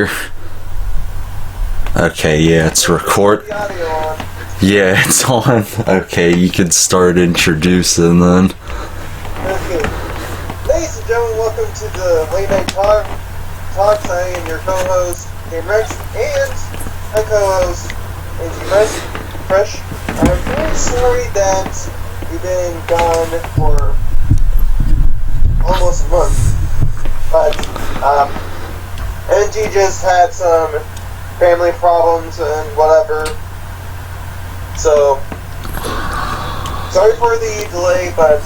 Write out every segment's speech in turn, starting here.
here. Okay, yeah, it's record. Yeah, it's on. Okay, you can start introducing then. Okay. Ladies and gentlemen, welcome to the Late Night Talks. I am your co-host, DanRex, and my co-host, Angie Fresh. I'm very sorry that we've been gone for almost a month, but Angie just had some family problems and whatever, so sorry for the delay, but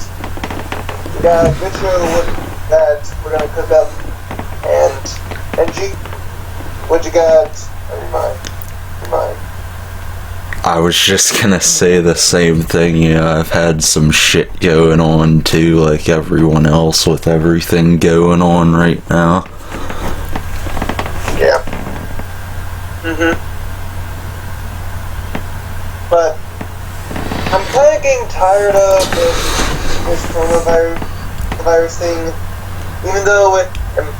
we got a good show that we're gonna cook up. And Angie, what you got on your mind? I was just gonna say the same thing. Yeah, I've had some shit going on too, like everyone else with everything going on right now. Yeah. But I'm kind of getting tired of this coronavirus thing. Even though it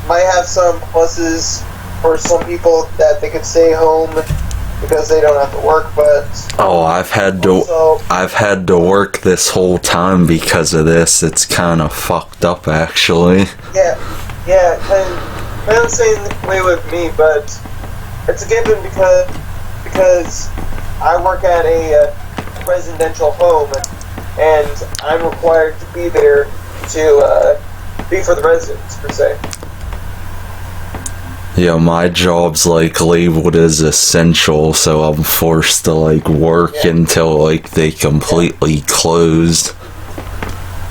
might have some pluses for some people that they could stay home because they don't have to work, but I've had to work this whole time because of this. It's kind of fucked up, actually. Yeah, kind of the same way with me, but it's a given because I work at a residential home, and I'm required to be there to be for the residents, per se. Yeah, my job's like labeled as essential, so I'm forced to like work until like they completely closed.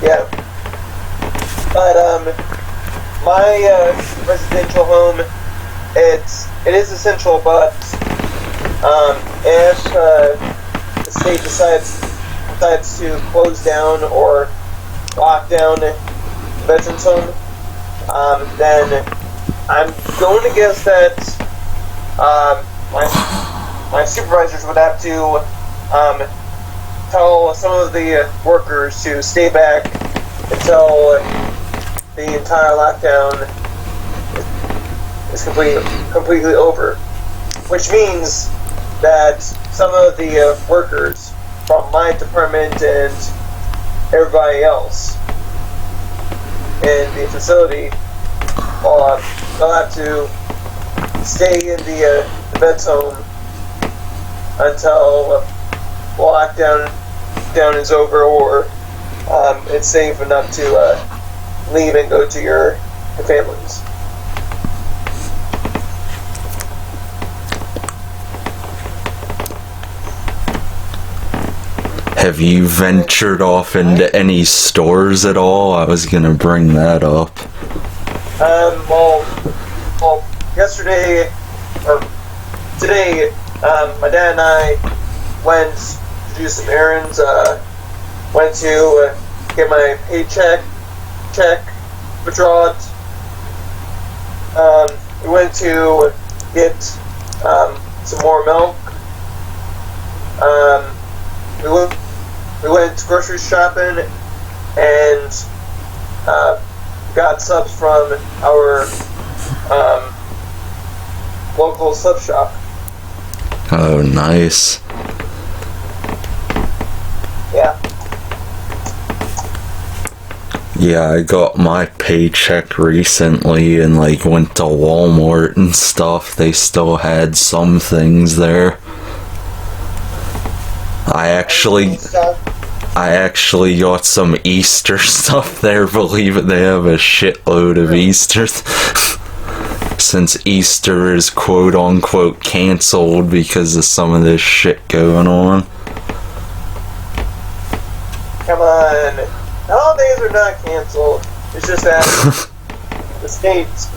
Yeah. But my residential home, it is essential, but if the state decides to close down or lock down the veterans home, then I'm going to guess that my supervisors would have to tell some of the workers to stay back until the entire lockdown is completely over. Which means that some of the workers from my department and everybody else in the facility they'll have to stay in the vet's home until lockdown is over, or it's safe enough to leave and go to your families. Have you ventured off into any stores at all? I was gonna bring that up. Well, yesterday, or today, my dad and I went to do some errands, went to get my paycheck withdrawn. We went to get some more milk. We went grocery shopping and got subs from our local sub shop. Oh, nice. Yeah. Yeah, I got my paycheck recently and like went to Walmart and stuff. They still had some things there. I actually got some Easter stuff there, believe it, they have a shitload of Easter since Easter is quote-unquote cancelled because of some of this shit going on. Come on, the holidays are not cancelled, it's just that the states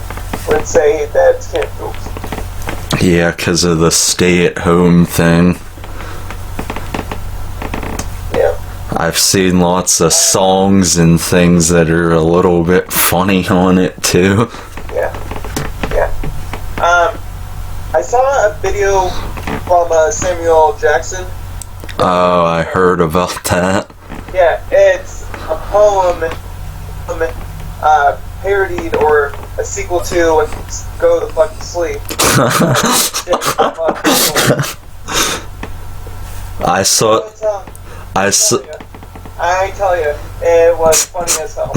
would say that it's cancelled. Yeah, because of the stay-at-home thing. I've seen lots of songs and things that are a little bit funny on it too. Yeah. I saw a video from Samuel Jackson. Oh, I heard about that. Yeah, it's a poem parodied or a sequel to and go the fuck to sleep. I tell you, it was funny as hell.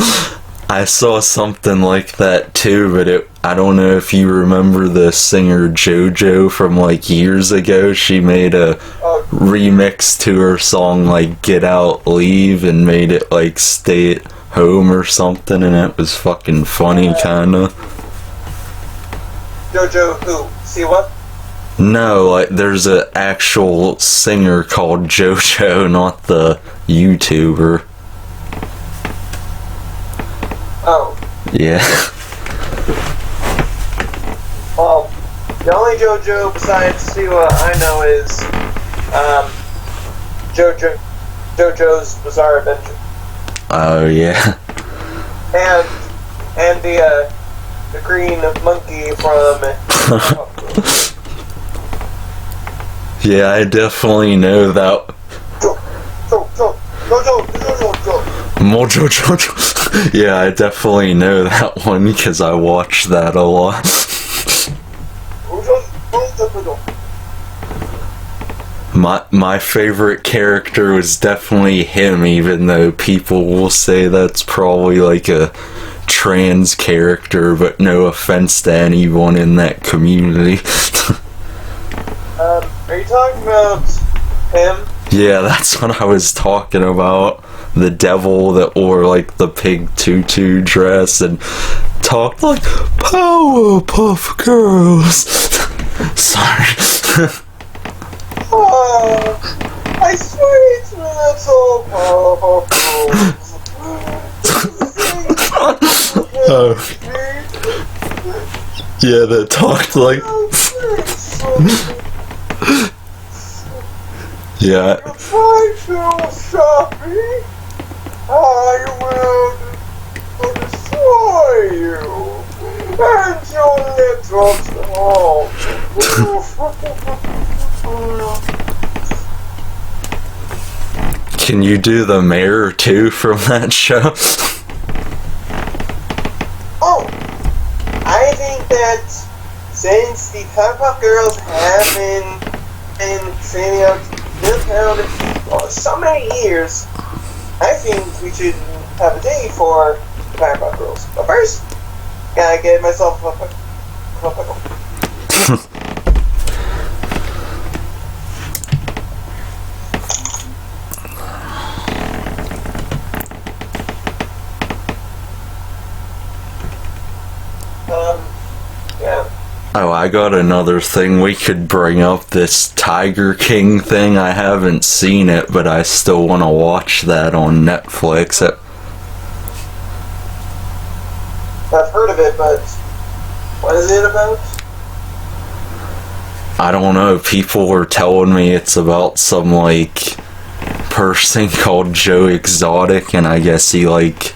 I saw something like that too, but I don't know if you remember the singer JoJo from like years ago. She made a remix to her song like Get Out, Leave, and made it like Stay at Home or something, and it was fucking funny, kinda. JoJo who? See what? No, like there's an actual singer called JoJo, not the YouTuber. Oh. Yeah. Well, the only JoJo besides Siwa I know is JoJo's Bizarre Adventure. Oh yeah. And the green monkey from Yeah, I definitely know that. Mojo Jojo. Yeah, I definitely know that one because I watched that a lot. My favorite character was definitely him, even though people will say that's probably like a trans character, but no offense to anyone in that community. Are you talking about him? Yeah, that's what I was talking about. The devil that wore like the pig tutu dress and talked like Powerpuff Girls. Sorry. Oh, I swear it's not so powerful. Oh. Yeah, that talked like. Yeah. If I feel shopping, I will destroy you and your little home. Can you do the mayor too from that show? Oh, I think that since the Powerpuff Girls have been training out Newtown for so many years, I think we should have a day for the Powerpuff Girls. But first, gotta get myself a pickle. Yeah. Oh, I got another thing we could bring up. This Tiger King thing. I haven't seen it, but I still want to watch that on Netflix. I've heard of it, but what is it about? I don't know. People were telling me it's about some like person called Joe Exotic, and I guess he like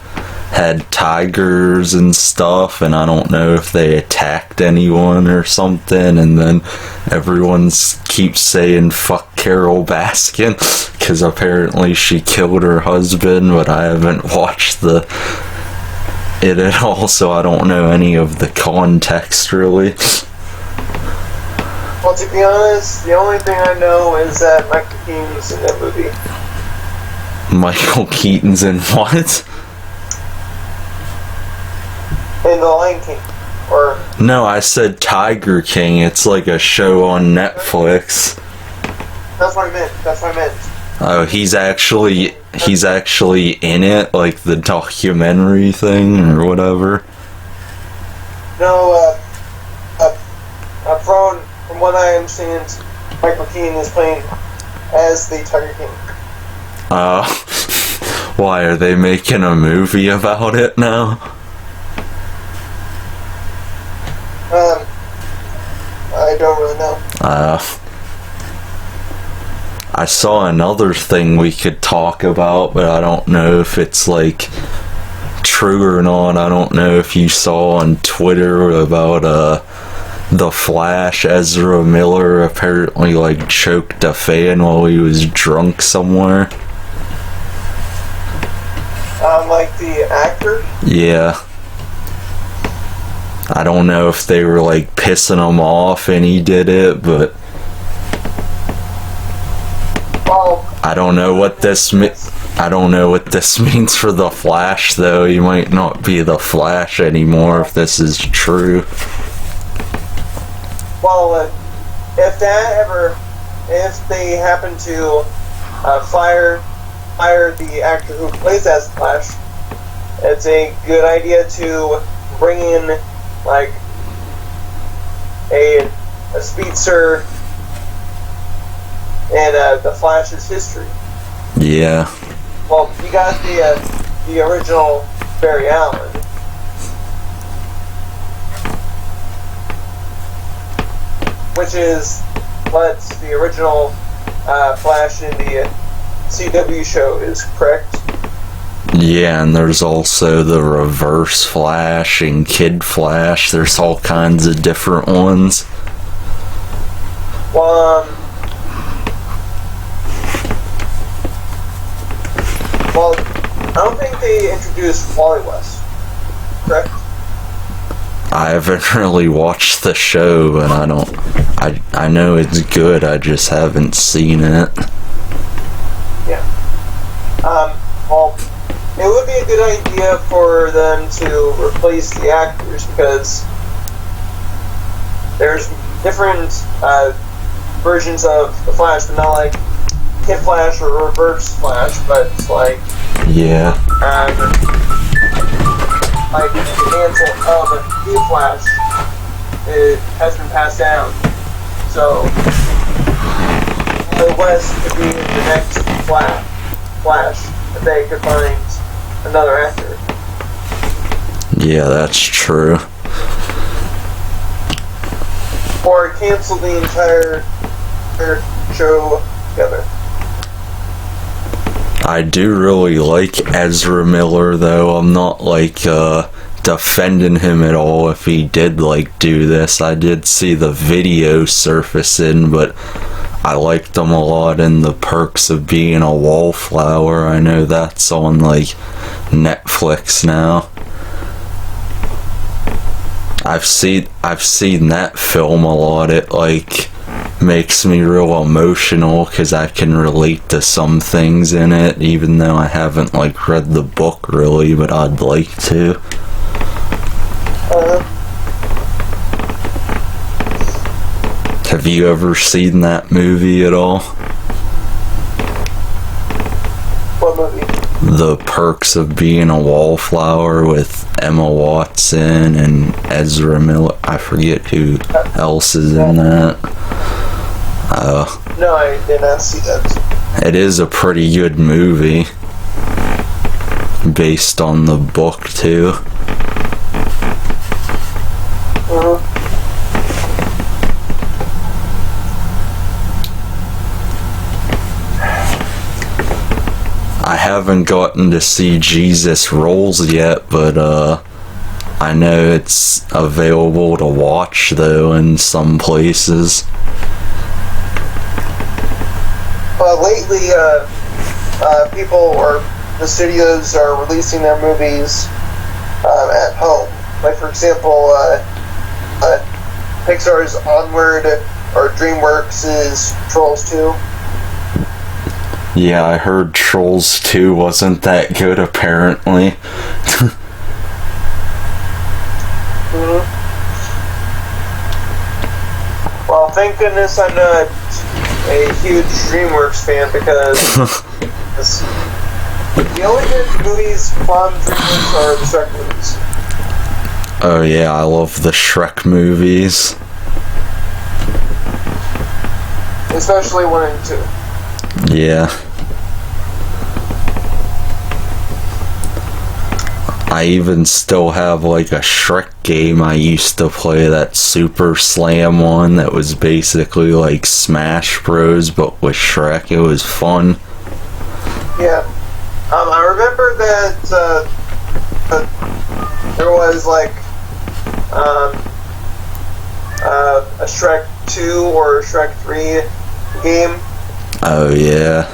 had tigers and stuff, and I don't know if they attacked anyone or something, and then everyone keeps saying fuck Carol Baskin because apparently she killed her husband, but I haven't watched it at all, so I don't know any of the context really. Well, to be honest, the only thing I know is that Michael Keaton's in that movie. Michael Keaton's in what? In The Lion King. Or No, I said Tiger King. It's like a show on Netflix. That's what I meant. Oh, he's actually in it, like the documentary thing or whatever. No, from what I understand, Michael Keaton is playing as the Tiger King. Why are they making a movie about it now? I don't really know. I saw another thing we could talk about, but I don't know if it's like true or not. I don't know if you saw on Twitter about the Flash. Ezra Miller apparently like choked a fan while he was drunk somewhere. Like the actor? Yeah. I don't know if they were like pissing him off and he did it, but Well, I don't know what this I don't know what this means for the Flash, though. He might not be the Flash anymore if this is true. well, if they happen to fire the actor who plays as Flash, it's a good idea to bring in like a speedster in the Flash's history. Yeah. Well, you got the original Barry Allen. Which is what the original Flash in the CW show is, correct? Yeah, and there's also the Reverse Flash and Kid Flash. There's all kinds of different ones. Well, I don't think they introduced Wally West, correct? I haven't really watched the show, and I know it's good, I just haven't seen it. Yeah. Well, it would be a good idea for them to replace the actors because there's different versions of the Flash, but not like Kid Flash or Reverse Flash, but like Yeah. like the mantle of Kid Flash it has been passed down. So the West could be the next Flash if they could find another actor. Yeah, that's true. Or cancel the entire show together. I do really like Ezra Miller, though. I'm not like defending him at all if he did like do this. I did see the video surfacing, but I liked him a lot in The Perks of Being a Wallflower. I know that's on like Netflix now. I've seen that film a lot. It like makes me real emotional because I can relate to some things in it, even though I haven't like read the book really, but I'd like to. Have you ever seen that movie at all? What movie? The Perks of Being a Wallflower with Emma Watson and Ezra Miller. I forget who else is in that. No, I did not see that. It is a pretty good movie. Based on the book, too. I haven't gotten to see Jesus Rolls yet, but I know it's available to watch though in some places. Lately, people or the studios are releasing their movies at home. Like for example, Pixar's Onward or DreamWorks' Trolls 2. Yeah, I heard Trolls 2 wasn't that good apparently. Well, thank goodness I'm not a huge DreamWorks fan because the only good movies from DreamWorks are the Shrek movies. Oh yeah, I love the Shrek movies. Especially 1 and 2. Yeah. I even still have like a Shrek game I used to play, that Super Slam one that was basically like Smash Bros but with Shrek. It was fun. Yeah. I remember that there was like a Shrek 2 or Shrek 3 game. Oh yeah.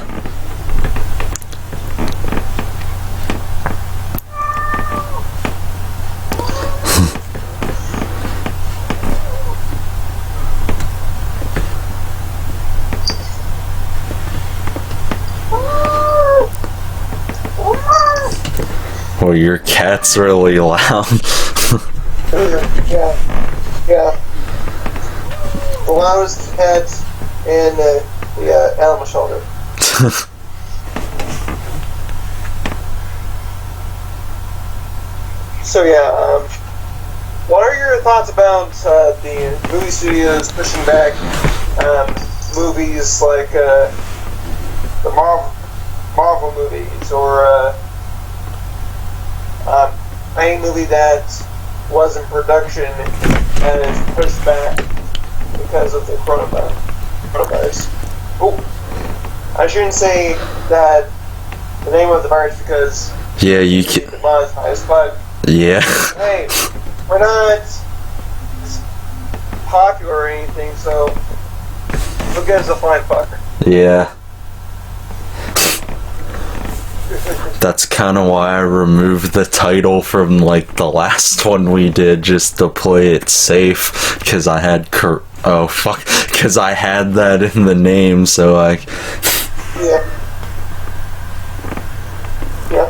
Oh, your cat's really loud. Yeah. The loudest cat in the animal shelter. So yeah, what are your thoughts about the movie studios pushing back movies like the Marvel movies, or any movie that was in production and is pushed back because of the coronavirus? Oh, I shouldn't say that the name of the virus because Yeah, you can. demonetized, but Yeah. hey, we're not popular or anything, so who gives a flying fuck? Yeah. That's kind of why I removed the title from like the last one we did, just to play it safe, because I had because I had that in the name, so Yeah.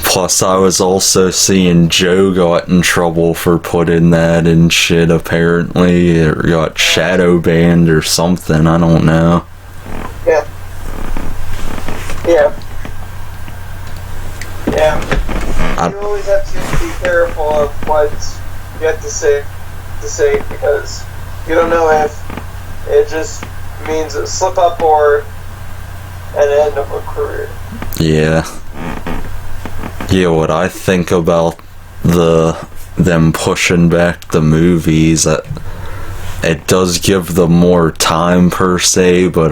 Plus, I was also seeing Joe got in trouble for putting that and shit, apparently. Or got shadow banned or something, I don't know. Yeah. You always have to be careful of what you have to say because you don't know if it just means a slip up or an end of a career. Yeah. Yeah, what I think about them pushing back the movies, it does give them more time per se, but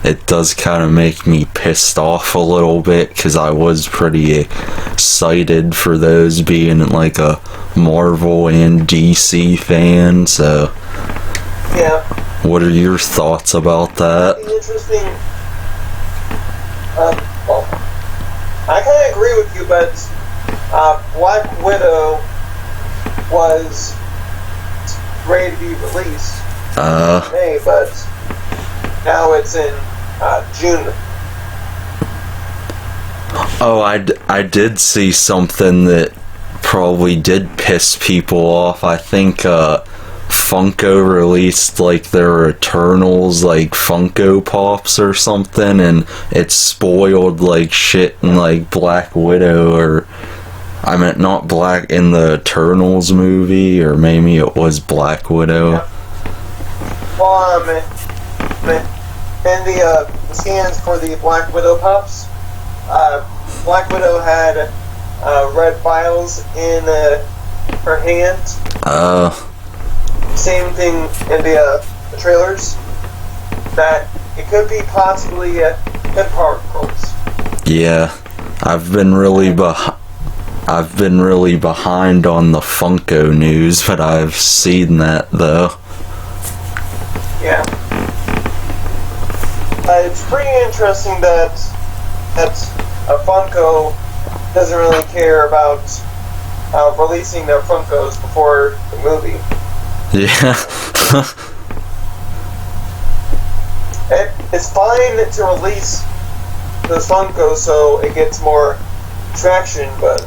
it does kind of make me pissed off a little bit, because I was pretty excited for those, being like a Marvel and DC fan, so... Yeah. What are your thoughts about that? Interesting. Well, I kind of agree with you, but Black Widow was ready to be released in May, but now it's in June. Oh, I did see something that probably did piss people off. I think Funko released like their Eternals like Funko Pops or something, and it spoiled like shit in like Black Widow, or I meant not Black in the Eternals movie, or maybe it was Black Widow. Yeah. Well, in the scans for the Black Widow Pops, Black Widow had red files in her hand. Same thing in the trailers. That it could be possibly pin particles. Yeah, I've been really behind on the Funko news, but I've seen that though. Yeah. It's pretty interesting that Funko doesn't really care about releasing their Funkos before the movie. Yeah. It's fine to release those Funkos so it gets more traction, but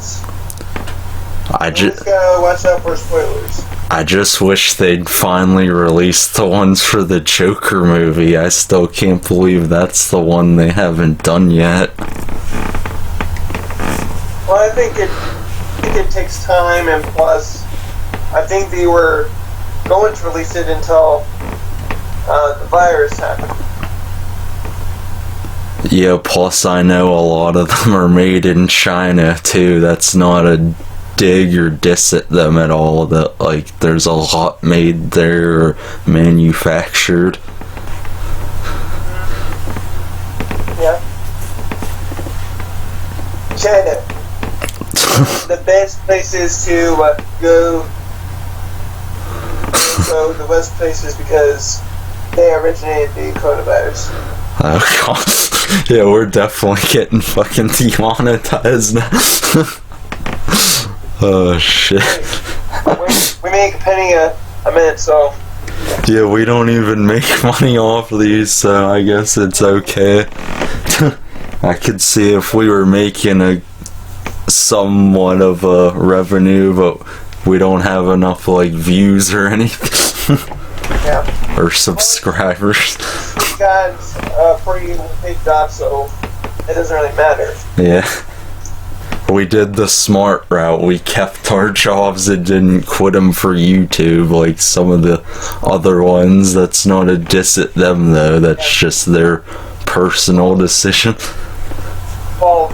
you just gotta watch out for spoilers. I just wish they'd finally release the ones for the Joker movie. I still can't believe that's the one they haven't done yet. Well, I think it takes time, and plus, I think they were going to release it until the virus happened. Yeah, plus I know a lot of them are made in China too. That's not a dig or diss at them at all. That like there's a lot made there or manufactured. Yeah. China. The best places to go. So the worst places because they originated the coronavirus. Oh god. Yeah, we're definitely getting fucking demonetized now. Oh shit. We make a penny a minute, so. Yeah, we don't even make money off these, so I guess it's okay. I could see if we were making somewhat of a revenue, but we don't have enough like views or anything. Yeah. Or subscribers. We got a pretty big job, so it doesn't really matter. Yeah. We did the smart route. We kept our jobs and didn't quit them for YouTube like some of the other ones. That's not a diss at them though. That's just their personal decision. Well,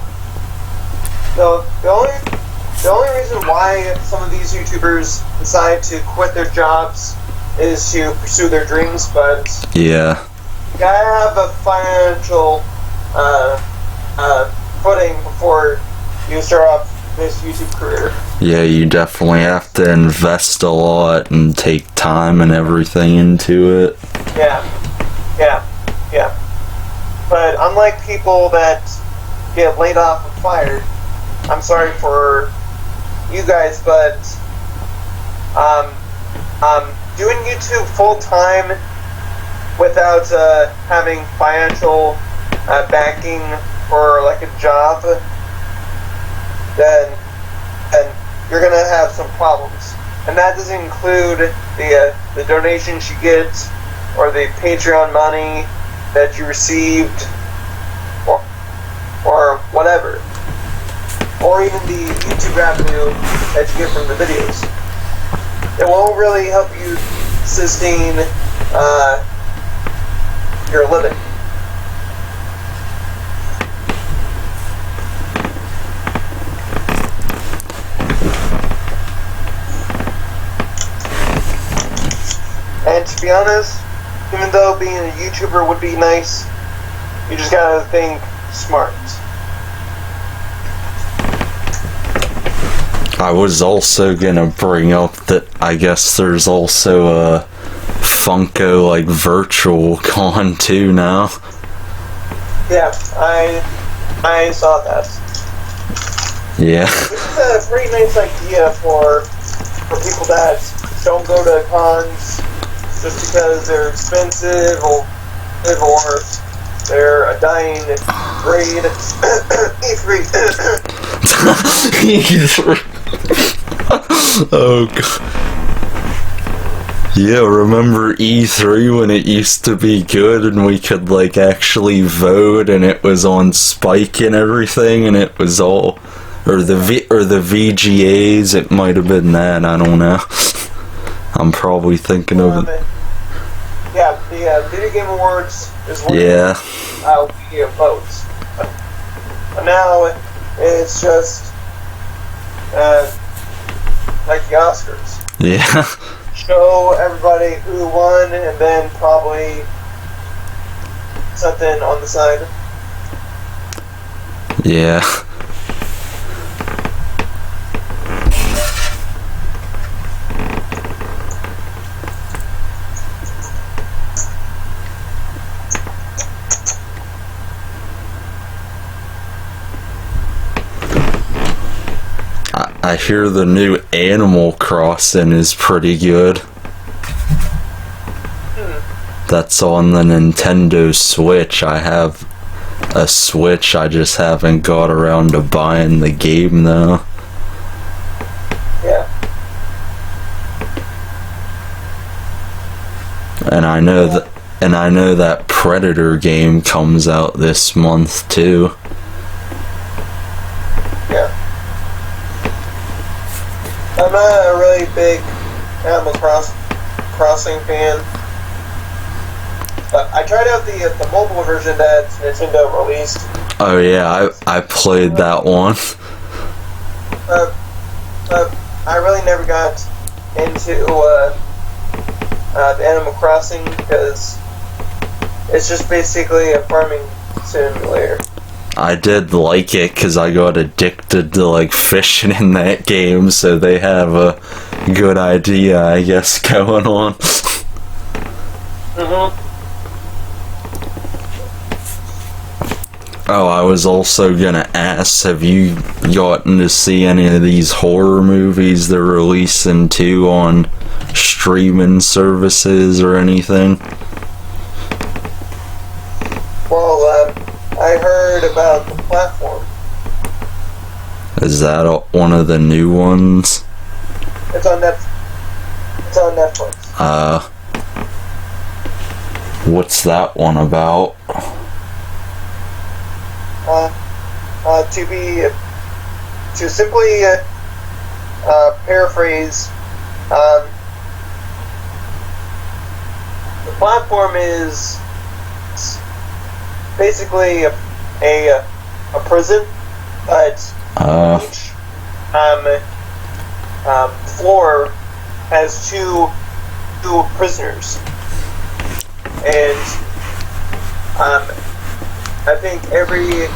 the only reason why some of these YouTubers decide to quit their jobs is to pursue their dreams, but Yeah. you gotta have a financial footing before you start off this YouTube career. Yeah, you definitely have to invest a lot and take time and everything into it. Yeah. But unlike people that get laid off or fired, I'm sorry for you guys, but doing YouTube full time without having financial backing for like a job, then you're gonna have some problems, and that doesn't include the donations you get or the Patreon money that you received or whatever, or even the YouTube revenue that you get from the videos. It won't really help you sustain your living. And to be honest, even though being a YouTuber would be nice, you just gotta think smart. I was also gonna bring up that I guess there's also a Funko like virtual con too now. Yeah, I saw that. Yeah. It's a pretty nice idea for people that don't go to cons just because they're expensive or they're a dying breed. E3. Oh god. Yeah, remember E3 when it used to be good and we could like actually vote and it was on Spike and everything and it was all or the VGAs, it might have been that, I don't know. I'm probably thinking of it. Yeah, the Video Game Awards is where we give votes. But now it's just like the Oscars. Yeah. Show everybody who won and then probably something on the side. Yeah. I hear the new Animal Crossing is pretty good. That's on the Nintendo Switch. I have a Switch, I just haven't got around to buying the game though. Yeah. And I know that Predator game comes out this month too. Yeah. I'm not a really big Animal Crossing fan. But I tried out the mobile version that Nintendo released. Oh yeah, I played that one. I really never got into the Animal Crossing because it's just basically a farming simulator. I did like it because I got addicted to like fishing in that game, so they have a good idea, I guess, going on. Oh, I was also gonna ask, have you gotten to see any of these horror movies they're releasing too on streaming services or anything? Well, I heard about the platform. Is that one of the new ones? It's on Netflix. What's that one about? To simply paraphrase, the platform is basically a prison, but each floor has two prisoners, and I think every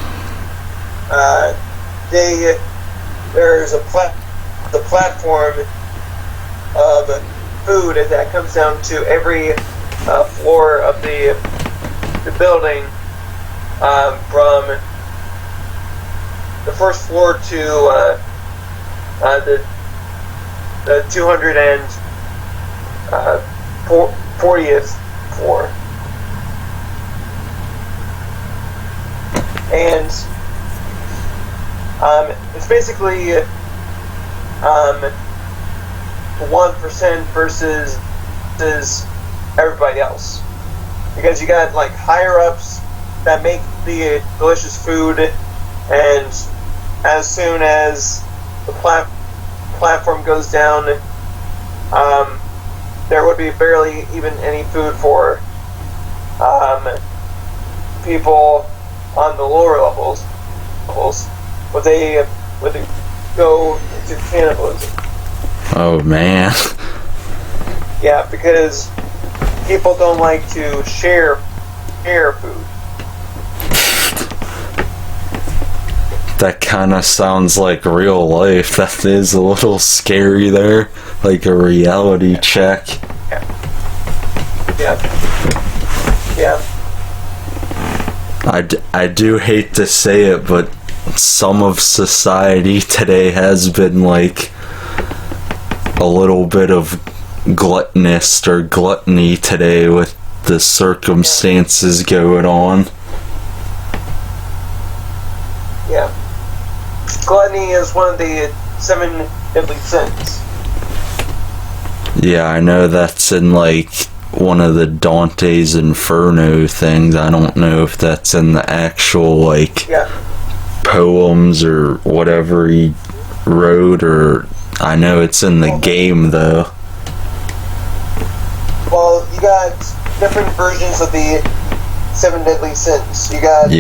day there's a platform of food that comes down to every floor of the building, from the first floor to the 240th floor. And it's basically 1% versus everybody else, because you got like higher ups that make the delicious food, and as soon as the platform goes down, there would be barely even any food for people on the lower levels. Would they go into cannibalism? Oh man. Yeah, because people don't like to share food. That kind of sounds like real life. That is a little scary there. Like a reality check. Yeah. I do hate to say it, but some of society today has been like a little bit of gluttonous or gluttony today with the circumstances going on. Yeah. Gluttony is one of the 7 deadly sins. Yeah, I know that's in like one of the Dante's Inferno things. I don't know if that's in the actual like poems or whatever he wrote, or I know it's in the game though. Well, you got different versions of the 7 deadly sins. You got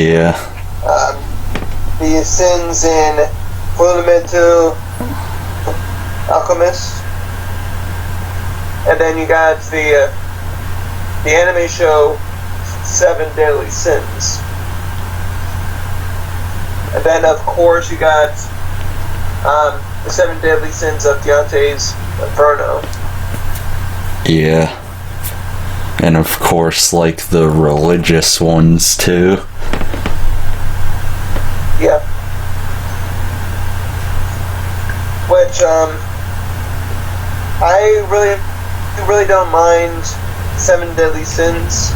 the sins in Fullmetal Alchemist, and then you got the anime show 7 Deadly Sins, and then of course you got the 7 Deadly Sins of Dante's Inferno. Yeah, and of course like the religious ones too. Yeah. Which I really don't mind 7 Deadly Sins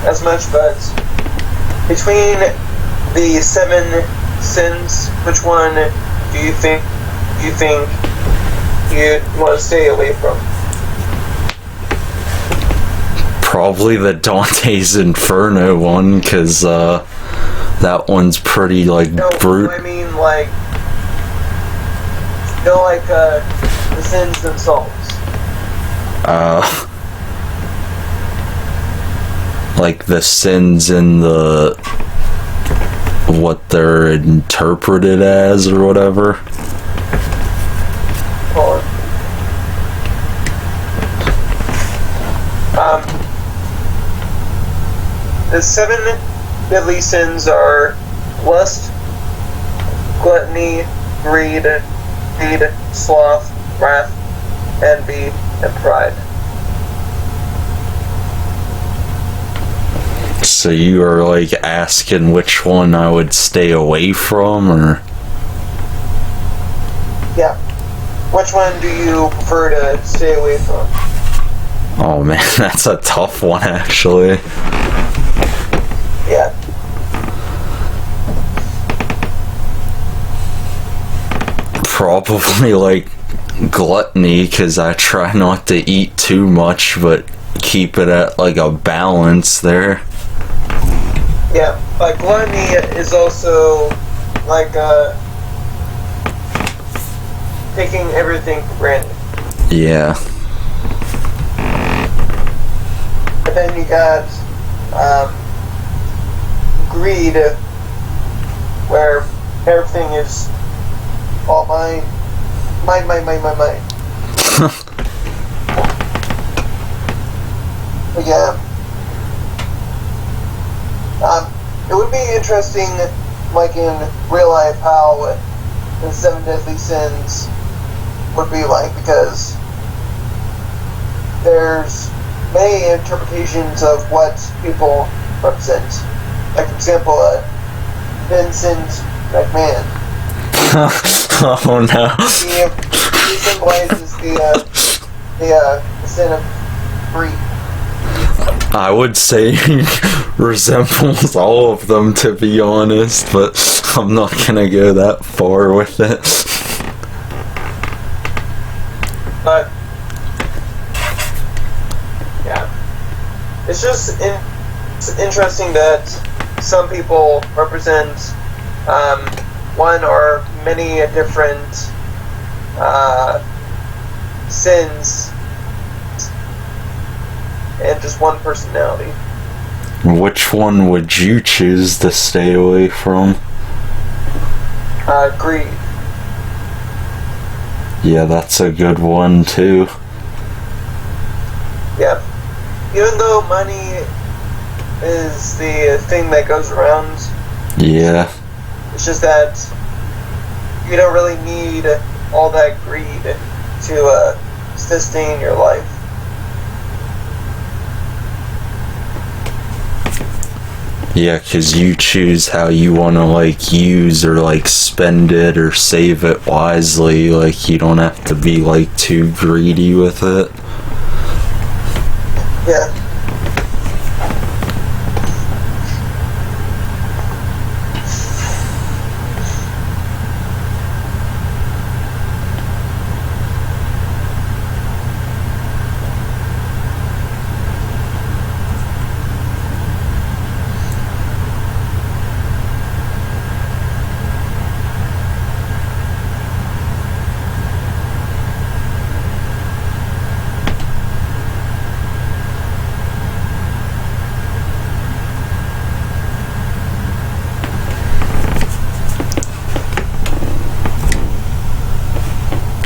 as much, but between the 7 sins, which one do you think you'd want to stay away from? Probably the Dante's Inferno one, because that one's pretty like brute. I mean like the sins themselves. Like the sins in the what they're interpreted as or whatever. The 7 deadly sins are lust, gluttony, greed, sloth, wrath, envy, and pride. So you are like asking which one I would stay away from, or? Yeah. Which one do you prefer to stay away from? Oh man, that's a tough one actually. Yeah. probably like gluttony, because I try not to eat too much, but keep it at like a balance there. Yeah, like gluttony is also like taking everything for granted. Yeah. But then you got greed, where everything is all mine. Mine. But yeah. It would be interesting, like in real life, how the 7 deadly sins would be like, because there's many interpretations of what people represent. Like, for example, Vincent McMahon. Oh no. He symbolizes the sin of greed. I would say he resembles all of them, to be honest, but I'm not gonna go that far with it. But yeah, it's just it's interesting that some people represent one or many different sins and just one personality. Which one would you choose to stay away from? Greed. Yeah, that's a good one too. Yeah. Even though money is the thing that goes around, Yeah. it's just that you don't really need all that greed to sustain your life. Yeah, 'cause you choose how you want to like use or like spend it or save it wisely. Like, you don't have to be like too greedy with it. Yeah.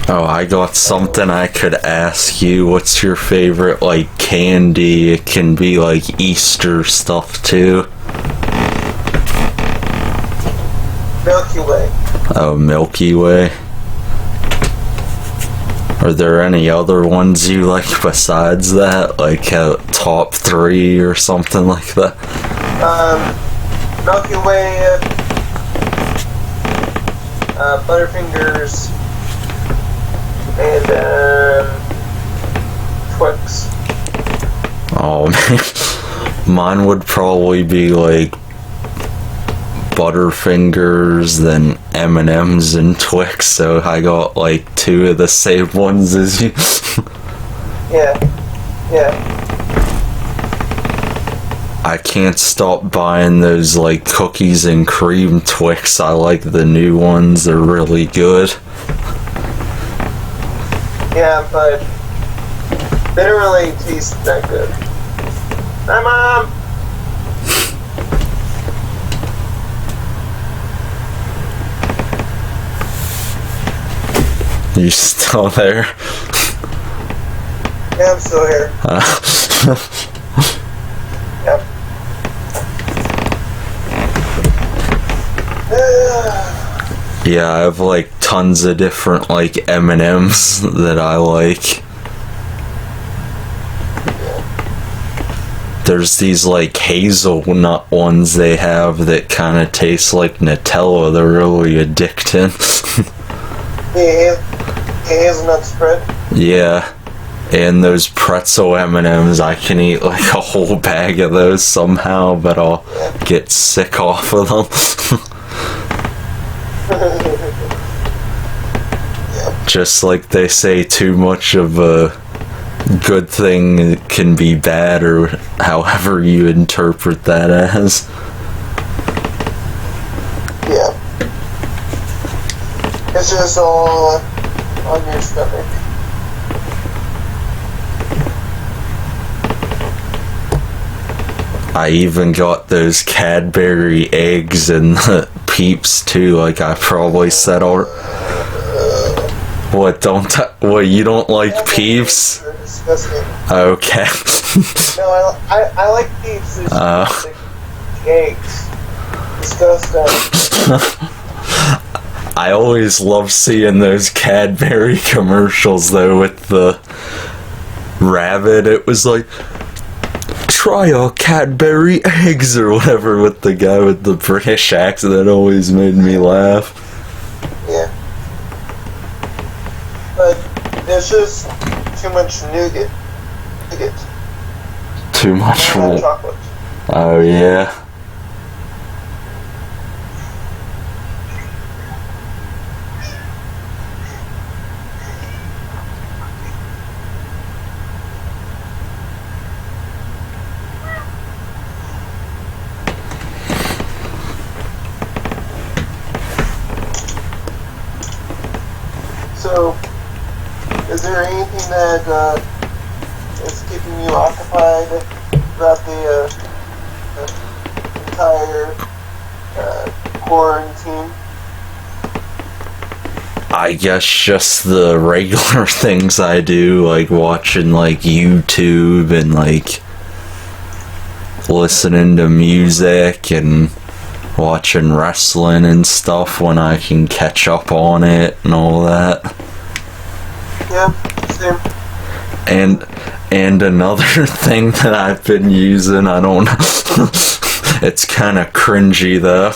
Oh, I got something I could ask you. What's your favorite, like, candy? It can be, like, Easter stuff, too. Milky Way. Oh, Milky Way. Are there any other ones you like besides that? Like, top 3 or something like that? Milky Way, Butterfingers, and Twix. Oh man, mine would probably be like Butterfingers, then M&M's and Twix. So I got like 2 of the same ones as you. Yeah. I can't stop buying those like cookies and cream Twix. I like the new ones; they're really good. Yeah, but they don't really taste that good. Hi, Mom! You still there? Yeah, I'm still here. Yep. Yeah, I have like tons of different like M&Ms that I like. There's these like hazelnut ones they have that kind of taste like Nutella. They're really addicting. Yeah, hazelnut spread. Yeah, and those pretzel M&Ms, I can eat like a whole bag of those somehow, but I'll get sick off of them. Just like they say, too much of a good thing can be bad, or however you interpret that as. Yeah. It's just all on your stomach. I even got those Cadbury eggs and the Peeps too, like I probably said already. What, you don't like Peeps? They're disgusting. Okay. No, I like Peeps. It's just like eggs. Disgusting. I always love seeing those Cadbury commercials though with the rabbit. It was like, try a Cadbury eggs or whatever, with the guy with the British accent. That always made me laugh. Yeah. But there's just too much nougat. Too much chocolate. Oh yeah. So, is there anything that is keeping you occupied throughout the entire quarantine? I guess just the regular things I do, like watching like YouTube and like listening to music and watching wrestling and stuff when I can catch up on it and all that. Yeah, same. And another thing that I've been using, I don't know, it's kind of cringy though.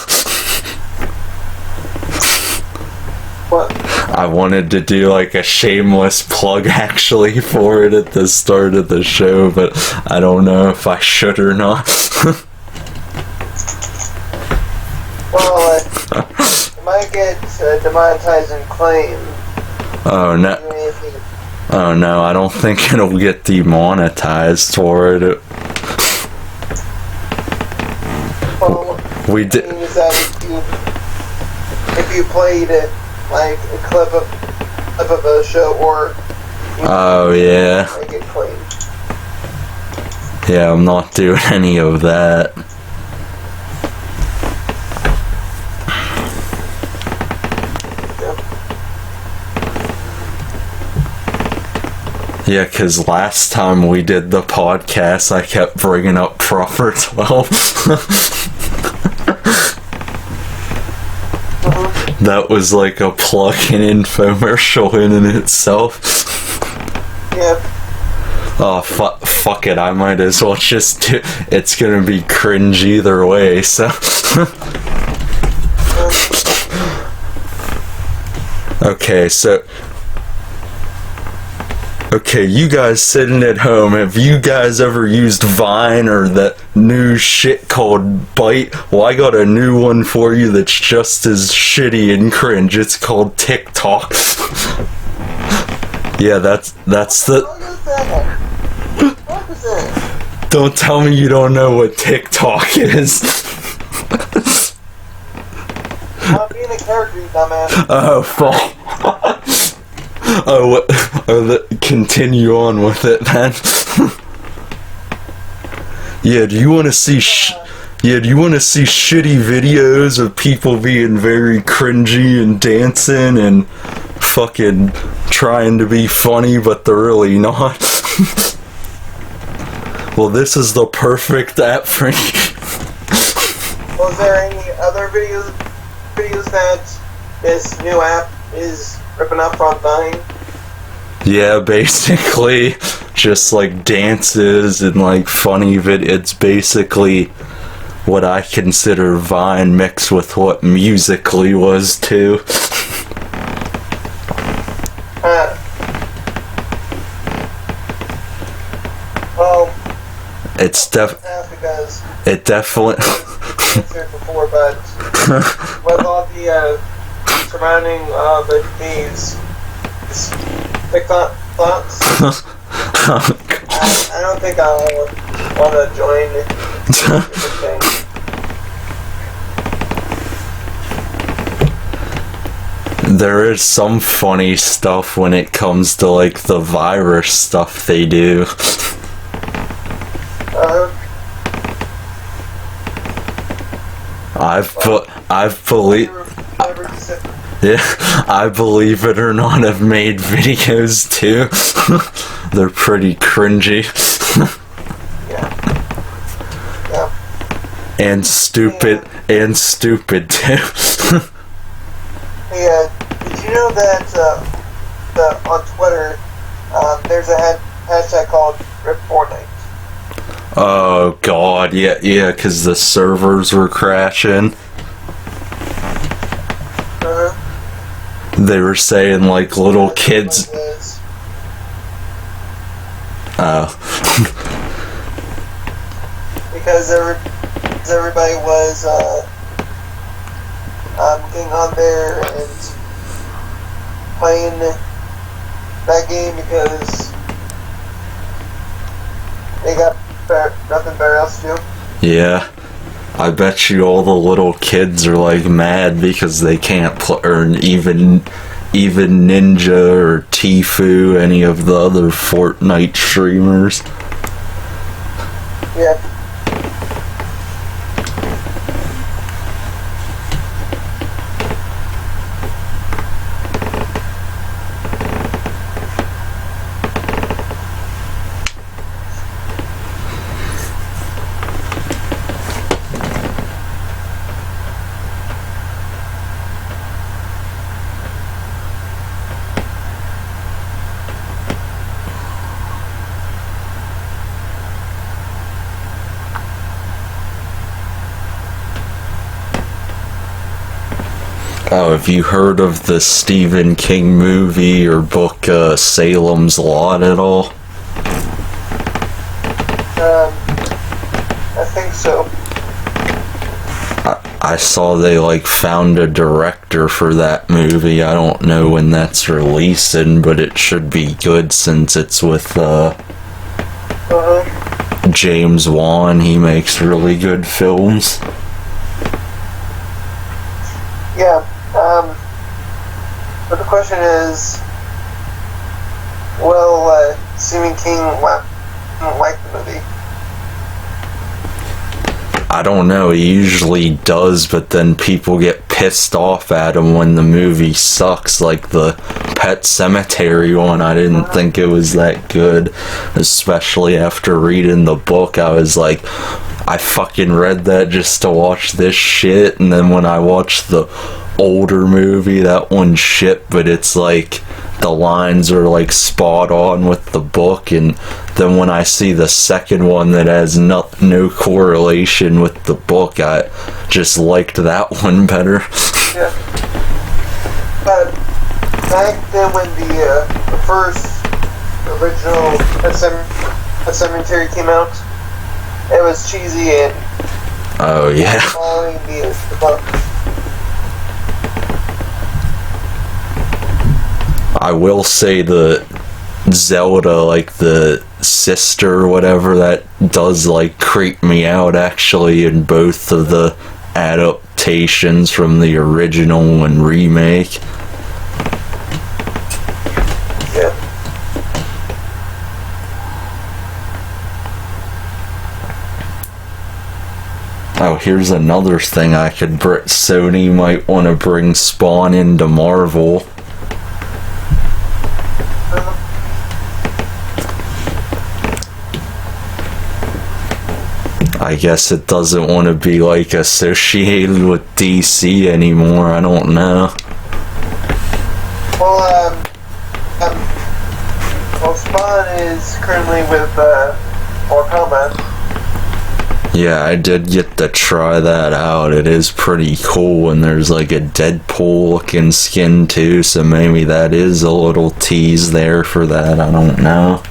What? I wanted to do like a shameless plug actually for it at the start of the show, but I don't know if I should or not. Well, it might get demonetized and claimed. Oh no. Oh no, I don't think it'll get demonetized for it. Well, We did. I mean, is that if you played it, like a clip of a show, or Oh yeah. make it claimed. Yeah, I'm not doing any of that. Yeah, because last time we did the podcast, I kept bringing up Proper 12. That was like a plug-in infomercial in itself. Yeah. Oh, fuck it, I might as well just do. It's gonna be cringe either way, so. Okay, so. Okay, you guys sitting at home, have you guys ever used Vine or that new shit called Byte? Well, I got a new one for you that's just as shitty and cringe. It's called TikTok. Yeah, that's the... What is that? Don't tell me you don't know what TikTok is. Not being a character, you dumbass. Oh, fuck. Continue on with it, then. Yeah, do you want to see shitty videos of people being very cringy and dancing and fucking trying to be funny, but they're really not? Well, this is the perfect app for you. Was there any other videos that this new app is ripping up on Vine? Yeah, basically, just like dances and like funny it's basically what I consider Vine mixed with what Musical.ly was too. Well, It's because it definitely answered before, but with all the surrounding the fees, things. Thoughts. I don't think I'll want to join the thing. There is some funny stuff when it comes to like the virus stuff they do. I believe it or not, I've made videos too. They're pretty cringy. Yeah. And stupid too. Hey, did you know that on Twitter there's a hashtag called Rip Fortnite? Oh god, yeah, because the servers were crashing. They were saying like little kids. Because everybody was getting on there and playing that game because they got nothing better else to do. Yeah, I bet you all the little kids are like mad because they can't play, or even Ninja or Tfue, any of the other Fortnite streamers. Yeah. Oh, have you heard of the Stephen King movie or book, Salem's Lot at all? I think so. I saw they like found a director for that movie. I don't know when that's releasing, but it should be good since it's with James Wan. He makes really good films. Yeah. But the question is, will Stephen King like the movie? I don't know, he usually does, but then people get pissed off at him when the movie sucks, like the Pet Sematary one. I didn't think it was that good, especially after reading the book. I was like, I fucking read that just to watch this shit, and then when I watched the older movie, that one's shit, but it's like the lines are like spot on with the book, and then when I see the second one that has no correlation with the book, I just liked that one better. Yeah. But back then when the first original Pet Sematary came out, it was cheesy and oh yeah, following the book. I will say the Zelda, like the sister or whatever, that does like creep me out actually in both of the adaptations from the original and remake. Yeah. Oh, here's another thing I could Sony might want to bring Spawn into Marvel. I guess it doesn't want to be like associated with DC anymore. I don't know. Well, Spawn is currently with Mortal Kombat. Yeah, I did get to try that out. It is pretty cool, and there's like a Deadpool looking skin too, so maybe that is a little tease there for that. I don't know.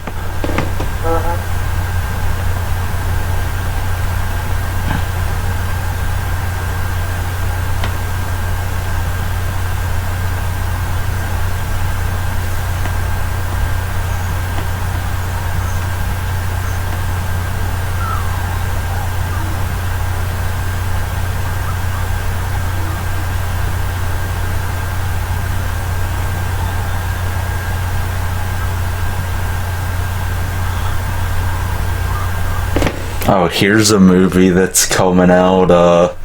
Oh, here's a movie that's coming out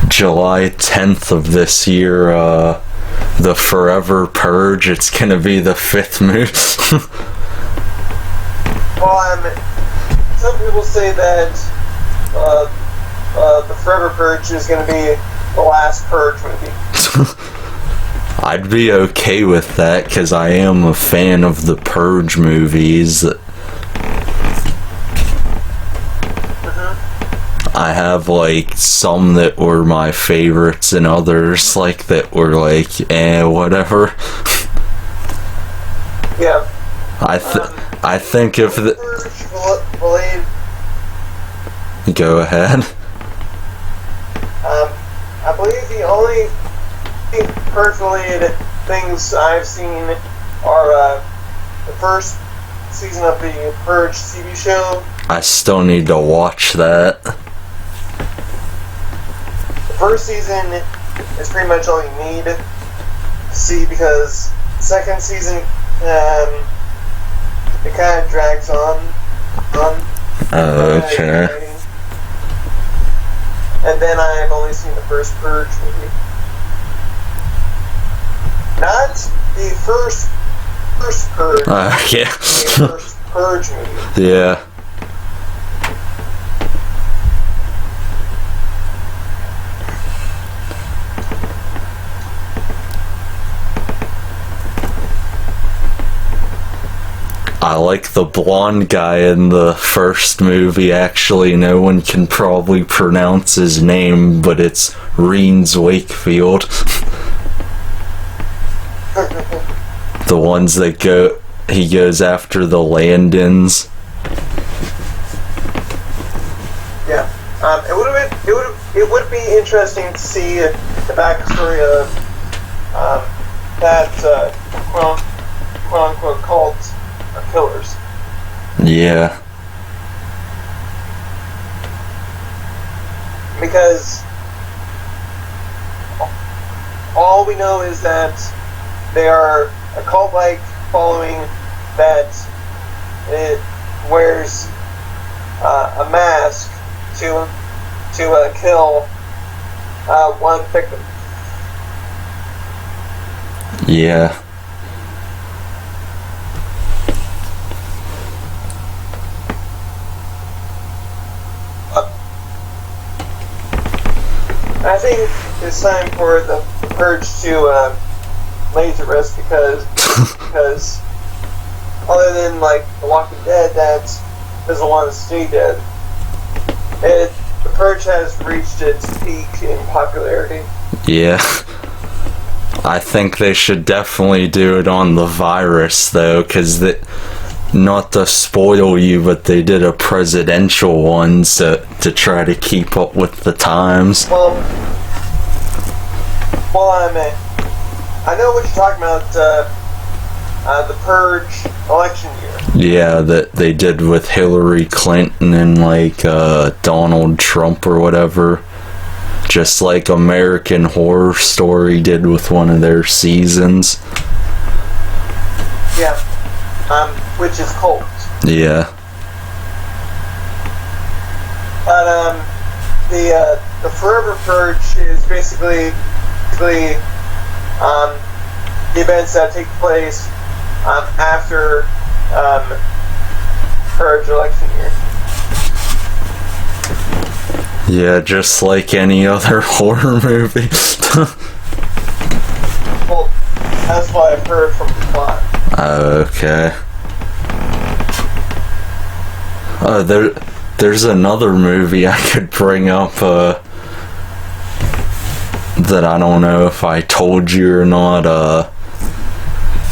July 10th of this year. The Forever Purge. It's gonna be the 5th movie. Well, some people say that the Forever Purge is going to be the last Purge movie. I'd be okay with that, because I am a fan of the Purge movies. I have, like, some that were my favorites and others, like, that were, like, whatever. Yeah. I think if the... Go ahead. I believe the only Purge-related things I've seen are the first season of the Purge TV show. I still need to watch that. The first season is pretty much all you need to see, because the second season, it kind of drags on. Okay. And then I've only seen the first Purge movie. Not the first Purge. Yeah. The first Purge movie. Yeah. I like the blonde guy in the first movie. Actually, no one can probably pronounce his name, but it's Reens Wakefield. The ones that he goes after the Landons. Yeah. It would be interesting to see the backstory of that quote unquote cult of killers. Yeah. Because all we know is that they are a cult-like following that it wears a mask to kill one victim. Yeah. I think it's time for the Purge to lay to rest, because other than like The Walking Dead, that doesn't want to stay dead, the Purge has reached its peak in popularity. Yeah. I think they should definitely do it on the virus, though, because not to spoil you, but they did a presidential one to try to keep up with the times. Well, I know what you're talking about, the Purge election year. Yeah, that they did with Hillary Clinton and, like, Donald Trump or whatever. Just like American Horror Story did with one of their seasons. Yeah. Which is cult. Yeah. But the Forever Purge is basically the events that take place after Purge election year. Yeah, just like any other horror movie. Well, that's what I've heard from the plot. Okay. There's another movie I could bring up that I don't know if I told you or not.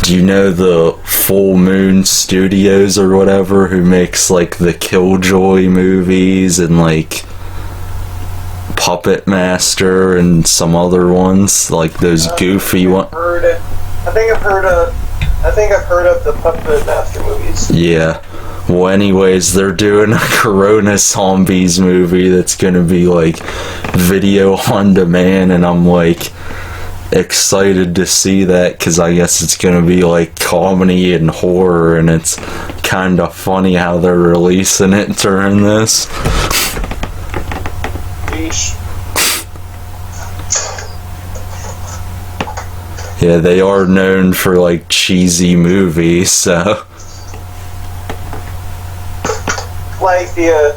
Do you know the Full Moon Studios or whatever, who makes like the Killjoy movies and like Puppet Master and some other ones, like those goofy ones? I think I've heard of the Puppet Master movies. Yeah. Well, anyways, they're doing a Corona Zombies movie that's gonna be like video on demand, and I'm like, excited to see that because I guess it's gonna be like comedy and horror, and it's kind of funny how they're releasing it during this. Yeesh. Yeah, they are known for like cheesy movies, so. Like the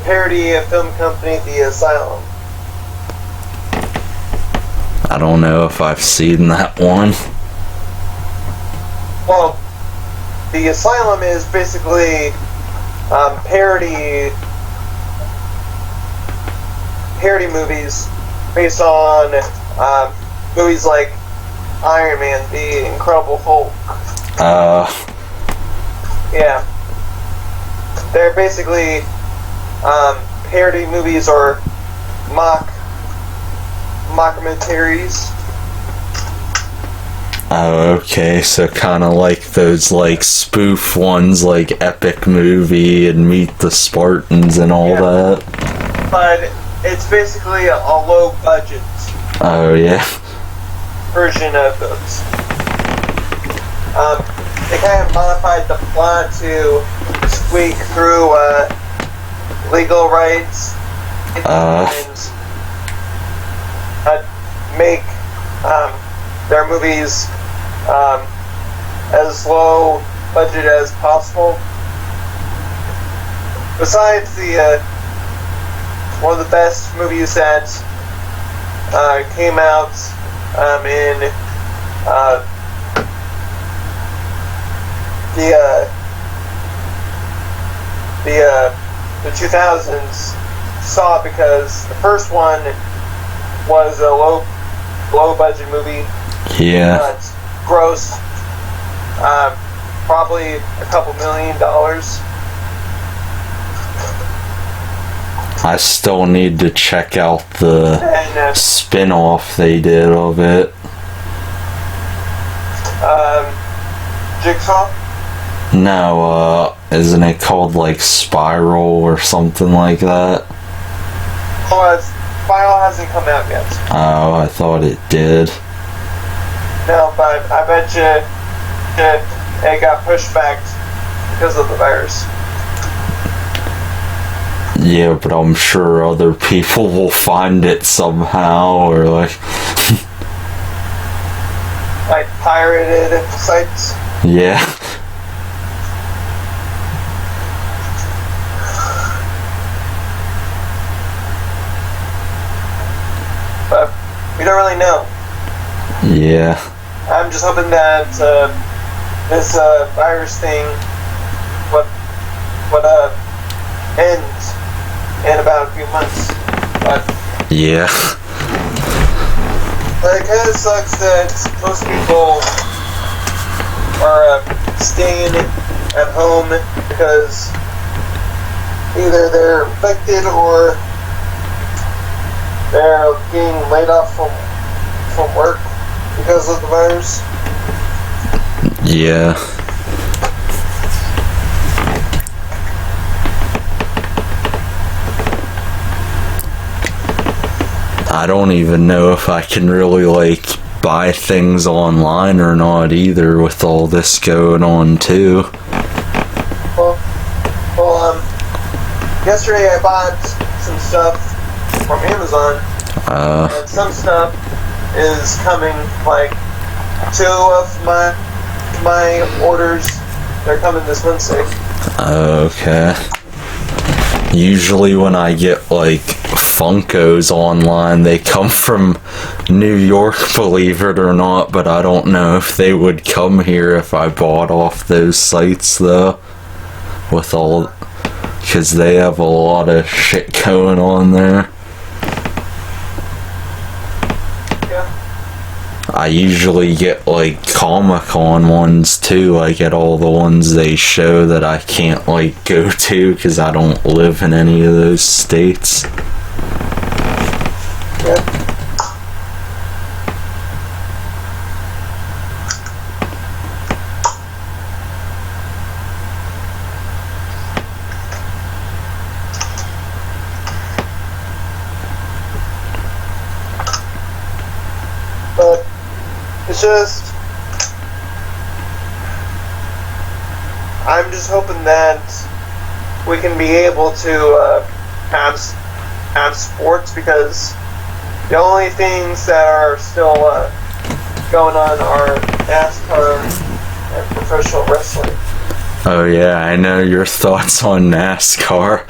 parody film company, The Asylum. I don't know if I've seen that one. Well, The Asylum is basically parody movies based on movies like Iron Man, The Incredible Hulk. Yeah. They're basically parody movies or mockumentaries. Oh, okay, so kind of like those like spoof ones like Epic Movie and Meet the Spartans and all that. But it's basically a low budget Oh, yeah. version of those. They kind of modified the plot to squeak through legal rights and make their movies as low budget as possible. Besides the one of the best movies that came out in the 2000s, saw it because the first one was a low budget movie. Yeah. It's grossed probably a couple $1 million. I still need to check out the spin-off they did of it. Jigsaw? No, isn't it called like Spiral or something like that? Oh, Spiral hasn't come out yet. Oh, I thought it did. No, but I bet you it got pushed back because of the virus. Yeah, but I'm sure other people will find it somehow, or like... Like pirated sites? Yeah. But we don't really know. Yeah. I'm just hoping that this virus thing would end in about a few months. But Yeah. it kind of sucks that most people are staying at home because either they're infected or they're getting laid off from work because of the virus. Yeah. I don't even know if I can really like buy things online or not either with all this going on too. Well, yesterday I bought some stuff from Amazon, and some stuff is coming, like 2 of my orders, they're coming this Wednesday. Okay. Usually when I get like Funkos online, they come from New York, believe it or not, but I don't know if they would come here if I bought off those sites though, with all, because they have a lot of shit going on there. I usually get like Comic-Con ones too. I get all the ones they show that I can't like go to because I don't live in any of those states. Yeah. But It's just, I'm just hoping that we can be able to have sports, because the only things that are still going on are NASCAR and professional wrestling. Oh yeah, I know your thoughts on NASCAR.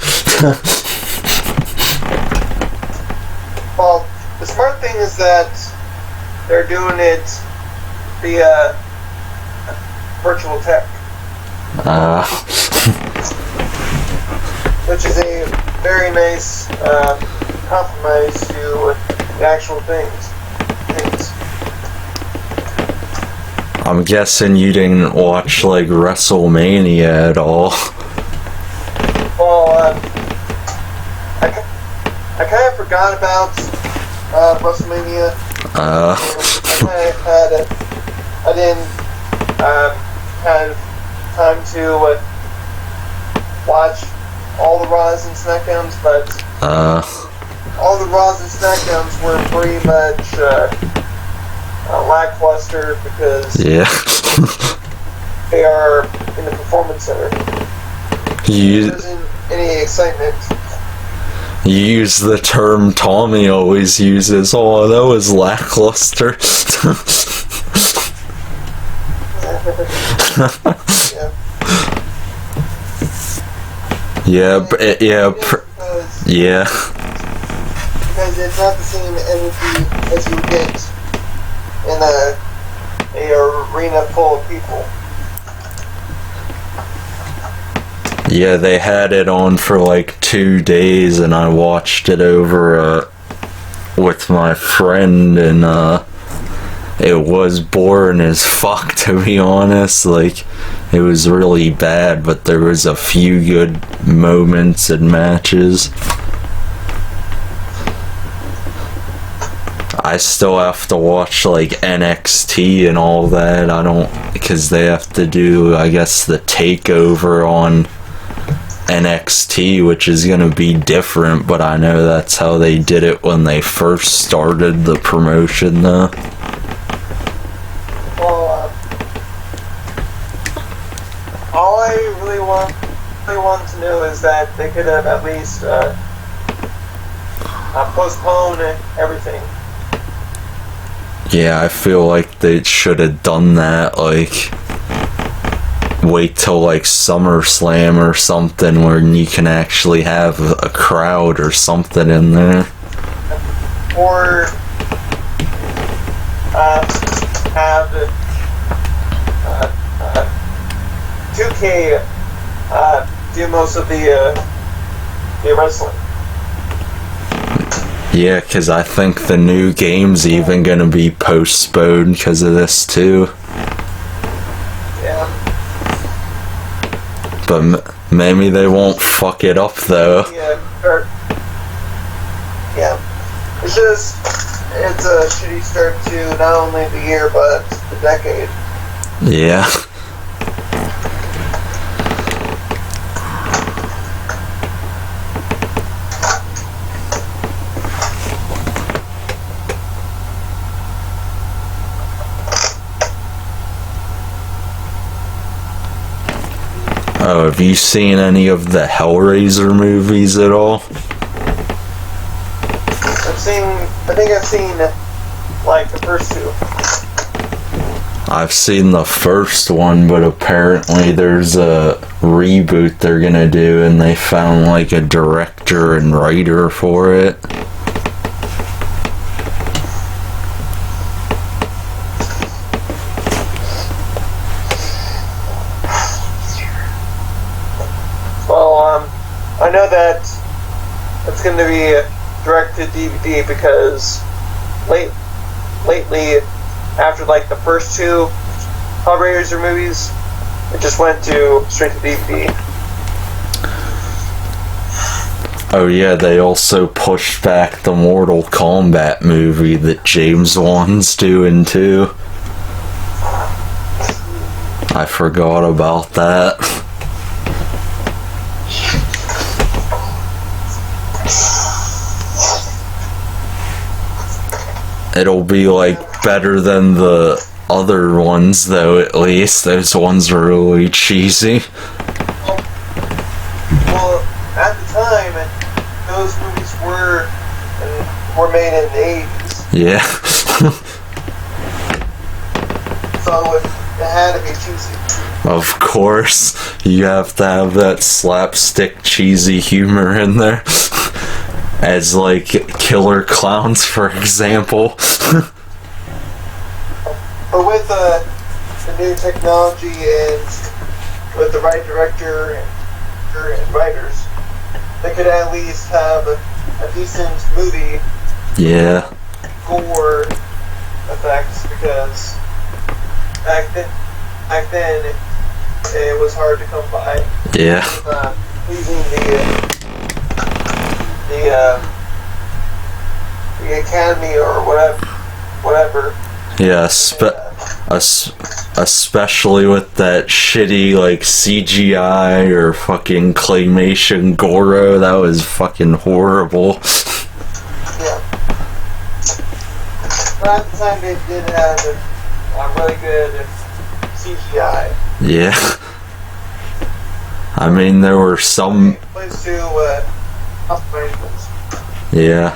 Well, the smart thing is that they're doing it via virtual tech. Which is a very nice compromise to the actual things. I'm guessing you didn't watch like WrestleMania at all. Well, I kind of forgot about WrestleMania. I didn't have time to watch all the Raws and SmackDowns, but all the Raws and SmackDowns were pretty much lackluster, because they are in the Performance Center. There isn't any excitement. You use the term Tommy always uses. Oh, that was lackluster. Yeah. Because it's not the same energy as you get in a arena full of people. Yeah, they had it on for like 2 days, and I watched it over with my friend, and it was boring as fuck, to be honest. Like, it was really bad, but there was a few good moments and matches. I still have to watch like NXT and all that. I don't, because they have to do, I guess, the takeover on NXT, which is gonna be different, but I know that's how they did it when they first started the promotion though. Well, all I really want to know is that they could have at least postponed everything. Yeah, I feel like they should have done that, like, wait till like SummerSlam or something where you can actually have a crowd or something in there. Or have 2K do most of the wrestling. Yeah, because I think the new game's even gonna be postponed because of this too. Yeah. But maybe they won't fuck it up though. Yeah. It's just, it's a shitty start to not only the year, but the decade. Yeah. Oh, have you seen any of the Hellraiser movies at all? I think I've seen, like, the first two. I've seen the first one, but apparently there's a reboot they're gonna do, and they found, like, a director and writer for it. I know that it's going to be direct to DVD, because lately, after like the first two Hellraiser movies, it just went straight to DVD. Oh yeah, they also pushed back the Mortal Kombat movie that James Wan's doing too. I forgot about that. It'll be like better than the other ones, though, at least. Those ones were really cheesy. Well, at the time, those movies were made in the 80s. Yeah. So it had to be cheesy. Of course. You have to have that slapstick cheesy humor in there. As, like, killer clowns, for example. But with the new technology and with the right director and writers, they could at least have a decent movie Yeah. gore effects, because back then it was hard to come by. Yeah. Using the Academy or whatever. Yeah, especially with that shitty, like, CGI or fucking claymation Goro, that was fucking horrible. Yeah. But at the time they did have a really good CGI. Yeah. I mean, there were some... Place to operations. Yeah.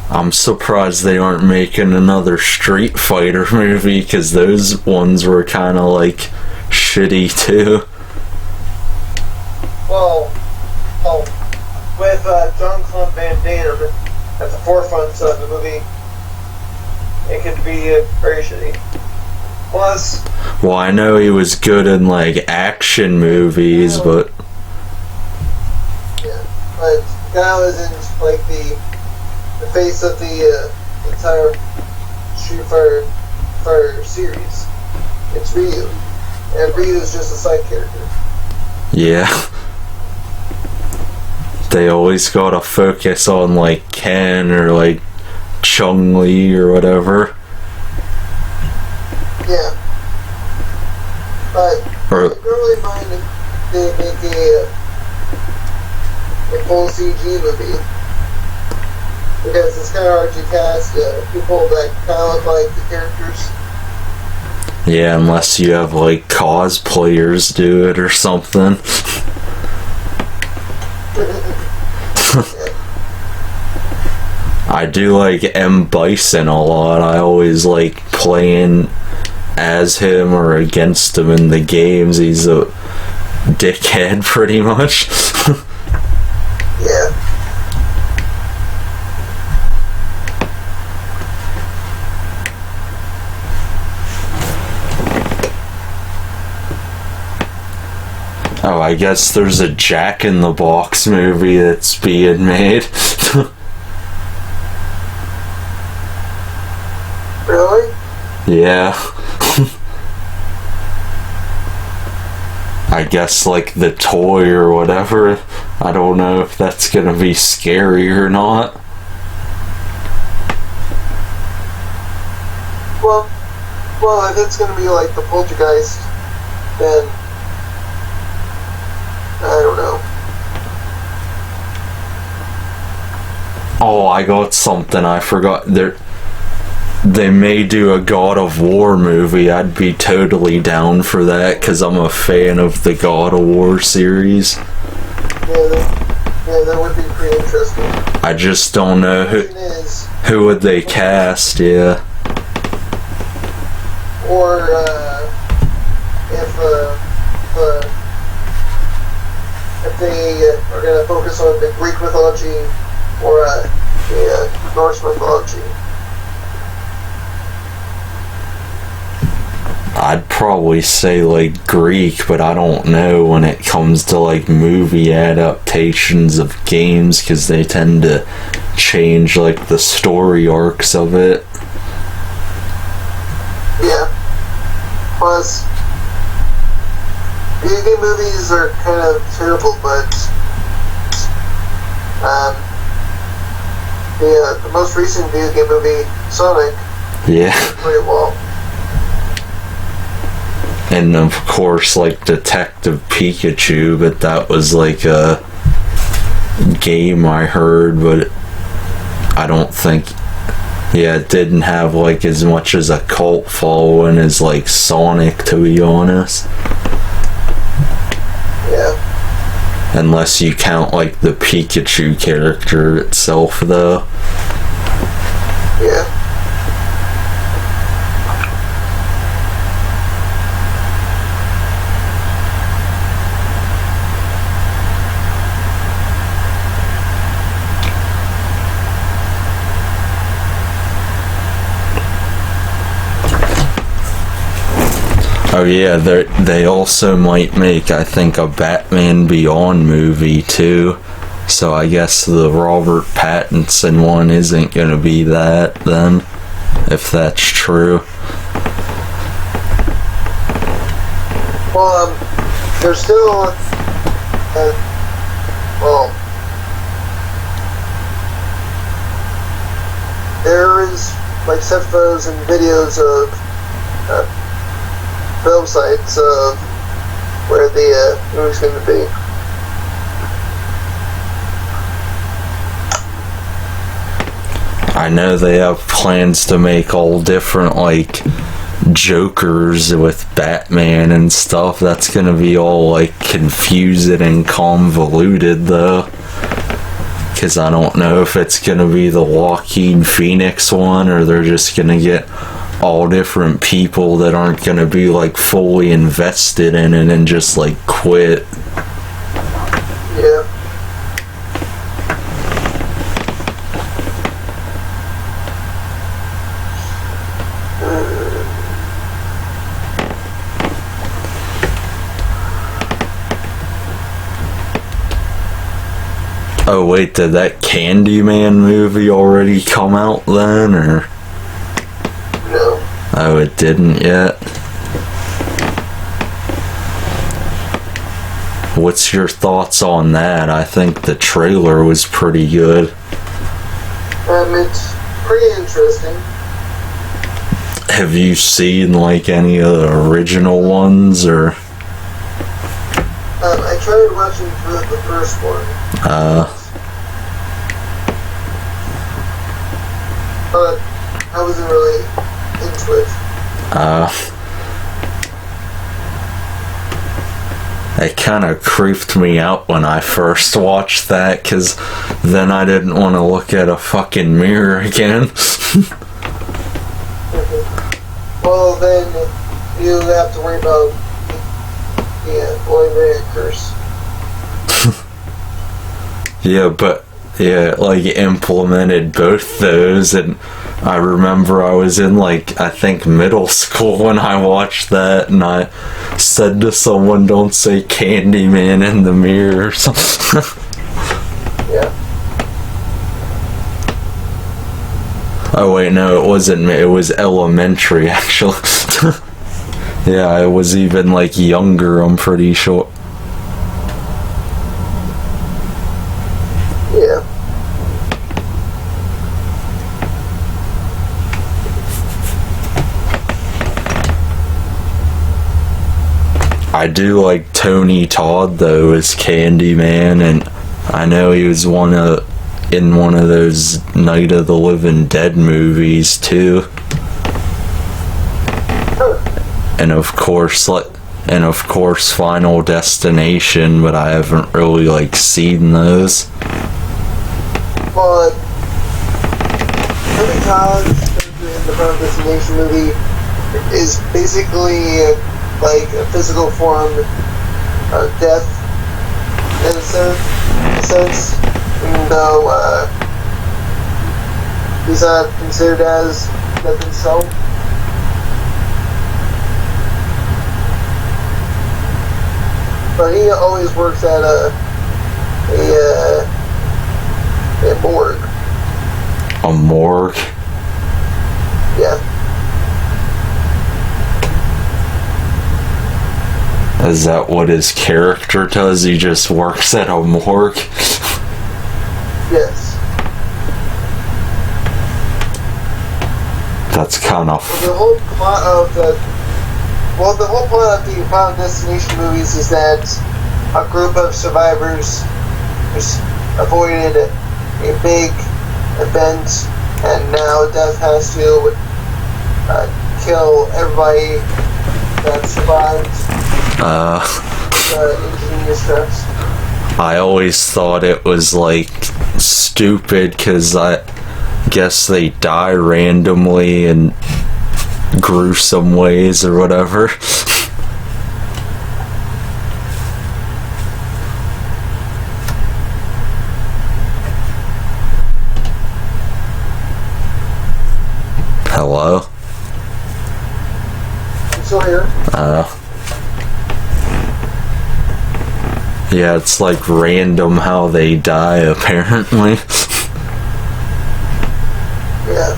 I'm surprised they aren't making another Street Fighter movie, because those ones were kind of, like, shitty, too. Well, with Jean-Claude Van Damme at the forefront of the movie, it could be very shitty. Plus... Well, I know he was good in, like, action movies, but... Yeah, but Guile isn't, like, the face of the entire Street Fighter series. It's Ryu. And Ryu is just a side character. Yeah. They always gotta focus on, like, Ken or, like, Chun-Li or whatever. Yeah. But I don't really mind if they make a full CG movie. Because it's kind of hard to cast people that kind of look like the characters. Yeah, unless you have, like, cosplayers do it or something. I do like M. Bison a lot. I always like playing as him or against him in the games. He's a dickhead, pretty much. Yeah. Oh, I guess there's a Jack in the Box movie that's being made. Really? Yeah. I guess, like, the toy or whatever. I don't know if that's gonna be scary or not. Well, if it's gonna be like the Poltergeist, then I don't know. Oh, I got something I forgot. They may do a God of War movie. I'd be totally down for that, because I'm a fan of the God of War series. Yeah, that would be pretty interesting. I just don't know who would they cast, yeah. Or if they are going to focus on the Greek mythology or the Norse mythology. I'd probably say, like, Greek, but I don't know when it comes to, like, movie adaptations of games, because they tend to change, like, the story arcs of it. Yeah. Plus, video game movies are kind of terrible, but the most recent video game movie, Sonic, Yeah. pretty well. And of course, like, Detective Pikachu, but that was like game, I heard, but I don't think, yeah, it didn't have like as much as a cult following as like Sonic, to be honest. Yeah. Unless you count like the Pikachu character itself, though. Yeah. Oh yeah, they also might make, I think, a Batman Beyond movie too. So I guess the Robert Pattinson one isn't gonna be that then, if that's true. Well, there's still, well, there is like set photos and videos of film sites of where the movie's going to be. I know they have plans to make all different like Jokers with Batman and stuff. That's gonna be all like confusing and convoluted though, because I don't know if it's gonna be the Joaquin Phoenix one or they're just gonna get all different people that aren't gonna be like fully invested in it and just like quit. Yeah. Oh wait, did that Candyman movie already come out then, or? No. Oh, it didn't yet? What's your thoughts on that? I think the trailer was pretty good. It's pretty interesting. Have you seen like any of the original ones, or? I tried watching the first one. But I wasn't really into it. It kind of creeped me out when I first watched that, because then I didn't want to look at a fucking mirror again. Well, then you have to worry about the Boy Mary curse. Yeah, but yeah, like implemented both those, and I remember I was in like, I think middle school when I watched that, and I said to someone, "Don't say Candyman in the mirror," or something. Yeah. Oh wait, no, it wasn't. It was elementary, actually. Yeah, I was even like younger, I'm pretty sure. Yeah. I do like Tony Todd though as Candyman, and I know he was in one of those Night of the Living Dead movies too. And of course Final Destination, but I haven't really like seen those. But Tony Todd in the Final Destination movie is basically like a physical form of death in a sense, even though he's not considered as death himself. But he always works at a morgue. A morgue? Yeah. Is that what his character does? He just works at a morgue? Yes. That's kind of... The whole plot of the Final Destination movies is that a group of survivors avoided a big event, and now Death has to kill everybody that survived. Ingenious steps. I always thought it was like stupid because I guess they die randomly in gruesome ways or whatever. Hello? I'm still here. Yeah, it's like random how they die, apparently. Yeah.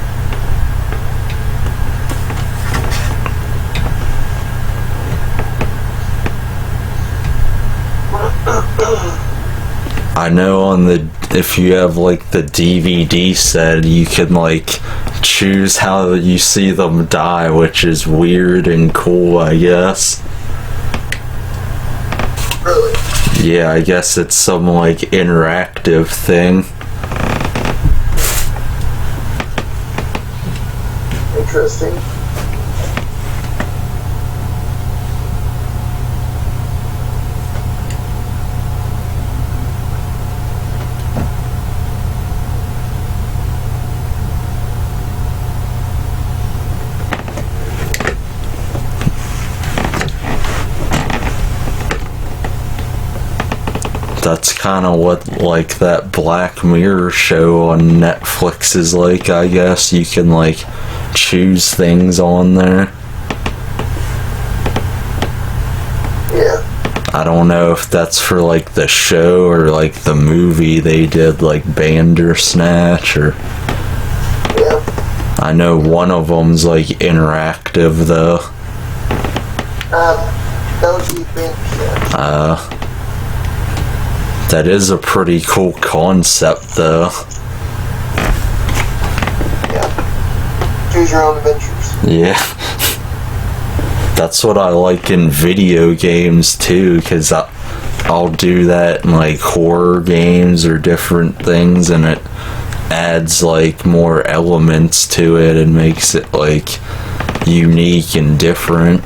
I know on the, if you have like the DVD set, you can like choose how you see them die, which is weird and cool, I guess. Really? Yeah, I guess it's some like interactive thing. Interesting. That's kind of what like that Black Mirror show on Netflix is like, I guess. You can like choose things on there. Yeah. I don't know if that's for like the show or like the movie they did, like Bandersnatch, or Yeah. I know one of them's like interactive though. That would be Bandersnatch. That is a pretty cool concept though. Yeah. Choose your own adventures. Yeah. That's what I like in video games too, because I'll do that in like horror games or different things, and it adds like more elements to it and makes it like unique and different.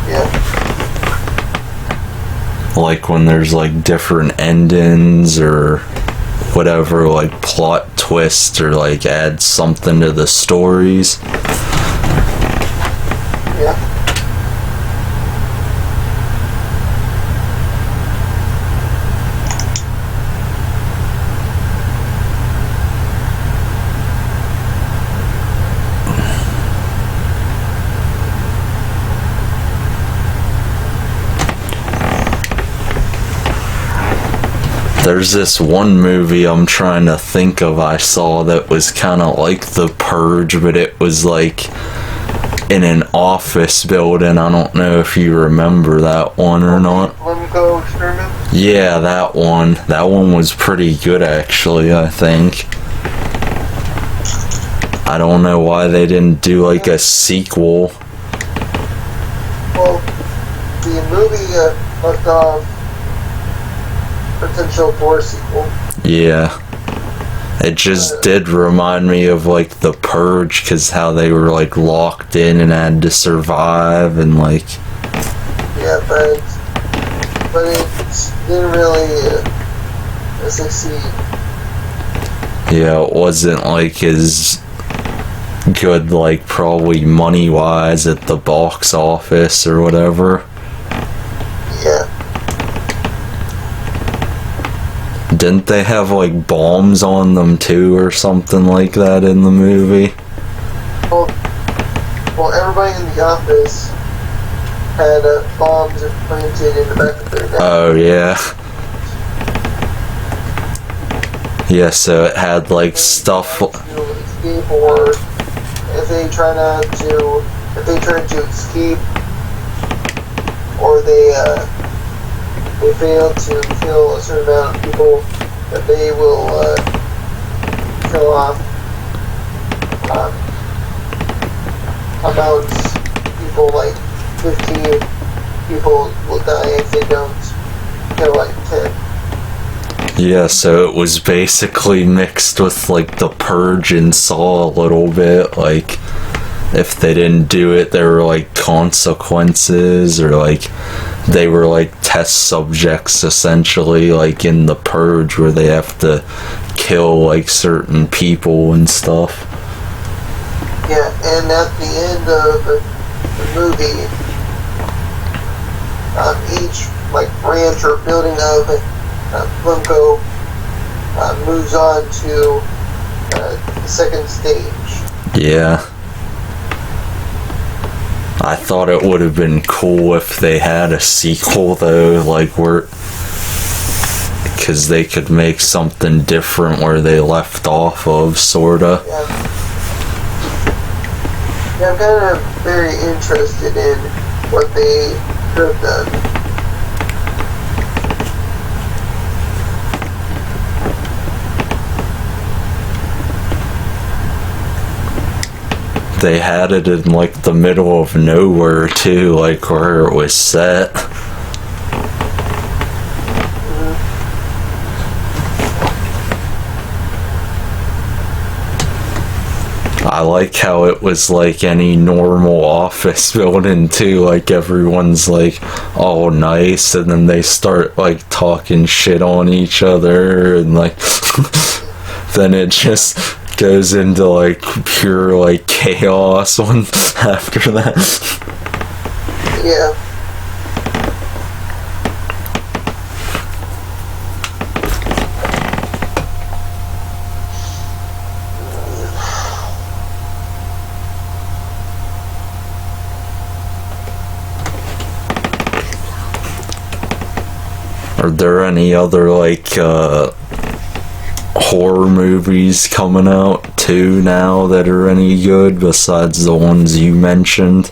Yeah. Like when there's like different endings or whatever, like plot twist, or like add something to the stories. Yeah. There's this one movie I'm trying to think of I saw that was kind of like The Purge, but it was like in an office building. I don't know if you remember that one or not. Limco Experiment? Yeah, that one. That one was pretty good actually, I think. I don't know why they didn't do like a sequel. Well, the movie left off potential for a sequel. Yeah. It just did remind me of like The Purge, because how they were like locked in and had to survive and like... Yeah, but it didn't really succeed. Yeah, it wasn't like as good, like probably money wise at the box office or whatever. Yeah. Didn't they have like bombs on them too or something like that in the movie? Well, everybody in the office had bombs implanted in the back of their neck. Oh yeah. Yeah, so it had like stuff. To escape, or if they try to escape, or they fail to kill a certain amount of people, that they will kill off about people, like 15 people will die if they don't kill like 10. Yeah, so it was basically mixed with like The Purge and Saw a little bit. Like, if they didn't do it, there were like consequences, or like they were like test subjects essentially, like in The Purge, where they have to kill like certain people and stuff. Yeah, and at the end of the movie, each like branch or building of Flumco moves on to the second stage. Yeah. I thought it would have been cool if they had a sequel though, like where, because they could make something different where they left off of, sorta. Yeah, I'm kind of very interested in what they could have done. They had it in like the middle of nowhere too, like where it was set. I like how it was like any normal office building too, like everyone's like all nice, and then they start like talking shit on each other, and like then it just goes into like pure like chaos one after that. Yeah. Are there any other like horror movies coming out too now that are any good besides the ones you mentioned?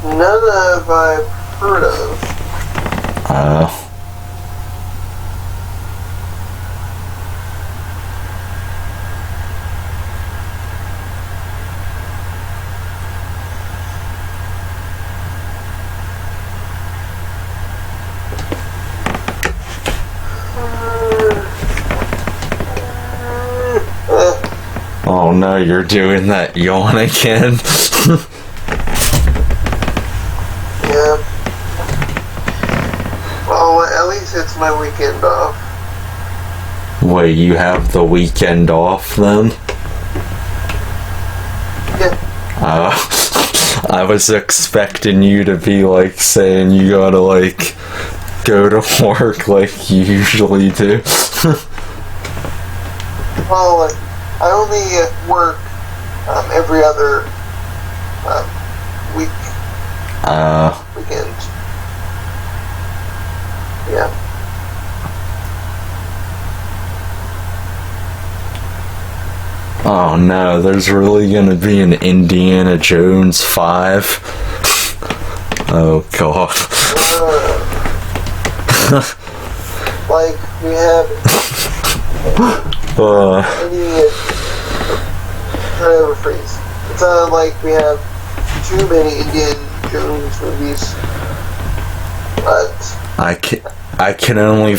None have I heard of. Oh no, you're doing that yawn again. Yeah. Well, at least it's my weekend off. Wait, you have the weekend off then? Yeah. I was expecting you to be like saying you gotta like go to work like you usually do. Well, I only work every other weekend. Yeah. Oh no, there's really gonna be an Indiana Jones 5? Oh god. Like, we have any freeze. It's not like we have too many Indiana Jones movies, but I can only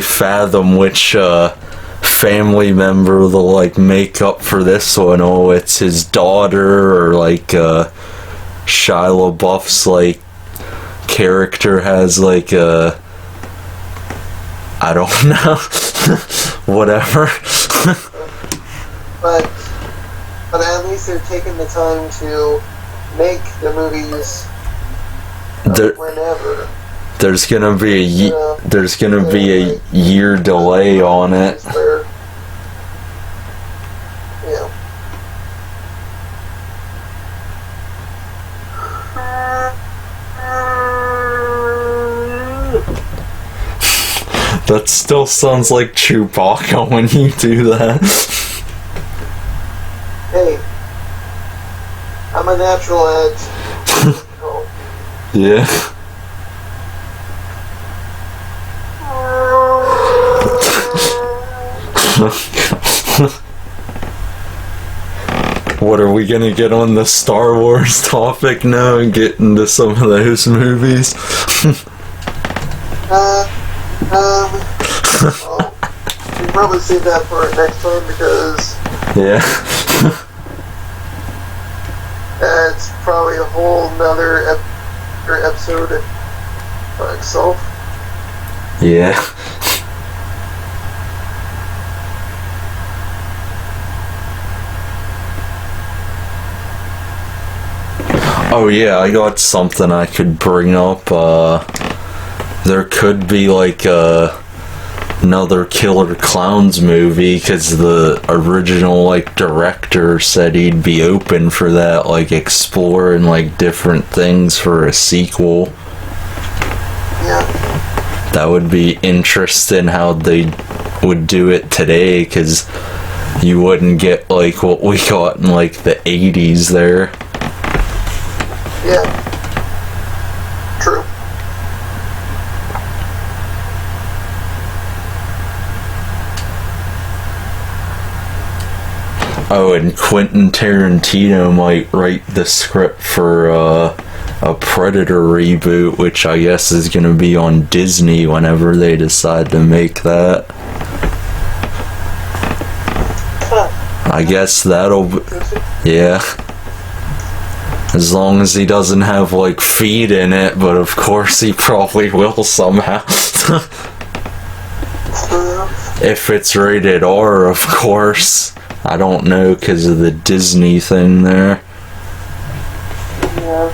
fathom which family member to like make up for this one. Oh, it's his daughter, or like Shia LaBeouf's like character has like a, I don't know, whatever. but at least they're taking the time to make the movies whenever. There's gonna be a year delay on it. Yeah. That still sounds like Chewbacca when you do that. Hey, I'm a natural at Yeah. What are we gonna get on the Star Wars topic now and get into some of those movies? Well, we probably save that for next time because Yeah. it's probably a whole nother episode by itself. Yeah. Oh yeah, I got something I could bring up. There could be like another Killer Clowns movie because the original like director said he'd be open for that, like exploring like different things for a sequel. Yeah. That would be interesting how they would do it today because you wouldn't get like what we got in like the 80s there. Yeah. True. Oh, and Quentin Tarantino might write the script for a Predator reboot, which I guess is going to be on Disney whenever they decide to make that. Huh. I guess that'll be, yeah. As long as he doesn't have like feet in it, but of course he probably will somehow. If it's rated R, of course. I don't know because of the Disney thing there. Yeah.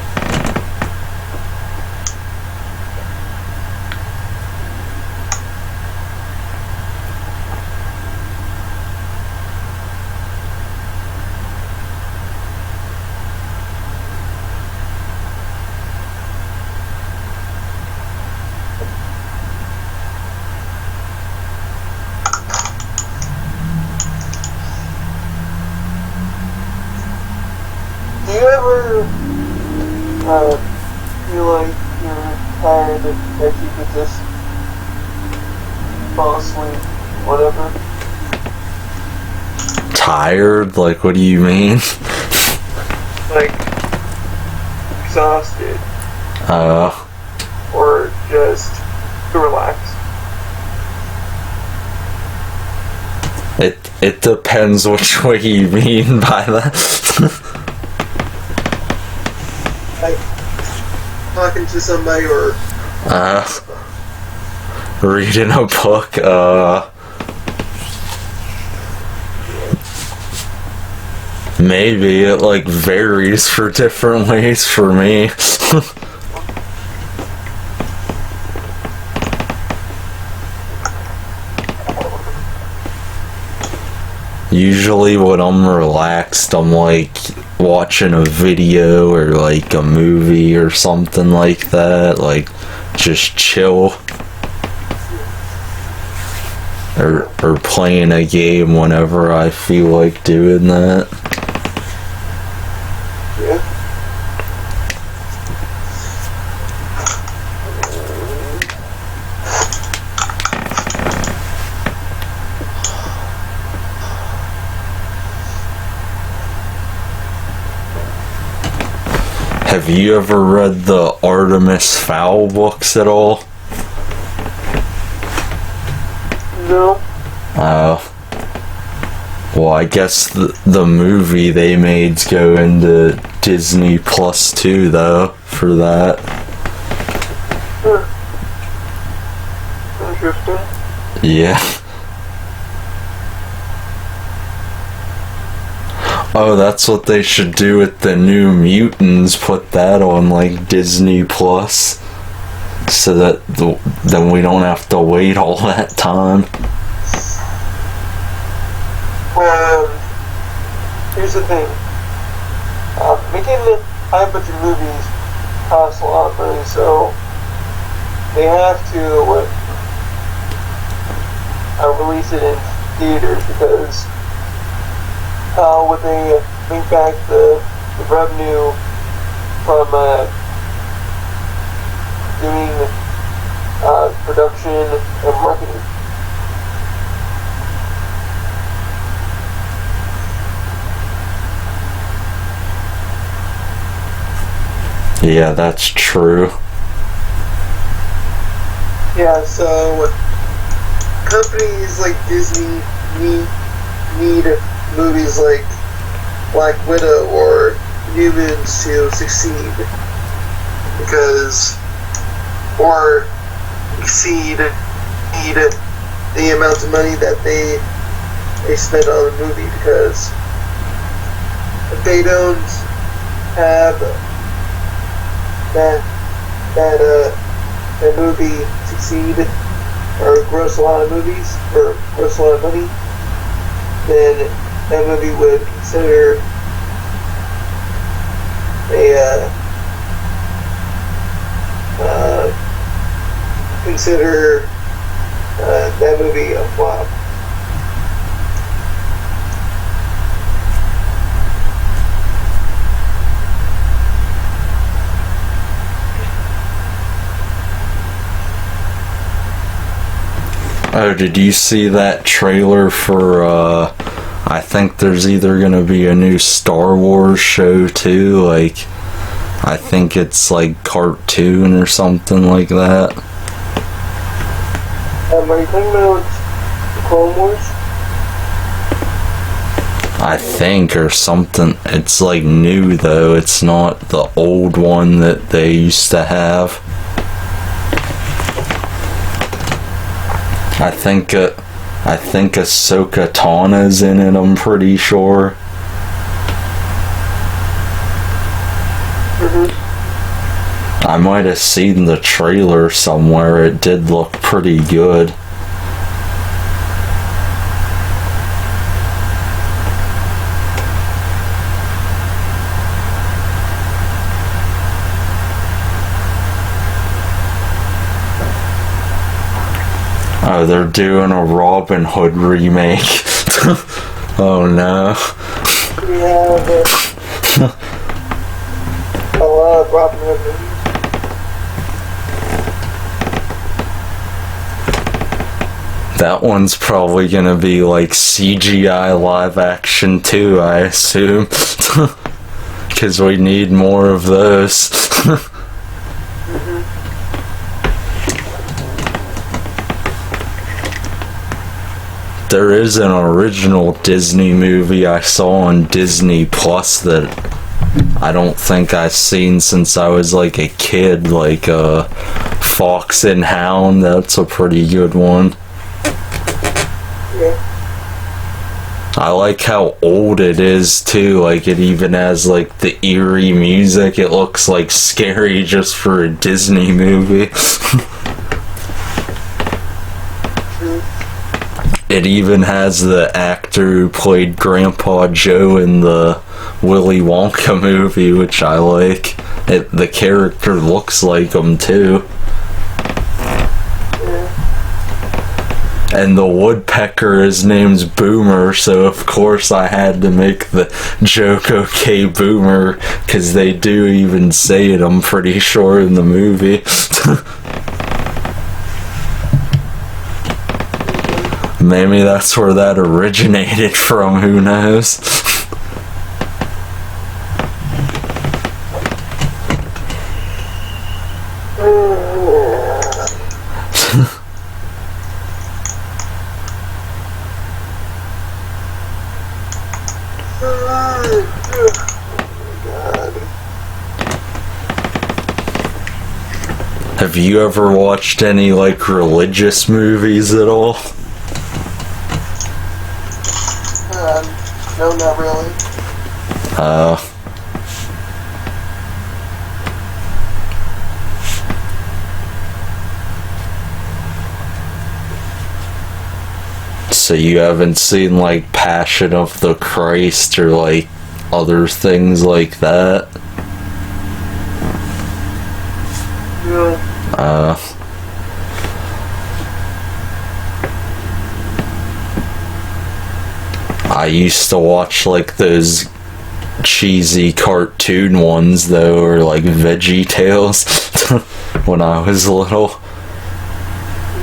Do you ever feel like you're tired that you could just fall asleep, whatever? Tired? Like, what do you mean? Like exhausted, or just to relax? It depends which way you mean by that. Like talking to somebody or Reading a book, maybe it like varies for different ways for me. Usually when I'm relaxed, I'm like watching a video or like a movie or something like that, like just chill. Or playing a game whenever I feel like doing that. yeah. Have you ever read the Artemis Fowl books at all? No. Well, I guess the movie they made's going to Disney Plus too, though, for that. Interesting. Yeah. Oh, that's what they should do with the New Mutants. Put that on like Disney Plus, so that then we don't have to wait all that time. Here's the thing. Making high budget movies costs a lot of money, so they have to release it in theaters because how would they link back the revenue from doing production and marketing? Yeah, that's true. Yeah, so companies like Disney need movies like Black Widow or Humans to succeed, or exceed the amount of money that they spend on the movie, because if they don't have that movie succeed or gross a lot of movies or gross a lot of money, then that movie would consider that movie a flop. Oh, did you see that trailer for, I think there's either gonna be a new Star Wars show too, like, I think it's like cartoon or something like that. Are you talking about the Clone Wars? I think, or something. It's like new though, it's not the old one that they used to have. I think Ahsoka Tana's in it, I'm pretty sure. I might have seen the trailer somewhere, it did look pretty good. Oh, they're doing a Robin Hood remake. Oh no. We have a lot of Robin Hood movies. That one's probably gonna be like CGI live action too, I assume. Because we need more of those. There is an original Disney movie I saw on Disney Plus that I don't think I've seen since I was like a kid, like Fox and Hound. That's a pretty good one. Yeah. I like how old it is too, like it even has like the eerie music. It looks like scary just for a Disney movie. It even has the actor who played Grandpa Joe in the Willy Wonka movie, which I like. The character looks like him too. And the woodpecker, his name's Boomer, so of course I had to make the joke okay Boomer, because they do even say it, I'm pretty sure, in the movie. Maybe that's where that originated from, who knows? Have you ever watched any, like, religious movies at all? No, not really. So you haven't seen, like, Passion of the Christ or, like, other things like that? No. I used to watch like those cheesy cartoon ones though, or like Veggie Tales when I was little.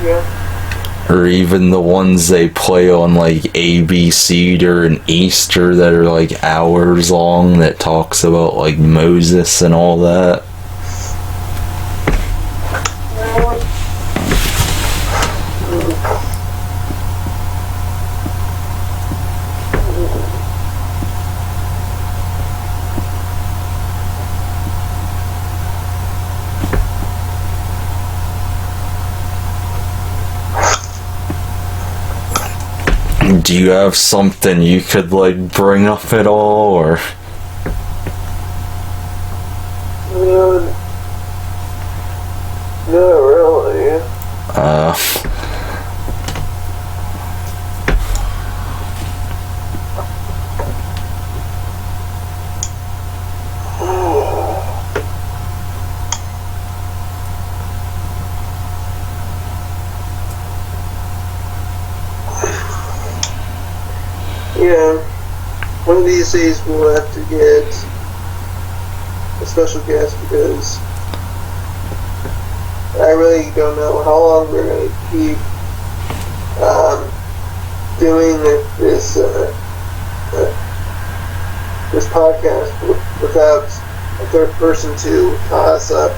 Yeah. Or even the ones they play on like ABC during Easter that are like hours long that talks about like Moses and all that. do you have something you could like bring up at all, or? Not really. Yeah, one of these days we'll have to get a special guest because I really don't know how long we're going to keep doing this this podcast without a third person to toss up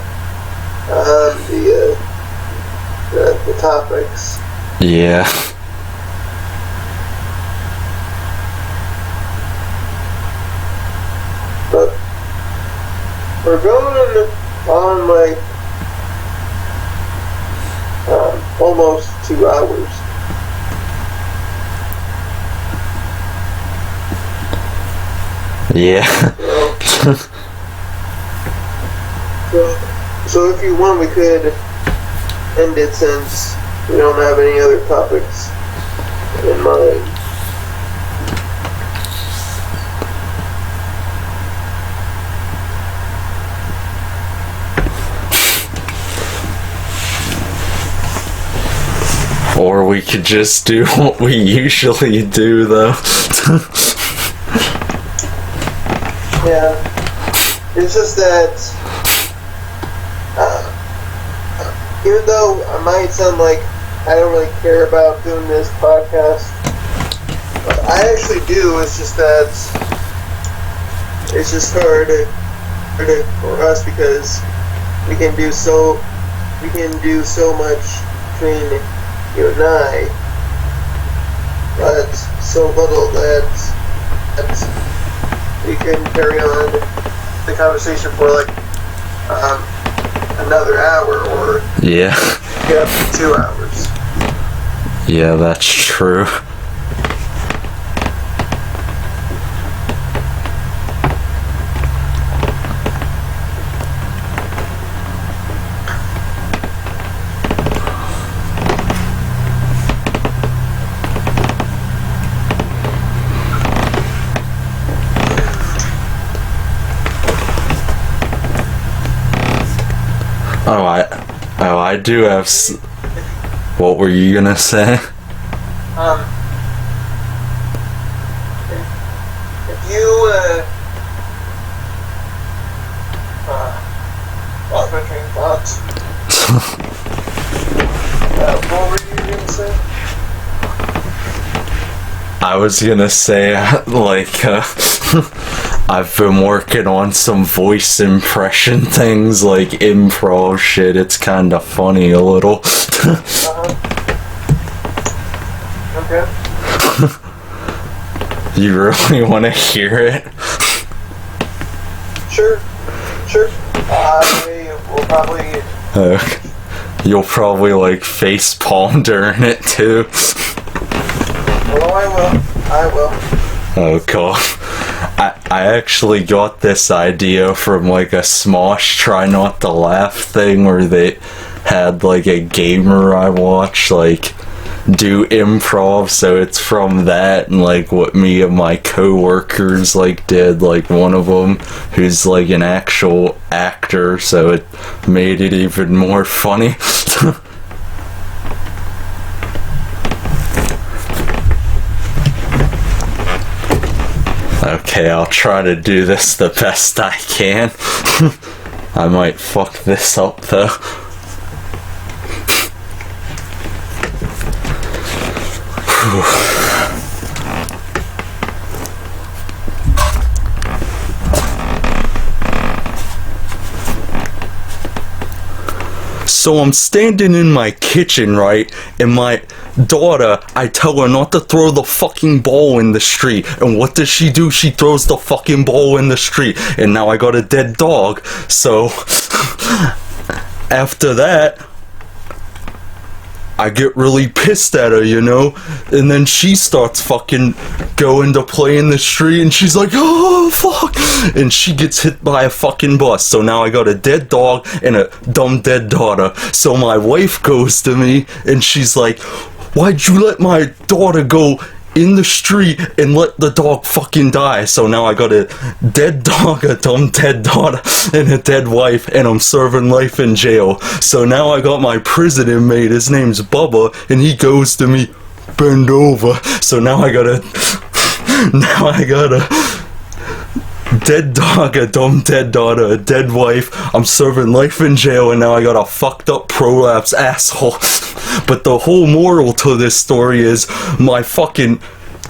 the topics. Yeah. But we're going on like almost 2 hours. Yeah. So if you want, we could end it since we don't have any other topics in mind. Or we could just do what we usually do, though. Yeah. It's just that, even though I might sound like I don't really care about doing this podcast, I actually do. It's just that it's just hard for us because we can do so much between you and I, but so little that we can carry on the conversation for like another hour or Yeah. 2 hours. Yeah, that's true. I do have. What were you gonna say? If you lost my train of thought. What were you gonna say? I was gonna say, like, I've been working on some voice impression things, like improv shit. It's kinda funny a little. Okay. You really wanna hear it? Sure. We'll probably... You'll probably, like, face palm during it, too. Oh, I will. Oh, God. I actually got this idea from like a Smosh Try Not to Laugh thing where they had like a gamer I watch like do improv, so it's from that and like what me and my co-workers like did, like one of them who's like an actual actor, so it made it even more funny. Okay, I'll try to do this the best I can. I might fuck this up though. So I'm standing in my kitchen, right, and my daughter, I tell her not to throw the fucking ball in the street, and what does she do? She throws the fucking ball in the street, and now I got a dead dog. So after that, I get really pissed at her, you know? And then she starts fucking going to play in the street, and she's like, oh, fuck! And she gets hit by a fucking bus. So now I got a dead dog and a dumb dead daughter. So my wife goes to me, and she's like, why'd you let my daughter go in the street and let the dog fucking die? So now I got a dead dog, a dumb dead daughter, and a dead wife, and I'm serving life in jail. So now I got my prison inmate, his name's Bubba, and he goes to me, bend over. So now I got a dead dog, a dumb dead daughter, a dead wife. I'm serving life in jail, and now I got a fucked up prolapse asshole. But the whole moral to this story is my fucking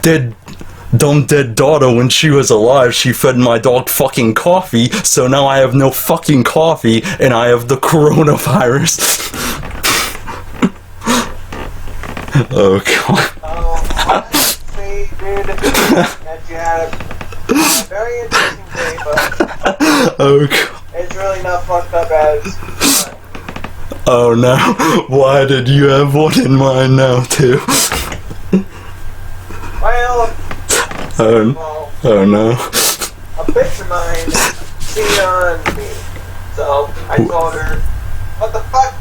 dumb dead daughter, when she was alive, she fed my dog fucking coffee, so now I have no fucking coffee, and I have the coronavirus. Oh, God. See, dude, that you had a very interesting day, but Oh, God. it's really not fucked up as... Oh, no. Why did you have one in mind now, too? Well, Oh, no. a bitch of mine cheated on me. So I told her, what the fuck?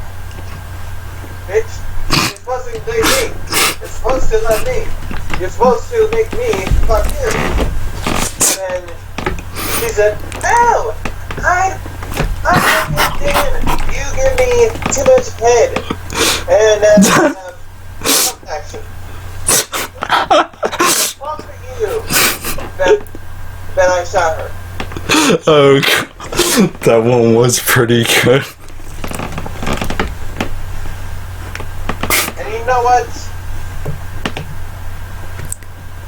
Bitch, you're supposed to include me. You're supposed to let me. You're supposed to make me fuck you. And then she said, no, I understand. You give me too much head. And then some action. Fuck you. Then I shot her. Oh, God. That one was pretty good. And you know what?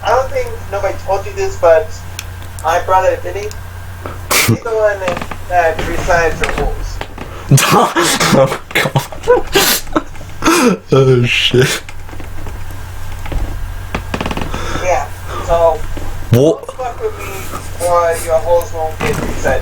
I don't think nobody told you this, but my brother Vinny, he's the one that recites the rules. Oh, God. Oh, shit. Yeah, so What? fuck with me or your holes won't get reset.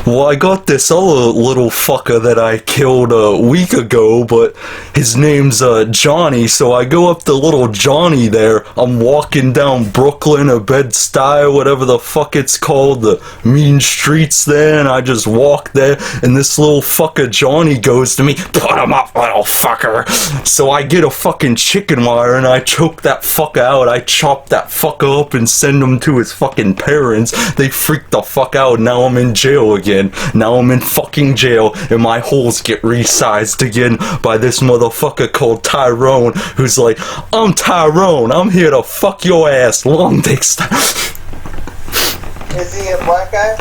Well, I got this other little fucker that I killed a week ago, but his name's Johnny, so I go up to little Johnny there. I'm walking down Brooklyn or Bed-Stuy, whatever the fuck it's called, the mean streets there, and I just walk there, and this little fucker Johnny goes to me, put him up, little fucker. So I get a fucking chicken wire, and I choke that fucker out. I chop that fucker up and send him to his fucking parents. They freak the fuck out. Now I'm in jail again. Now I'm in fucking jail, and my holes get resized again by this motherfucker called Tyrone, who's like, I'm Tyrone, I'm here to fuck your ass, long dick style. Is he a black guy?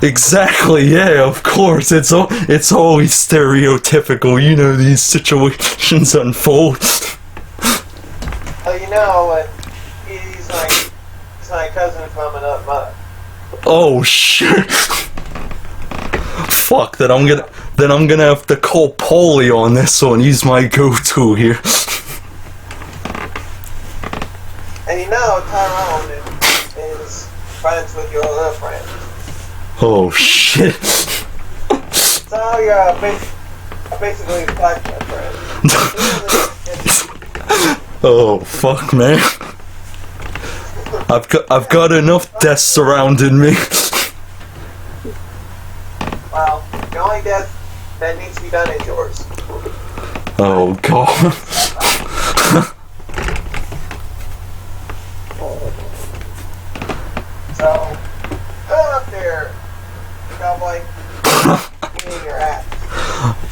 Exactly, yeah, of course. It's always stereotypical, you know, these situations unfold. Oh, you know, he's my cousin from another mother. Oh shit. Fuck, then I'm gonna have to call Paulie on this one. He's my go-to here. And you know, Tyrone is friends with your other friend. Oh shit. So you're basically black friend. Oh fuck, man. I've got enough death surrounding me. Well, the only death that needs to be done is yours. Oh god. So, come up there, cowboy. Eating your ass.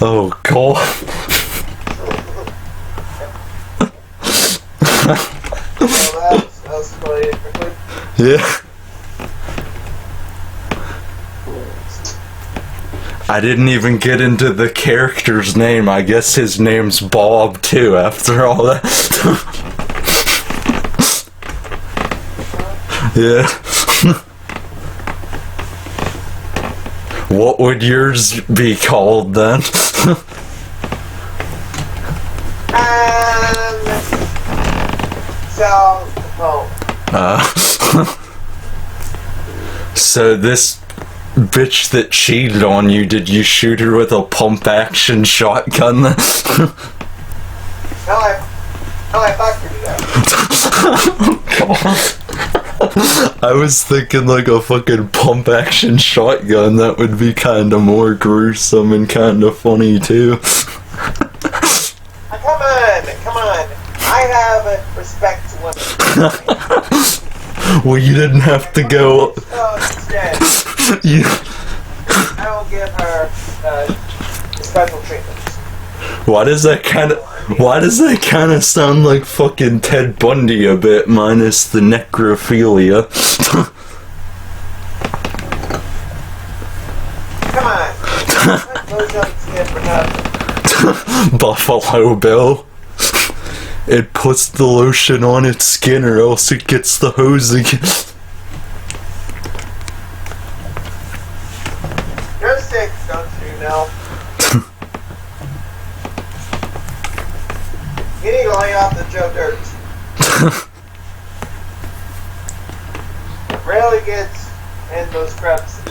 Oh god. So that was really quickly. Yeah. I didn't even get into the character's name. I guess his name's Bob too, after all that. Yeah. What would yours be called then? So So this bitch that cheated on you, did you shoot her with a pump-action shotgun? Hell, I fucked her to death. I was thinking like a fucking pump-action shotgun. That would be kind of more gruesome and kind of funny too. Come on. I have respect to women. Well, you didn't have to go. You. I will give her special treatment. Why does that kind of sound like fucking Ted Bundy a bit, minus the necrophilia? Come on. Those young skin for nothing. Buffalo Bill. It puts the lotion on its skin or else it gets the hose again. You're sick, don't you know? You need to lay off the Joe Dirt. It rarely gets in those crevices.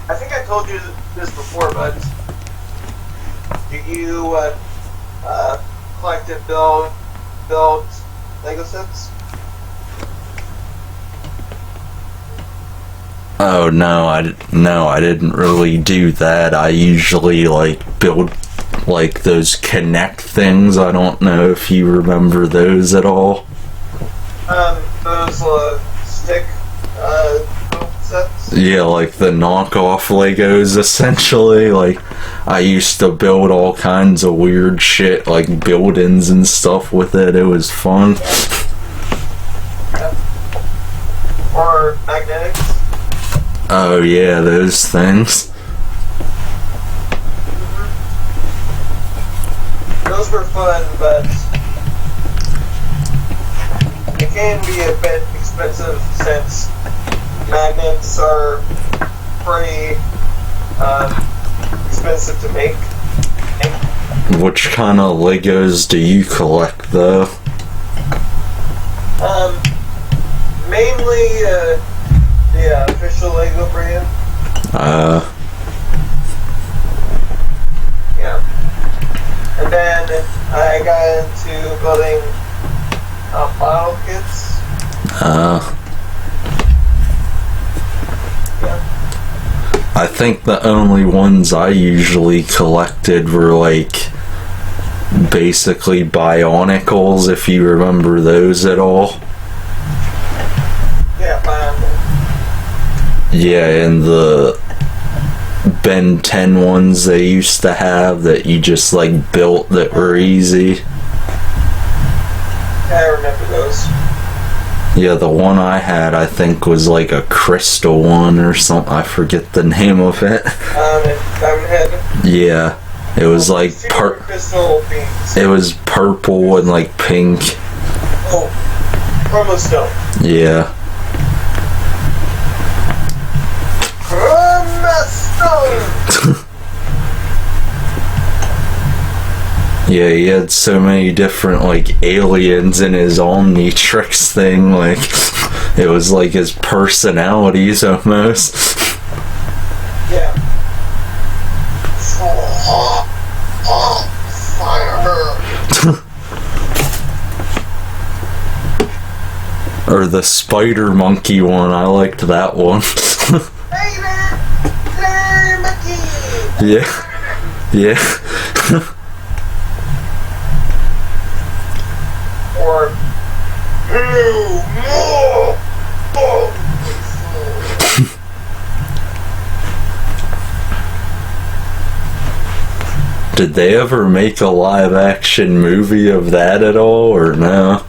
I think I told you this before, but do you collect and build Lego sets? Oh no, I didn't really do that. I usually like build like those Connect things. I don't know if you remember those at all. Those stick sets? Yeah, like the knockoff Legos, essentially. Like, I used to build all kinds of weird shit, like buildings and stuff with it. It was fun. Yep. Or magnetics? Oh yeah, those things. Mm-hmm. Those were fun, but it can be a bit expensive since magnets are pretty expensive to make. Which kind of Legos do you collect, though? Mainly the official Lego brand. Yeah. And then I got into building model kits. Yeah. I think the only ones I usually collected were like basically Bionicles, if you remember those at all. Yeah, Bionicle. Yeah, and the Ben 10 ones they used to have that you just like built that were easy. Yeah, I remember those. Yeah, the one I had I think was like a crystal one or something. I forget the name of it. Diamond Head. Yeah, it was like crystal beams. it was purple and like pink. Oh, Chroma Stone. Yeah. Chroma Stone. Yeah, he had so many different like aliens in his Omnitrix thing, like it was like his personalities almost. Yeah. Fire. Or the spider monkey one, I liked that one. Yeah. Yeah. Or Did they ever make a live action movie of that at all, or no?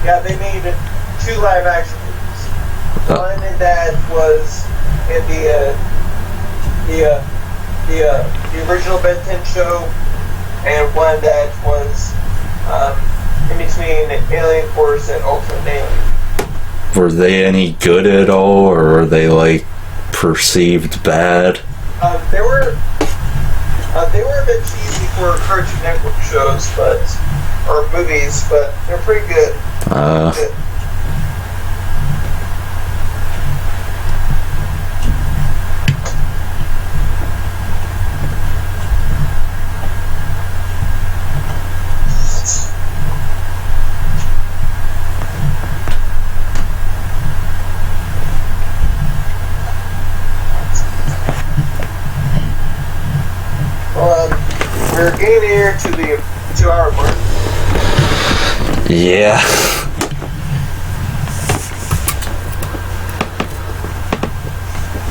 yeah, they made 2 live action movies. One that was in the original Ben 10 show, and one that was in between Alien Force and Ultimate Alien. Were they any good at all, or were they like perceived bad? They were a bit cheesy for Cartoon Network shows, or movies, but they're pretty good. Good. We're getting here to the 2-hour mark. Yeah.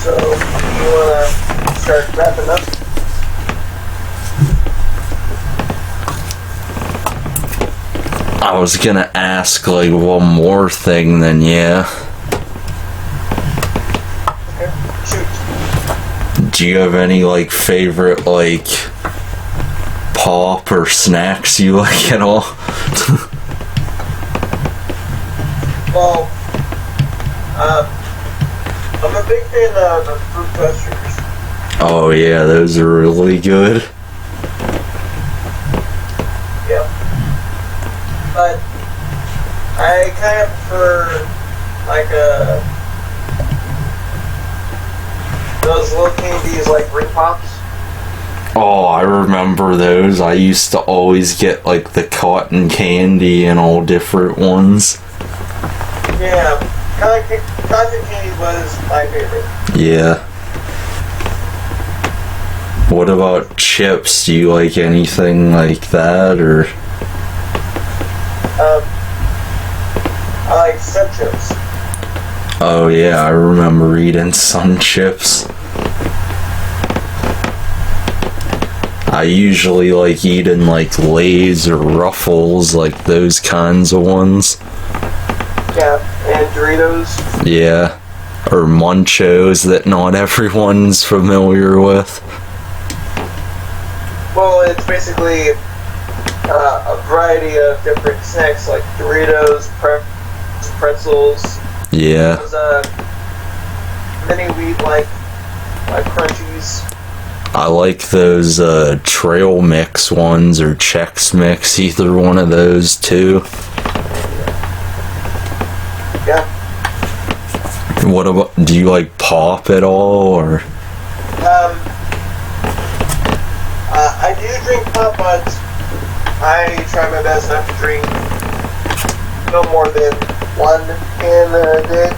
So, you wanna start wrapping up? I was gonna ask like one more thing, then yeah. Okay, shoot. Do you have any like favorite like pop or snacks you like at all? Well, I'm a big fan of the fruit toasters. Oh yeah, those are really good. Yeah. But I kind of prefer like those little candies like Ring Pops. Oh, I remember those. I used to always get like the cotton candy and all different ones. Yeah, cotton candy was my favorite. Yeah. What about chips? Do you like anything like that, or? I like Sun Chips. Oh yeah, I remember eating Sun Chips. I usually like eating like Lay's or Ruffles, like those kinds of ones. Yeah, and Doritos. Yeah, or Munchos that not everyone's familiar with. Well, it's basically a variety of different snacks like Doritos, pretzels. Yeah. Those mini wheat like crunchies. I like those Trail Mix ones or Chex Mix, either one of those too. Yeah. What about, do you like pop at all, or? I do drink pop, but I try my best not to drink no more than one can a day.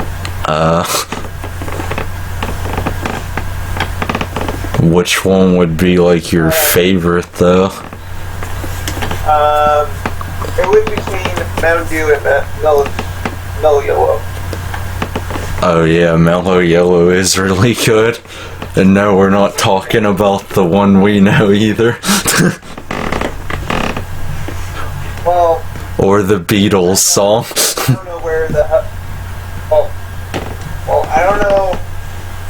Which one would be like your favorite though? It would be between Mountain Dew and Mellow Yellow. Oh yeah, Mellow Yellow is really good. And no, we're not talking about the one we know either. Well, or the Beatles song. I don't know where the hell. Well, I don't know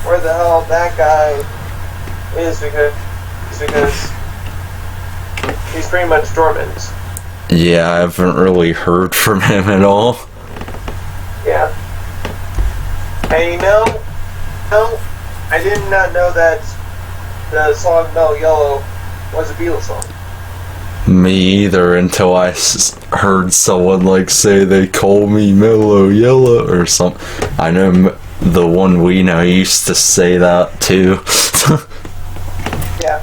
where the hell that guy is because he's pretty much dormant. Yeah, I haven't really heard from him at all. Yeah. And you know, I did not know that the song Mellow Yellow was a Beatles song. Me either, until I heard someone like say they call me Mellow Yellow or something. I know the one we know used to say that too. Yeah.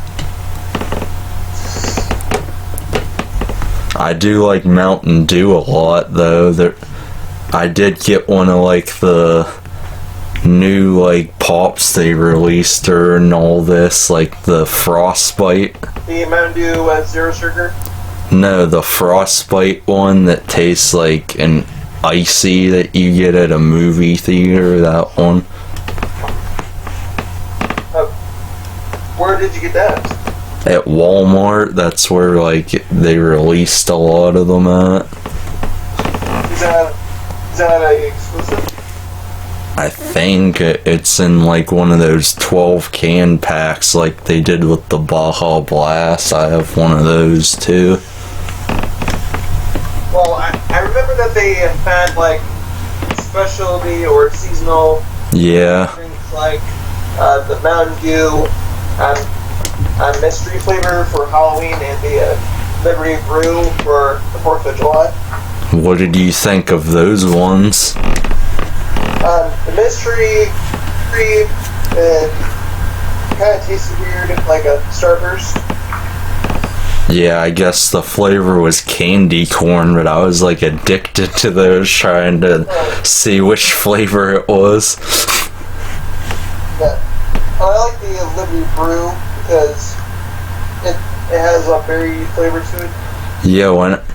I do like Mountain Dew a lot though. I did get one of like the new like pops they released and all this, like the Frostbite. The Mountain Dew was zero sugar? No, the Frostbite one that tastes like an icy that you get at a movie theater, that one. Where did you get that? At Walmart, that's where like they released a lot of them at. Is that a exclusive? I think it's in like one of those 12 can packs like they did with the Baja Blast. I have one of those too. Well, I remember that they had like specialty or seasonal Yeah. drinks like the Mountain Dew mystery flavor for Halloween and the Liberty Brew for the 4th of July. What did you think of those ones? The mystery kind of tasted weird, like a Starburst. Yeah, I guess the flavor was candy corn, but I was like addicted to those, trying to see which flavor it was. Yeah. I like the Liberty Brew because it has a berry flavor to it.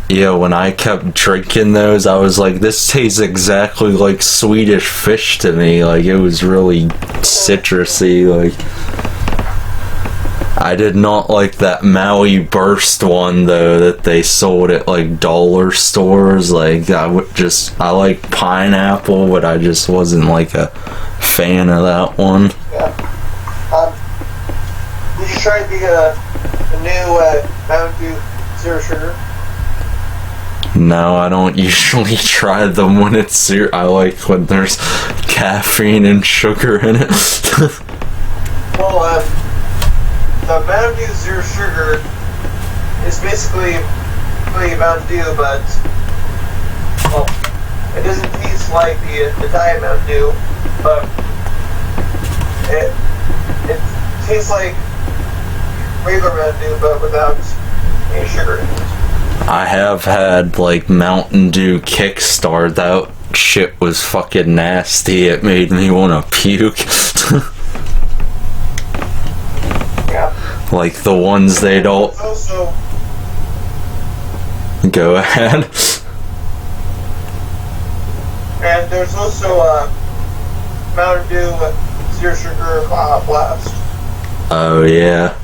Yeah, when I kept drinking those, I was like, this tastes exactly like Swedish fish to me. Like, it was really citrusy. Like, I did not like that Maui Burst one though that they sold at like dollar stores. Like, I like pineapple, but I just wasn't like a fan of that one. Yeah. Did you try the new Mountain Dew Zero Sugar? No, I don't usually try them when it's I like when there's caffeine and sugar in it. Well, the Mountain Dew Zero Sugar is basically Mountain Dew, but well, it doesn't taste like the Diet Mountain Dew, but it tastes like regular Mountain Dew, but without any sugar in it. I have had like Mountain Dew Kickstart. That shit was fucking nasty. It made me want to puke. Yeah. Like the ones they don't. Also, Go ahead. and there's also Mountain Dew Zero Sugar Baja Blast. Oh yeah.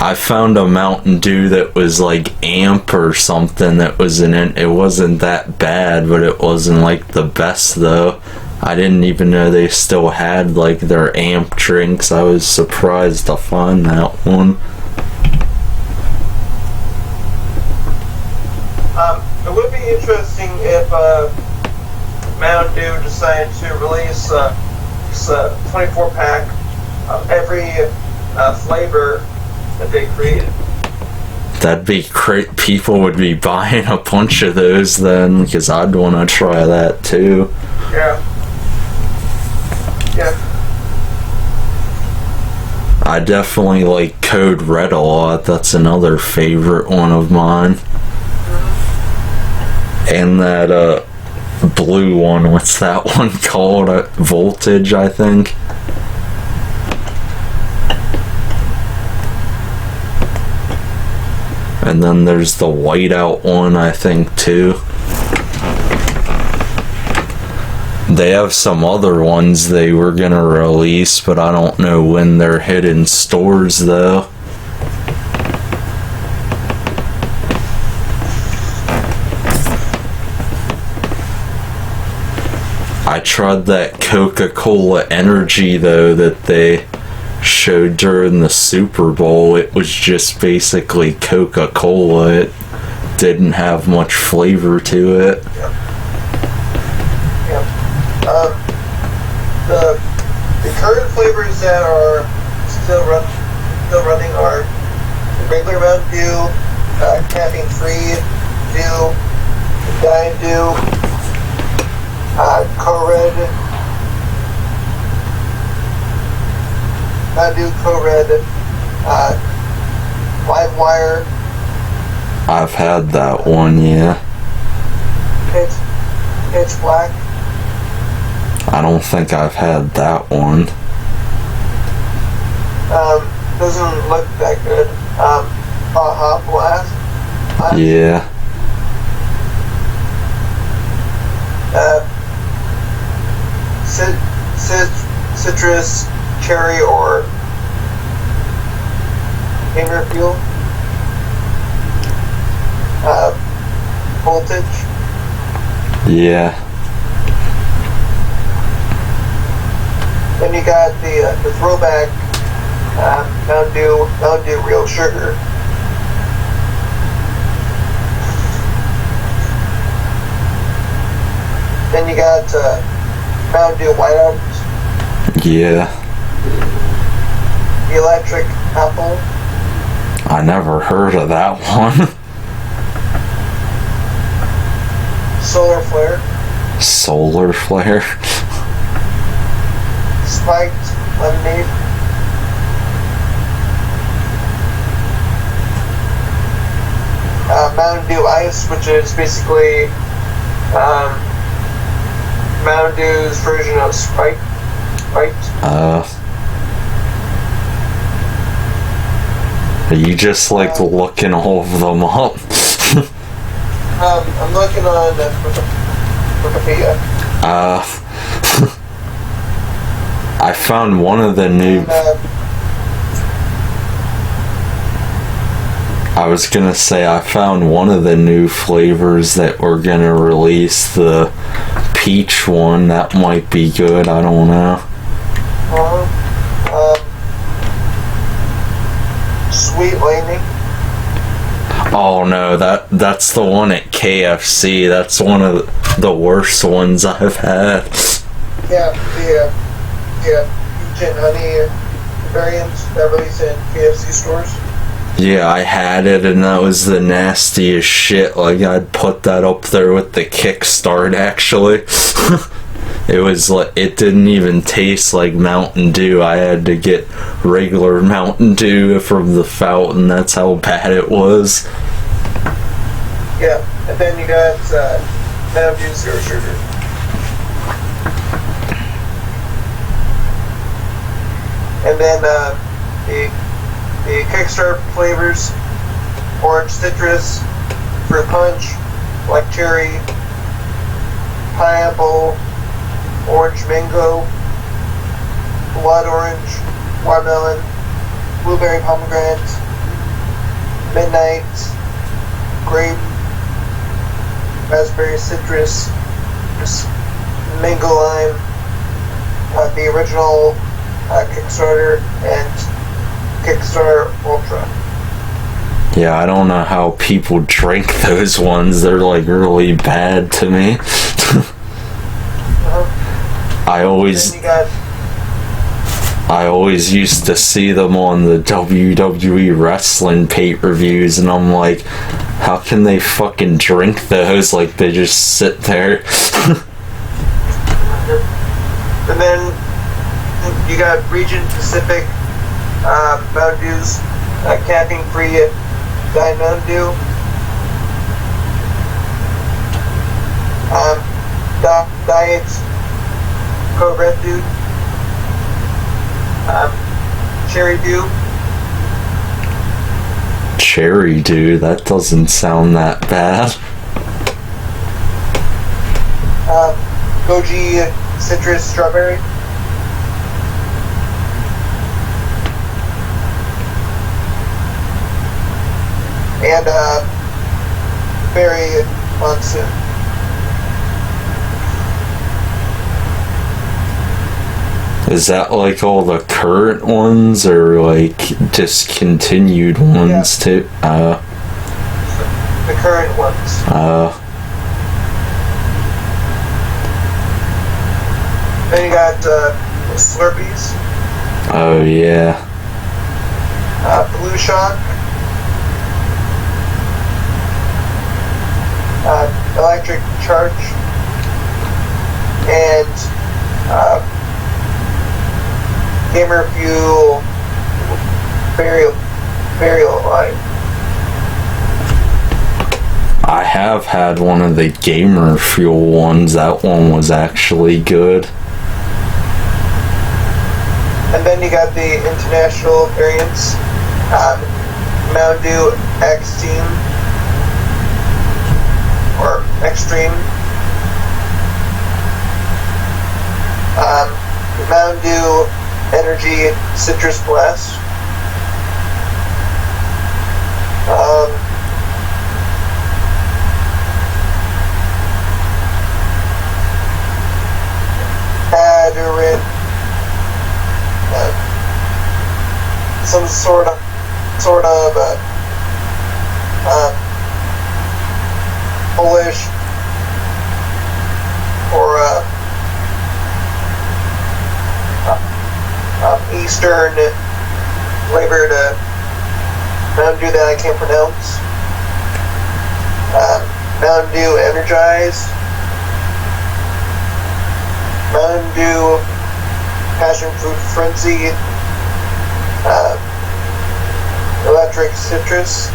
I found a Mountain Dew that was like amp or something that was in it. It wasn't that bad, but it wasn't like the best though. I didn't even know they still had like their amp drinks. I was surprised to find that one. It would be interesting if Mountain Dew decided to release this 24-pack of every flavor that they created. That'd be great. People would be buying a bunch of those then, because I'd want to try that too. Yeah. Yeah. I definitely like Code Red a lot. That's another favorite one of mine. And that blue one, what's that one called? Voltage, I think. And then there's the whiteout one, I think, too. They have some other ones they were gonna release, but I don't know when they're hitting stores, though. I tried that Coca-Cola Energy, though, that they showed during the Super Bowl. It was just basically Coca-Cola. It didn't have much flavor to it. Yep. The current flavors that are still running are regular Mountain Dew, caffeine-free Dew, Diet Dew, Co-Red, Mountain Dew Co-Red, Live Wire. I've had that one, yeah. Pitch Black. I don't think I've had that one. Doesn't look that good. Baja Blast. Yeah. Citrus, cherry, or Hammer Fuel. Voltage. Yeah. Then you got the throwback Mountain Dew Real Sugar. Then you got Mountain Dew Whiteout, Yeah. the Electric Apple, I never heard of that one. Solar Flare, Solar Flare. Spiked Lemonade, Mountain Dew Ice, which is basically Mountain Dew's version of Sprite. You just like looking all of them up. I'm looking on Wikipedia. I found one of the new. I was gonna say I found one of the new flavors that we're gonna release, the peach one. That might be good. I don't know. Sweet Lightning. Oh no, that's the one at KFC. That's one of the worst ones I've had. Yeah, peach and honey variants that release in KFC stores. Yeah, I had it and that was the nastiest shit. Like, I'd put that up there with the Kickstart, actually. It was like, it didn't even taste like Mountain Dew. I had to get regular Mountain Dew from the fountain. That's how bad it was. Yeah, and then you got Mountain Dew Zero Sugar. And then the Kickstart flavors: orange citrus, fruit punch, black cherry, pineapple, orange mango, blood orange, watermelon, blueberry pomegranate, midnight, grape, raspberry citrus, mango lime, the original Kickstarter, and Kickstarter Ultra. Yeah, I don't know how people drink those ones. They're like really bad to me. I always used to see them on the WWE wrestling pay-per-views, and I'm like, how can they fucking drink those? Like, they just sit there. And then you got Region Pacific Mountain Dew's caffeine-free Diet Mountain Dew. Diet Coke Red Dew. Cherry Dew. Cherry Dew? That doesn't sound that bad. Goji Citrus Strawberry. And Berry Monsoon. Is that like all the current ones or like discontinued ones too? The current ones. Then you got Slurpees. Oh yeah. Blue Shock. Electric Charge. And Gamer Fuel Burial Line. I have had one of the Gamer Fuel ones. That one was actually good. And then you got the international variants. Mountain Dew X-Team. Or Extreme. Mountain Dew Energy Citrus Blast. Adorin. Some sort of Polish or Eastern flavored Mountain Dew that I can't pronounce. Mountain Dew Energized, Mountain Dew Passion Fruit Frenzy, Electric Citrus,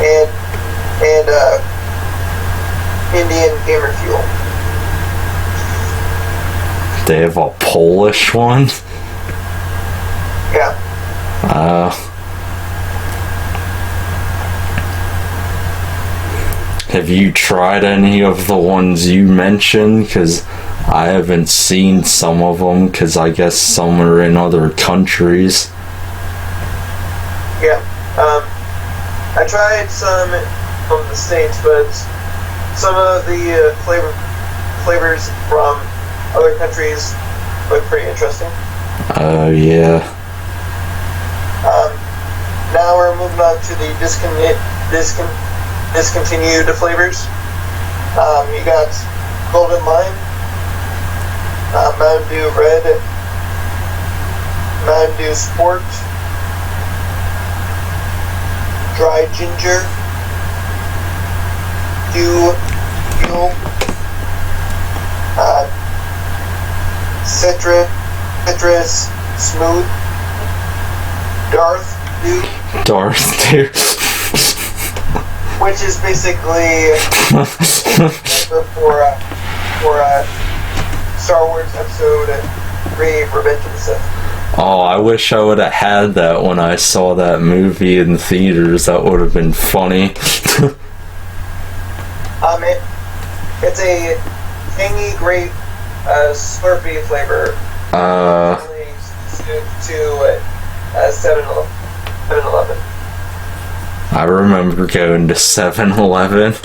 and Indian Gamer Fuel. They have a Polish one? Yeah. Have you tried any of the ones you mentioned? Because I haven't seen some of them, because I guess some are in other countries. Yeah. I tried some from the States, but some of the flavors from other countries look pretty interesting. Oh, yeah. Now we're moving on to the discontinued flavors. You got Golden Lime, Mountain Dew Red, Mountain Dew Sport, Dry Ginger, Dew Fuel, Citrus Smooth, Darth Dew, which is basically for Star Wars Episode 3: Revenge of the Sith. Oh, I wish I would have had that when I saw that movie in theaters. That would have been funny. It's a tangy grape Slurpee flavor. Only to 7-Eleven. I remember going to 7-Eleven.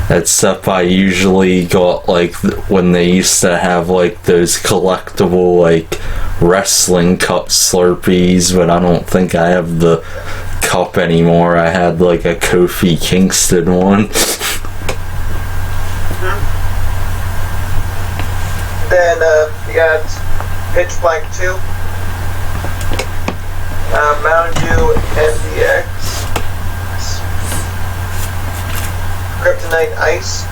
Except I usually got, like, when they used to have, like, those collectible, like, wrestling cup Slurpees, but I don't think I have the cup anymore. I had, like, a Kofi Kingston one. Then, you got Pitch Black 2, Mountain Dew MDX, Kryptonite Ice,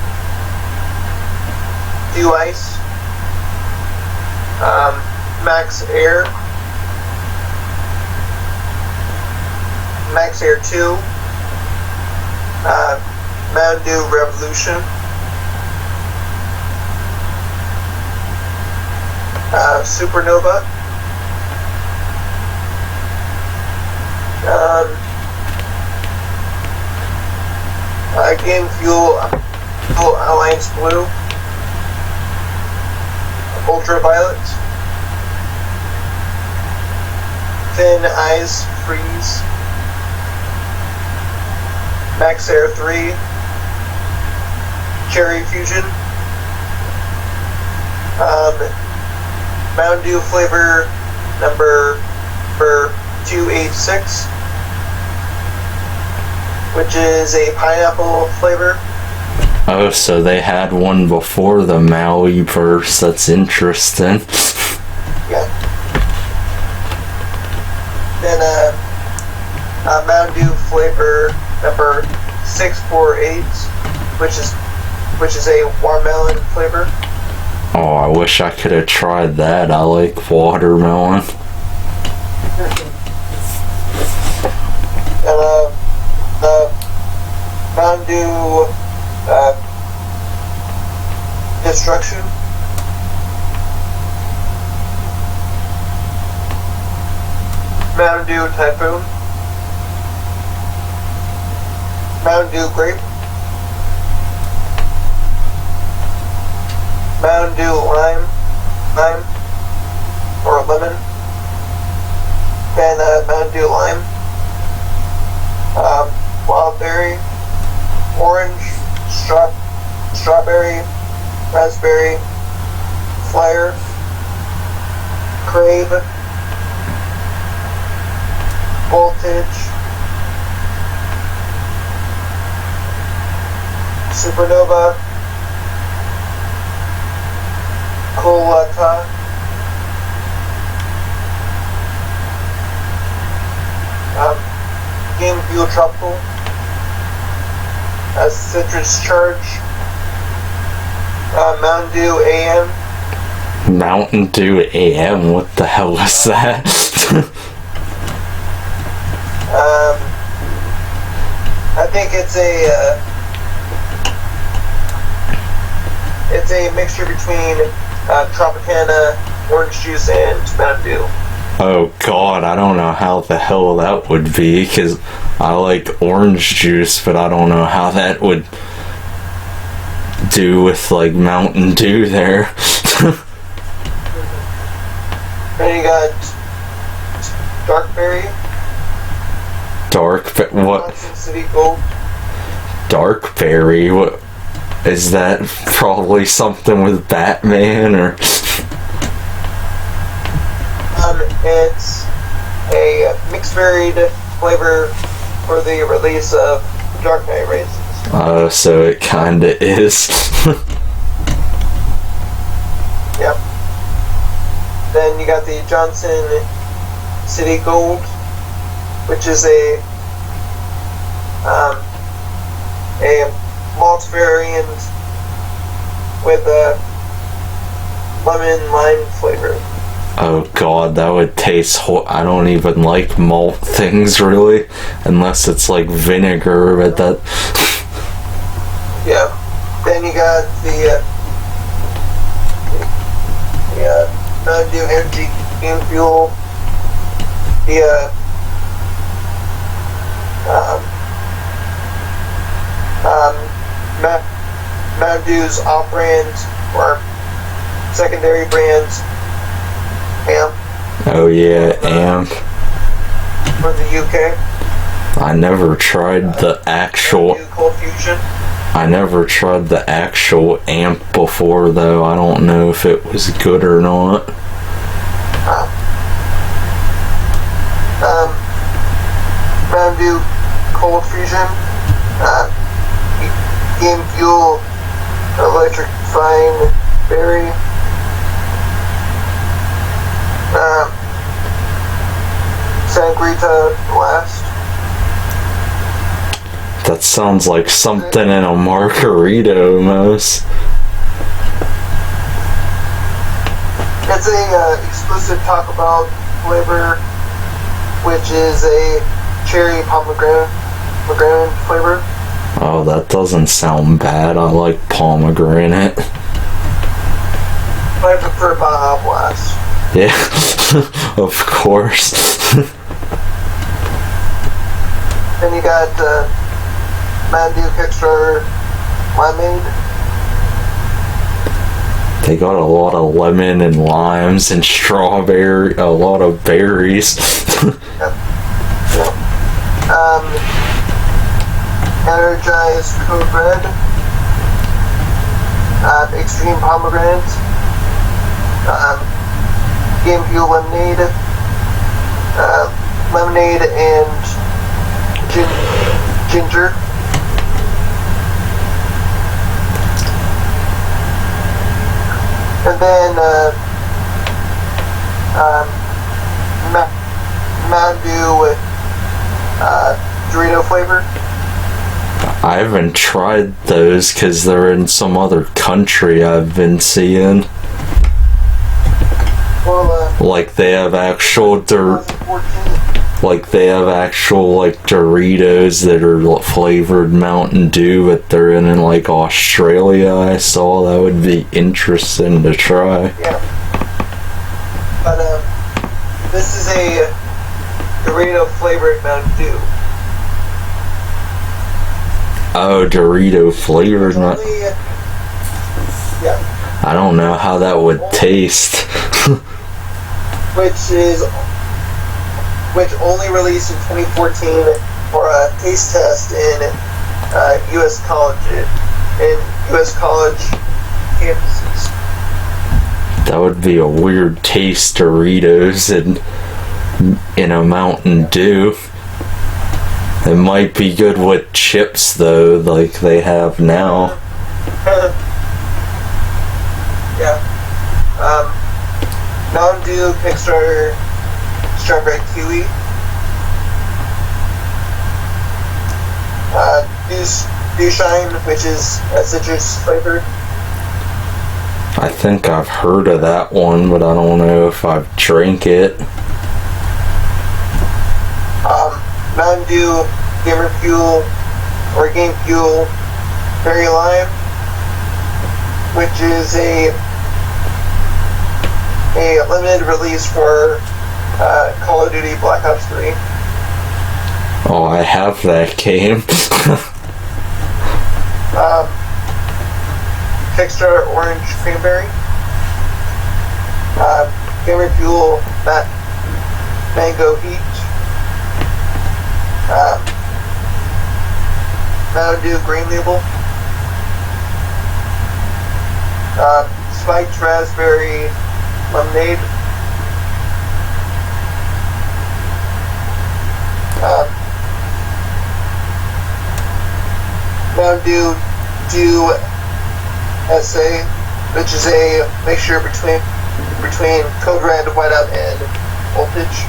Dew Ice, Max Air 2, Mountain Dew Revolution, Supernova, Game Fuel Alliance Blue, Ultraviolet, Thin Ice Freeze, Max Air 3, Cherry Fusion, Mountain Dew flavor number 286, which is a pineapple flavor. Oh, so they had one before the Maui verse. That's interesting. Yeah. Then Mountain Dew flavor number 648, which is a watermelon flavor. Oh, I wish I could have tried that. I like watermelon. Mountain Dew Destruction, Mountain Dew Typhoon, Mountain Dew Grape, Mountain Dew Lime or Lemon, then Mountain Dew Lime, Wild Berry, Orange, Strawberry, Raspberry, Flyer, Crave, Voltage, Supernova, Colata, Game Fuel Tropical, Citrus Charge, Mountain Dew AM. Mountain Dew AM? What the hell is that? I think it's a mixture between Tropicana, orange juice, and Mountain Dew. Oh god, I don't know how the hell that would be, because I like orange juice, but I don't know how that would do with, like, Mountain Dew there. Then you got Darkberry. What? Johnson City Gold. Darkberry? What? Is that probably something with Batman, or? It's a mixed varied flavor for the release of Dark Knight Rises. Oh, so it kinda is. Yep. Then you got the Johnson City Gold, which is a malt variant with a lemon lime flavor. Oh god, that would taste I don't even like malt things, really. Unless it's like vinegar, but that... Yeah. Then you got the Mountain Dew Energy Game Fuel, the Mountain Dew's off-brand or secondary brands, AMP. Oh yeah, AMP. For the UK. I never tried the actual... Cold Fusion. I never tried the actual AMP before, though. I don't know if it was good or not. Mountain Dew Cold Fusion. Game Fuel Electric Fine Berry. Sangrita Blast. That sounds like something in a margarita almost. It's a exclusive Taco Bell flavor, which is a cherry pomegranate flavor. Oh, that doesn't sound bad. I like pomegranate. I prefer Baja Blast. Yeah, of course. Then you got Mountain Dew Kickstarter Limeade. They got a lot of lemon and limes and strawberry, a lot of berries. Yep. Energized Code Red. Extreme Pomegranate. Game Fuel Lemonade. Lemonade and ginger. And then Mountain Dew with Dorito flavor. I haven't tried those because they're in some other country I've been seeing. Well, like they have actual like Doritos that are flavored Mountain Dew, but they're in like Australia. I saw that would be interesting to try. Yeah. But this is a Dorito flavored Mountain Dew. Oh, Dorito flavored Mountain. Yeah. I don't know how that would taste. which only released in 2014 for a taste test in U.S. college campuses. That would be a weird taste, Doritos in a Mountain Dew. It might be good with chips though, like they have now. Yeah. Mountain Dew, Kickstarter, Strawberry Kiwi. Dew Shine, which is a citrus flavored. I think I've heard of that one, but I don't know if I've drank it. Mountain Dew, Gamer Fuel, or Game Fuel, Berry Lime, which is a limited release for Call of Duty Black Ops 3. Oh, I have that game. Kickstarter Orange Cranberry. Gamer Fuel Mango Heat. Mountain Dew Green Label. Spiked Raspberry Lemonade. Mountain Dew SA, which is a mixture between Code Red, Whiteout, and Voltage.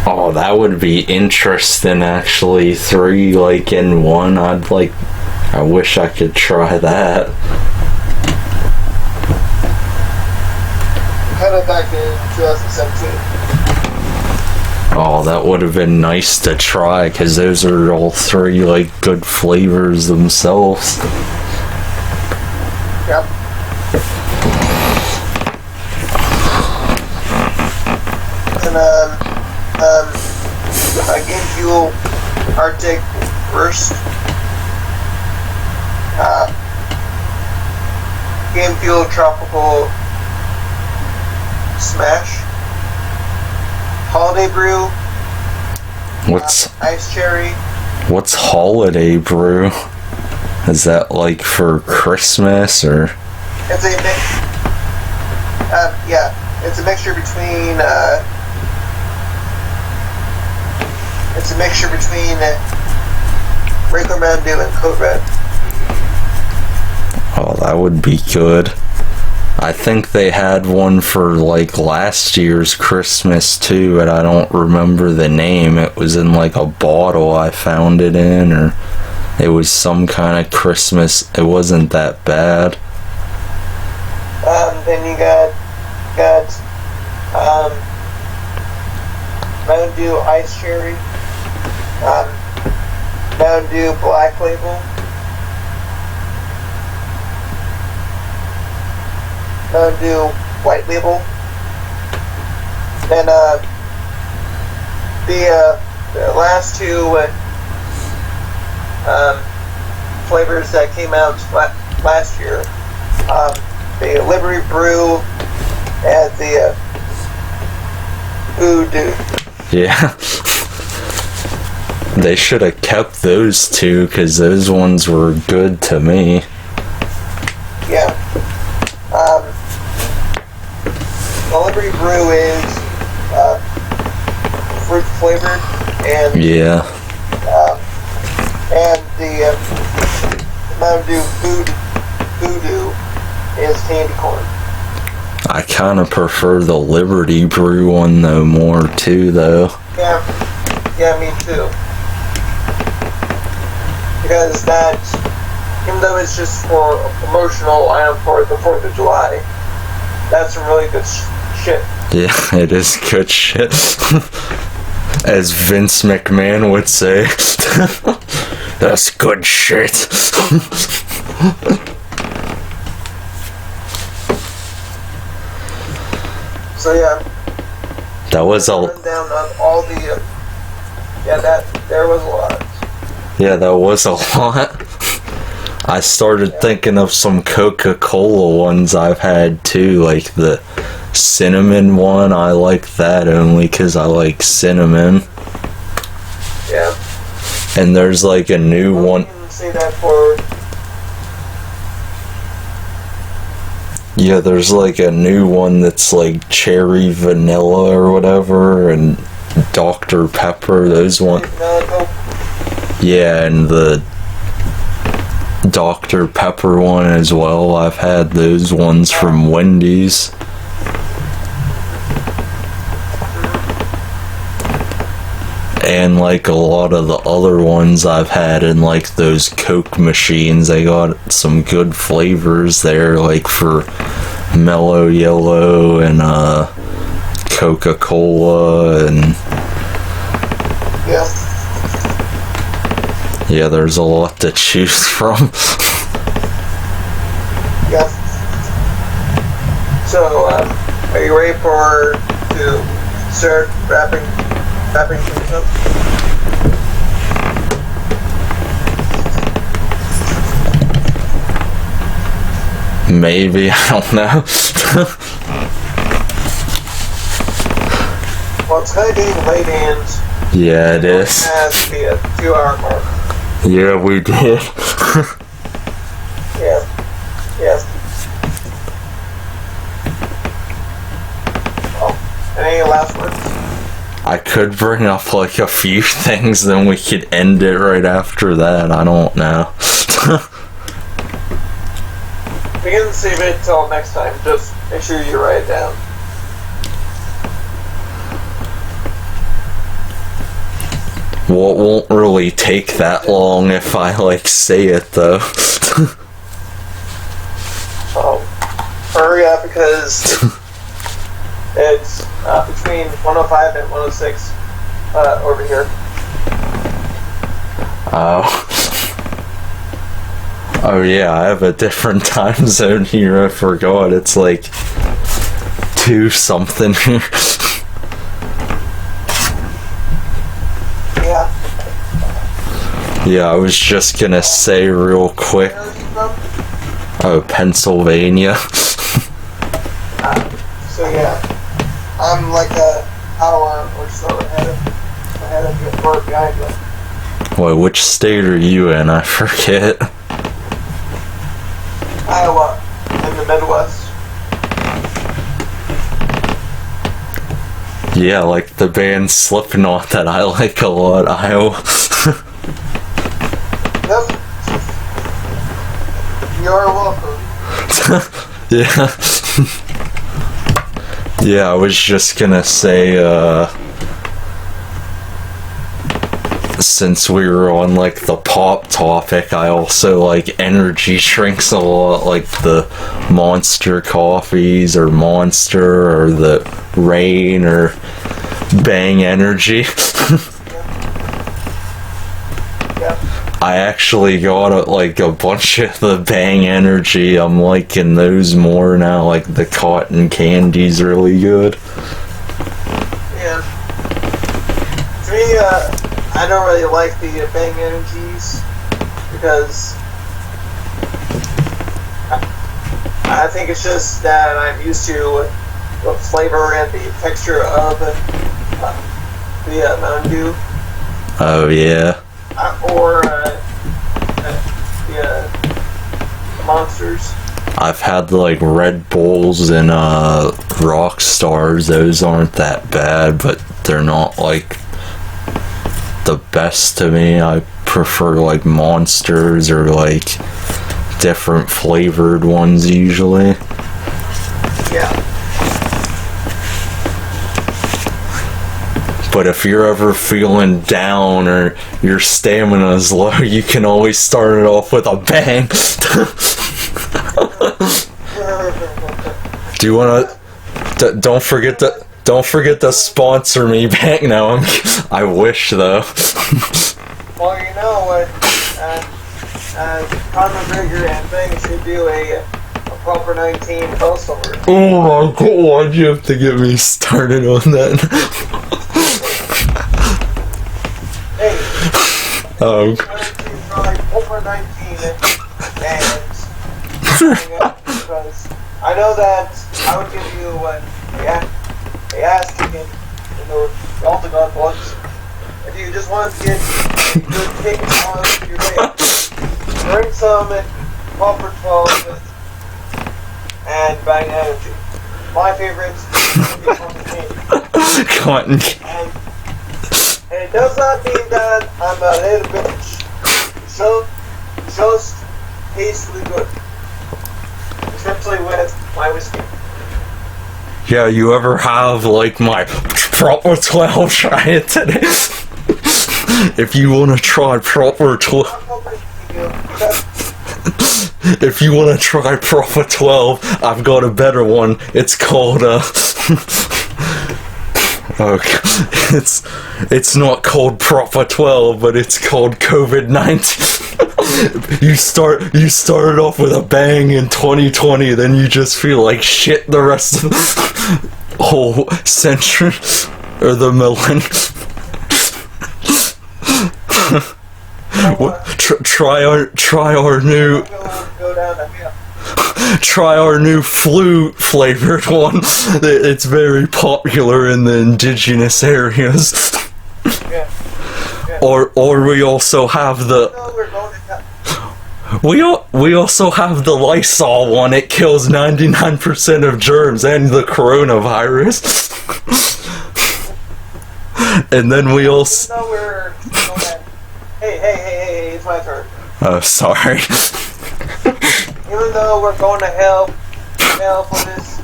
Oh, that would be interesting actually. 3 like in one. I wish I could try that. Kind of back in 2017. Oh, that would have been nice to try, because those are all 3 like good flavors themselves. Yep. And Game Fuel Arctic Burst. Game Fuel Tropical Smash. Holiday Brew. Ice Cherry. What's Holiday Brew? Is that like for Christmas or? It's a mix. Yeah, it's a mixture between. It's a mixture between regular Mountain Dew and Code Red. Oh, that would be good. I think they had one for like last year's Christmas too, but I don't remember the name. It was in like a bottle I found it in, or it was some kind of Christmas. It wasn't that bad. Then you got Mountain Dew Ice Cherry, Mountain Dew Black Label, Mountain Dew White Label, and the last 2 flavors that came out last year, the Liberty Brew and the Voodoo. Yeah. They should have kept those 2, because those ones were good to me. Yeah. The Liberty Brew is fruit flavored, and Yeah. and the Mountain Dew Voodoo is candy corn. I kind of prefer the Liberty Brew one though more too though. Yeah, me too. Because that, even though it's just for a promotional item for the 4th of July, that's some really good shit. Yeah, it is good shit. As Vince McMahon would say. That's good shit. So yeah. That was a... Down on all the... there was a lot. Yeah, that was a lot. I started thinking of some Coca-Cola ones I've had too, like the cinnamon one. I like that only because I like cinnamon. Yeah. And there's like a new one. You can say that for... Yeah, there's like a new one that's like cherry vanilla or whatever, and Dr. Pepper, those ones. Yeah, and the Dr. Pepper one as well. I've had those ones from Wendy's. And like a lot of the other ones I've had in like those Coke machines, they got some good flavors there, like for Mellow Yellow and Coca-Cola and yeah, there's a lot to choose from. Yes. So, are you ready to start wrapping things up? Maybe, I don't know. Well, it's kind of getting late, and Yeah, it is. it has to be a 2-hour mark. Yeah, we did. Yes. Yes. Well, any last words? I could bring up like a few things, then we could end it right after that. I don't know. We can save it till next time. Just make sure you write it down. Well, it won't really take that long if I like say it though. Hurry up because it's between 105 and 106 over here. Oh yeah, I have a different time zone here. I forgot. It's like 2 something here. Yeah. Yeah, I was just gonna say real quick. Where are you from? Oh, Pennsylvania. So yeah, I'm like an hour or so ahead of you, or behind you. Wait, which state are you in? I forget. Iowa, in the Midwest. Yeah, like the band Slipknot that I like a lot, Iowa. Yep. You're welcome. Yeah. Yeah, I was just gonna say, since we were on like the pop topic, I also like energy drinks a lot, like the Monster coffees or Monster or the Rain or Bang Energy. Yep. I actually got like a bunch of the Bang Energy. I'm liking those more now. Like the cotton candy's really good. Yeah. To me, I don't really like the Bang Energies because I think it's just that I'm used to the flavor and the texture of the Mountain Dew. Oh yeah. Or the Monsters. I've had like Red Bulls and Rock Stars. Those aren't that bad, but they're not like the best to me. I prefer like Monsters or like different flavored ones usually. Yeah. But if you're ever feeling down or your stamina's low, you can always start it off with a bang. Do you wanna? Don't forget to sponsor me, Bang. No, I wish though. Well, you know what? Conor McGregor and Bang should do a proper 19 crossover. Oh my god, why'd you have to get me started on that? Hey. Oh. Over 19 and because I know that I would give you a ass kicking in the Ultimate books. If you just want to get good kick on your face, drink some Copper 12 and Bang Energy. My favorite is cotton candy. Cotton. And hey, it does not mean that I'm a little bitch. So, just tastefully good. Especially with my whiskey. Yeah, you ever have, like, my proper 12, try it today. If you want to try proper 12... If you want to try proper 12, I've got a better one. It's called, okay. It's not called proper 12, but it's called COVID-19. You started off with a bang in 2020, then you just feel like shit the rest of the whole century or the millennium. Try our new flu flavored one. It's very popular in the indigenous areas. Yeah. Or we also have the we also have the Lysol one. It kills 99% of germs and the coronavirus. And then we also Hey, it's my turn. Oh, sorry. Even though we're going to hell for this,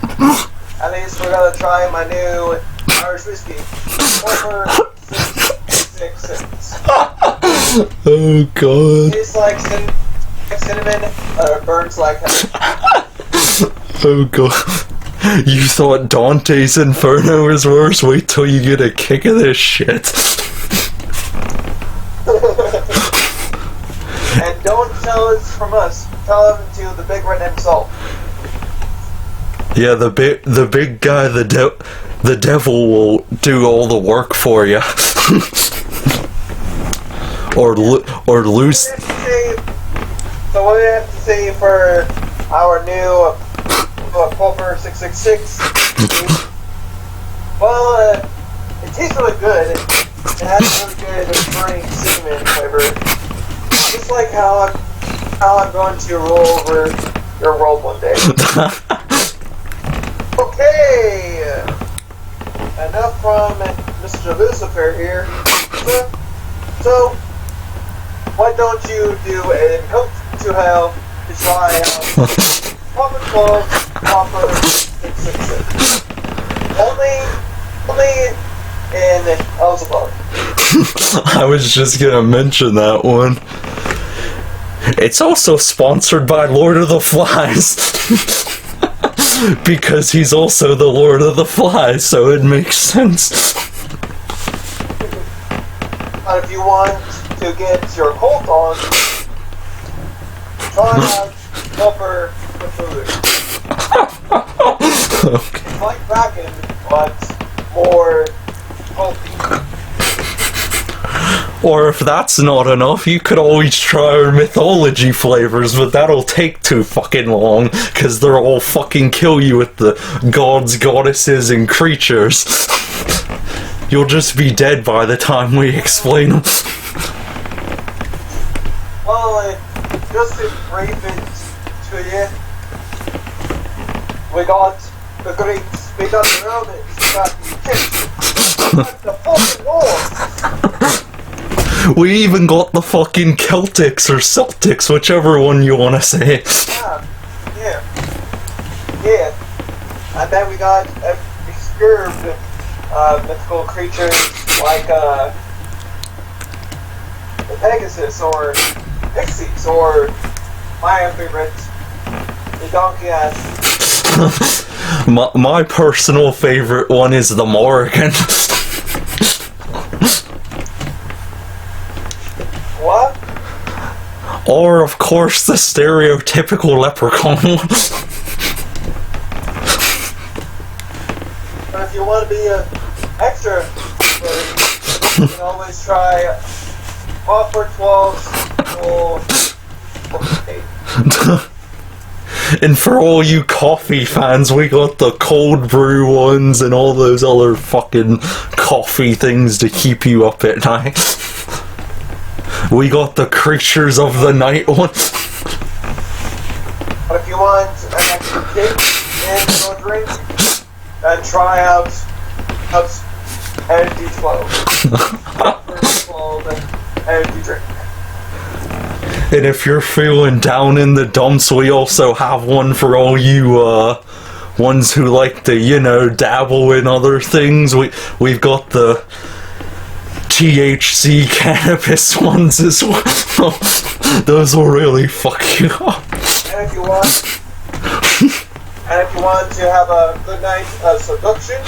at least we're gonna try my new Irish whiskey. For 666. Oh god. Tastes like cinnamon, burns like hell. Oh god. You thought Dante's Inferno was worse? Wait till you get a kick of this shit. And don't tell it's from us. Tell him to the big red himself. Yeah, the big guy, the devil will do all the work for you. or lose. So what do we have to say for our new Pulper 666? Well, it tastes really good. It has really good burning cinnamon flavor. Just like how I'm going to roll over your world one day. Okay! Enough from Mr. Lucifer here. So, why don't you do and come to hell to try out Proper 12, Proper 666. Only in Elzebub. I was just gonna mention that one. It's also sponsored by Lord of the Flies. Because he's also the Lord of the Flies, so it makes sense. But if you want to get your cult on, try out Pulper Cthulhu. Okay. It's like Kraken, but more healthy. Or if that's not enough, you could always try our mythology flavors, but that'll take too fucking long, because they'll all fucking kill you with the gods, goddesses, and creatures. You'll just be dead by the time we explain them. Well, just to brief it to you, we got the Greeks, we got the Romans, we got the Egyptians, we got the fucking Norse. We even got the fucking Celtics or Celtics, whichever one you want to say. Yeah. And then we got obscure mythical creatures like the Pegasus or Pixies or my favorite, the donkey ass. My personal favorite one is the Morrigan. What? Or, of course, the stereotypical leprechaun one. But if you want to be an extra, you can always try Offer 12 or 8. And for all you coffee fans, we got the cold brew ones and all those other fucking coffee things to keep you up at night. We got the creatures of the night one. But if you want an extra kick and no drink, then try out energy 12. 12 energy drink. And if you're feeling down in the dumps, we also have one for all you ones who like to, you know, dabble in other things. We've got the THC cannabis ones as well. Those will really fuck you up. And if you want to have a good night of seduction,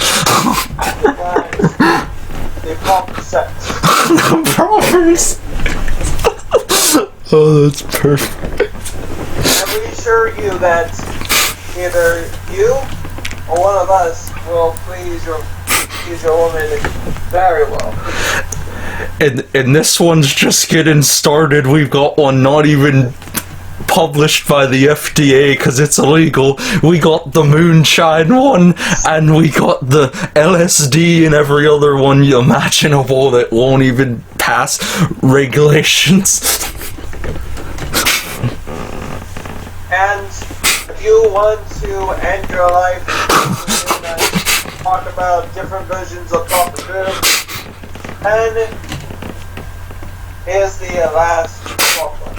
the proper sex. The proper sex. Oh, that's perfect. And we assure you that either you or one of us will please your woman very well. And this one's just getting started. We've got one not even published by the FDA because it's illegal. We got the moonshine one, and we got the LSD and every other one imaginable that won't even pass regulations. And if you want to end your life, talk about different versions of proper food, and here's the last problem.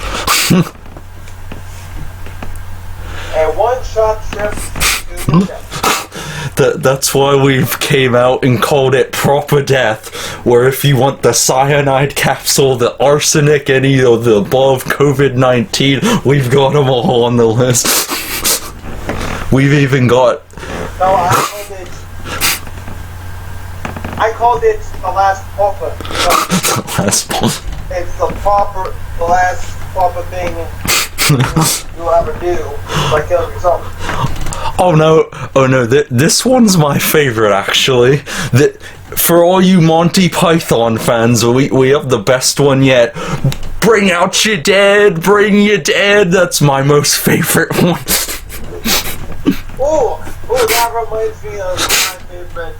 A one-shot trip to death. That's why we've came out and called it Proper Death, where if you want the cyanide capsule, the arsenic, any of the above COVID-19, we've got them all on the list. We've even got... No, I called it the last proper. The last one. It's the last proper thing you'll ever do by killing yourself. Oh no, this one's my favorite actually. For all you Monty Python fans, we have the best one yet. Bring out your dead, bring your dead. That's my most favorite one. Oh, that reminds me of my favorite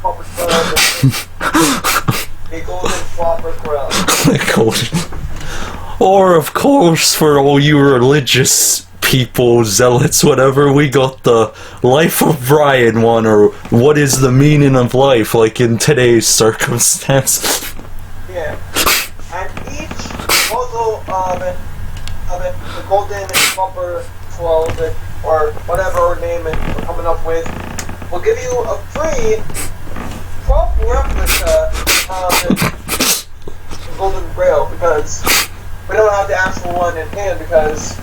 proper club. The Golden Proper Club. Or of course, for all you religious people, zealots, whatever, we got the Life of Brian one, or what is the meaning of life, like in today's circumstance. Yeah. And each bottle of the Golden Proper 12, or whatever name we're coming up with, will give you a free prop replica of the Golden Grail, because we don't have the actual one in hand because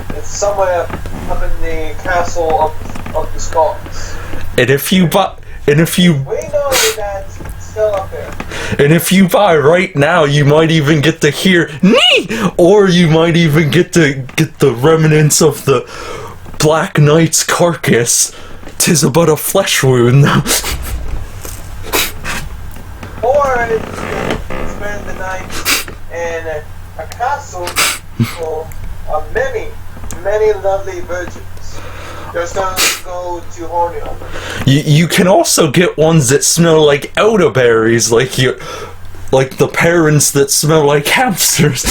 it's somewhere up in the castle of the Scots. And if you buy, we know that it's still up there. And if you buy right now, you might even get to hear "nee," or you might even get the remnants of the Black Knight's carcass. 'Tis but a flesh wound. Or you can spend the night in a castle full of many lovely virgins. Just don't go too horny on them. You can also get ones that smell like elderberries, like the parents that smell like hamsters.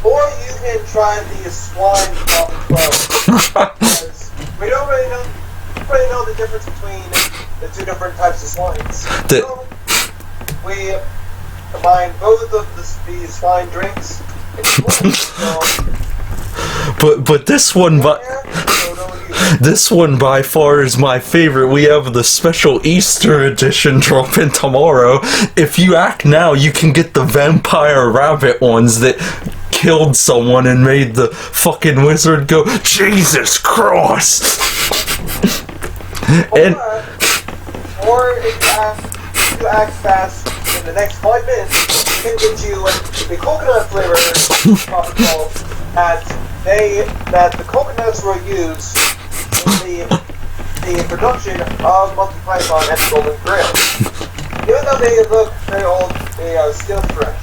Or you can try the swine top 12. Because we don't really know the difference between the two different types of swines. So we combine both of these swine drinks into one. So But this one by far is my favorite. We have the special Easter edition dropping tomorrow. If you act now, you can get the vampire rabbit ones that killed someone and made the fucking wizard go, Jesus Christ! or if you act fast in the next 5 minutes, we can get you the coconut flavor protocol that the coconuts were used in the production of Monty Python and the Golden Grail. Even though they look very old, they are still fresh.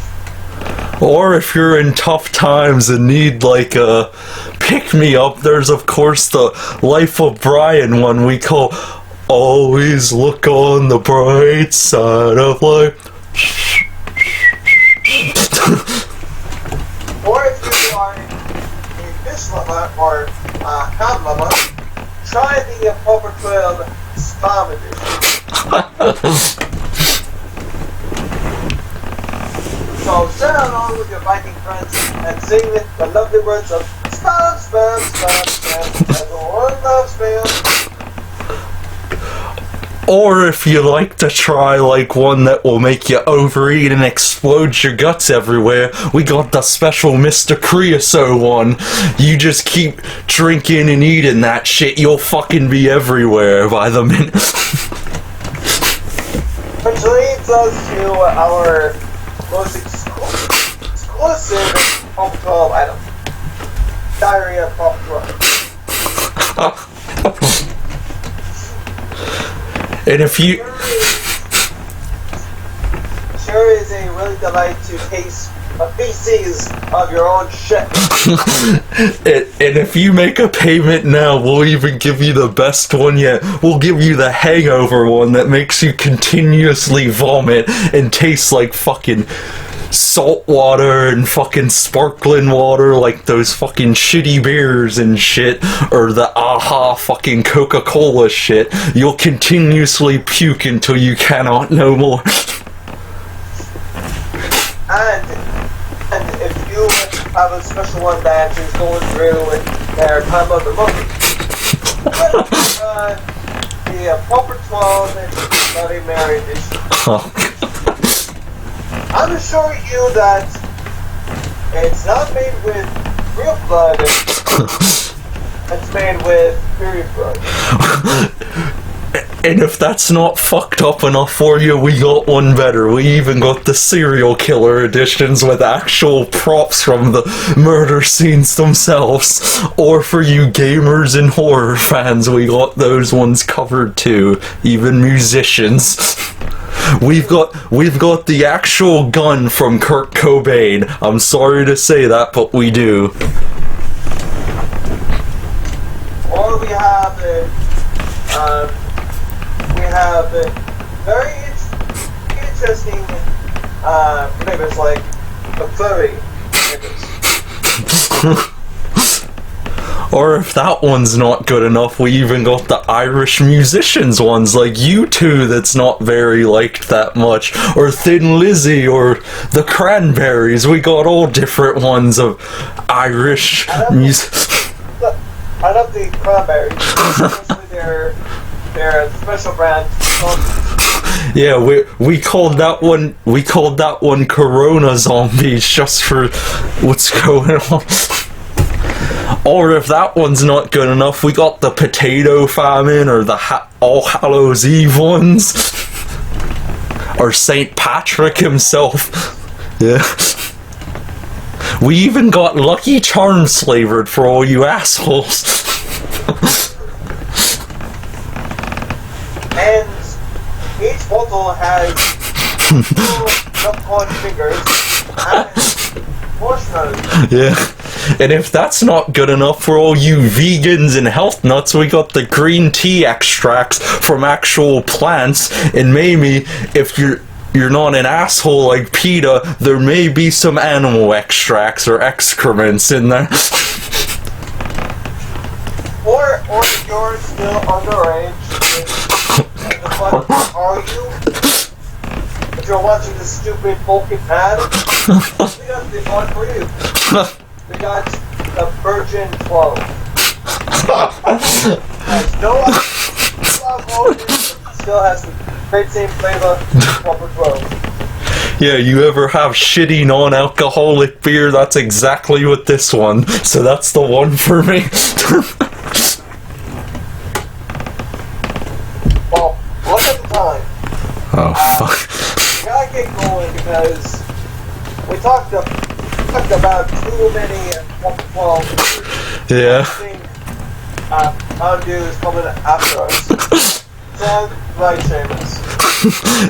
Or if you're in tough times and need like a pick-me-up, there's of course the Life of Brian one we call Always Look on the Bright Side of Life. Or if you are a fish lover or a ham lover, try the Proper 12 Farm Edition. So sit along with your Viking friends and sing the lovely words of spam, spam, spam, spam. Everyone loves spam. Or if you like to try like one that will make you overeat and explode your guts everywhere, we got the special Mr. Creosote one. You just keep drinking and eating that shit, you'll fucking be everywhere by the minute. Which leads us to our most exclusive Pop 12 item. Diarrhea Pop 12. And if you... Sure is a really delight to taste a feces of your own shit. And if you make a payment now, we'll even give you the best one yet. We'll give you the hangover one that makes you continuously vomit and taste like fucking salt water and fucking sparkling water, like those fucking shitty beers and shit, or the AHA fucking Coca-Cola shit. You'll continuously puke until you cannot no more. And if you have a special one that is going through their time of the month, the Proper 12 and Bloody Mary edition. I'm assuring you that it's not made with real blood, it's made with period blood. And if that's not fucked up enough for you, we got one better. We even got the serial killer editions with actual props from the murder scenes themselves. Or for you gamers and horror fans, we got those ones covered too. Even musicians. We've got the actual gun from Kurt Cobain. I'm sorry to say that, but we do. Or we have very interesting flavors like the furry flavors. Or if that one's not good enough, we even got the Irish musicians ones, like U2 that's not very liked that much, or Thin Lizzy, or the Cranberries. We got all different ones of Irish music. I love the Cranberries, especially their special brand. Yeah, we called that one Corona Zombies just for what's going on. Or if that one's not good enough, we got the Potato Famine, or the All Hallows Eve ones, or St. Patrick himself. Yeah. We even got Lucky Charms flavored for all you assholes. And each bottle has popcorn fingers and marshmallows. Yeah. And if that's not good enough for all you vegans and health nuts, we got the green tea extracts from actual plants. And maybe if you're not an asshole like PETA, there may be some animal extracts or excrements in there. Or if you're still underage, what are you? If you're watching the stupid Vulcan ad, we got the one for you. We got the Virgin 12. Has no alcohol, still has the great same flavor, proper 12. Yeah, you ever have shitty non-alcoholic beer? That's exactly what this one. So that's the one for me. Well, look at the time. Oh, fuck. We gotta get going because we talked about too many proper 12. Yeah. I think Mountain Dew is coming after us. So, right, Seamus.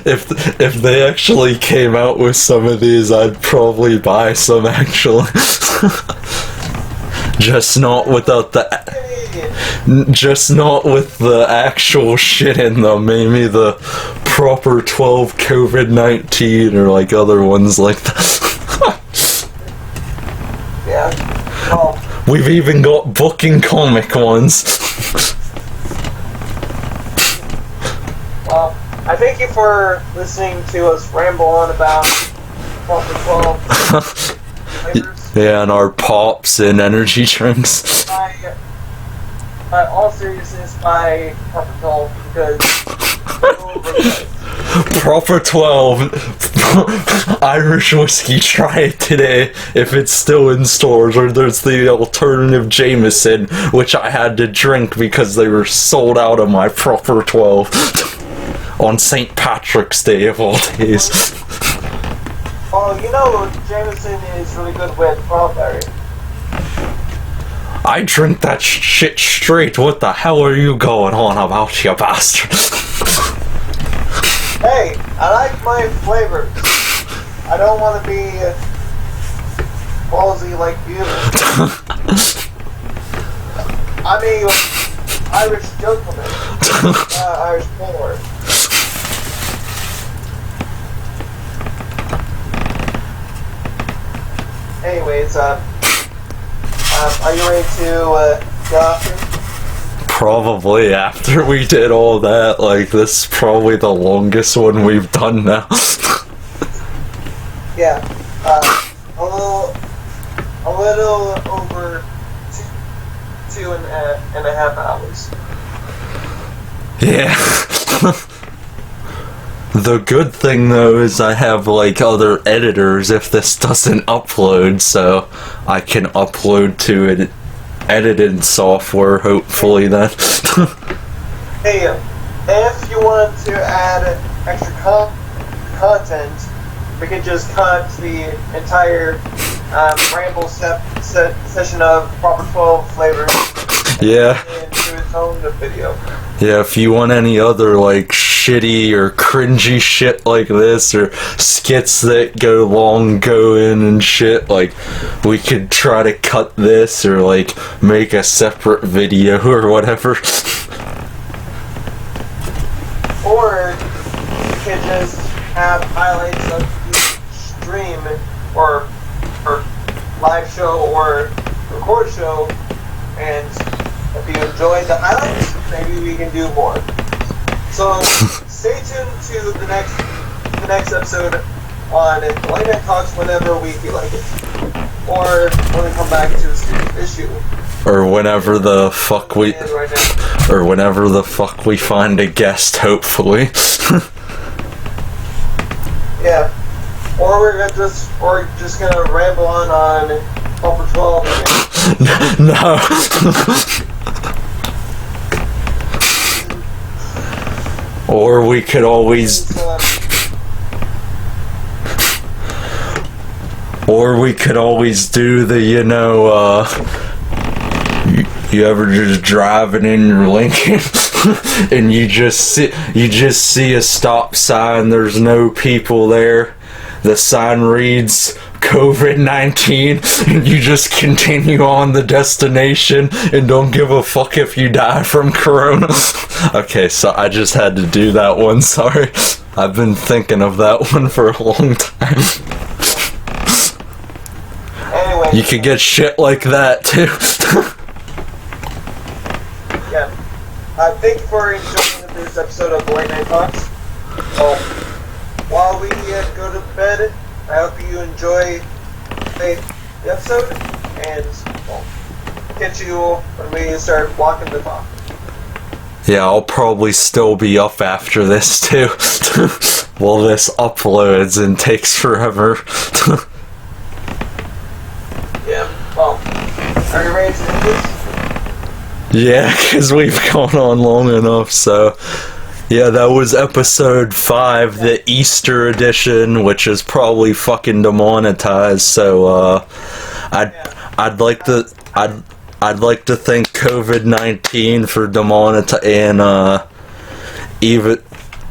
If they actually came out with some of these, I'd probably buy some actually. Just not with the actual shit in them. Maybe the proper 12 COVID-19 or like other ones like that. Yeah. Well, We've even got booking comic ones. thank you for listening to us ramble on about Proper 12 flavors. Yeah, and our pops and energy drinks. By all seriousness, by Proper 12 because Proper 12 Irish whiskey. Try it today if it's still in stores, or there's the alternative Jameson, which I had to drink because they were sold out of my Proper 12 on St. Patrick's Day of all days. Oh, you know, Jameson is really good with strawberry. I drink that shit straight. What the hell are you going on about, you bastard? Hey, I like my flavors. I don't want to be ballsy like you. I'm a Irish gentleman. Irish poor. Anyways, are you ready to go after? Probably after we did all that. Like, this is probably the longest one we've done now. Yeah, a little over two and a half hours. Yeah. The good thing though is I have like other editors if this doesn't upload, so I can upload to an editing software hopefully then. Hey, if you want to add extra content, we can just cut the entire ramble session of Proper 12 flavors. Yeah. Into its own video. Yeah, if you want any other like shitty or cringy shit like this, or skits that go long going and shit, like we could try to cut this or like make a separate video or whatever. Or you can just have highlights of each stream or live show or record show, and if you enjoyed the highlights, maybe we can do more. So stay tuned to the next episode on Late Night Talks whenever we feel like it, or when we come back to a serious issue, Or whenever the fuck we right now. or whenever the fuck we find a guest, hopefully. Yeah. Or we're just gonna ramble on Proper 12 again. No. Or we could always do the, you know, you ever just driving in your Lincoln and you just see a stop sign, there's no people there, the sign reads COVID-19, and you just continue on the destination and don't give a fuck if you die from corona. Okay, so I just had to do that one, sorry. I've been thinking of that one for a long time. Anyway, You could get shit like that too. yeah. Thank you for enjoying this episode of Late Night Talks. While we go to bed, I hope you enjoy the episode, and well, catch you when we start walking the talk. Yeah, I'll probably still be up after this too. While this uploads and takes forever. Yeah, well, are you ready to do this? Yeah, because we've gone on long enough, so... Yeah, that was episode 5, the Easter edition, which is probably fucking demonetized, so, I'd like to thank COVID-19 for demonetizing, and, even...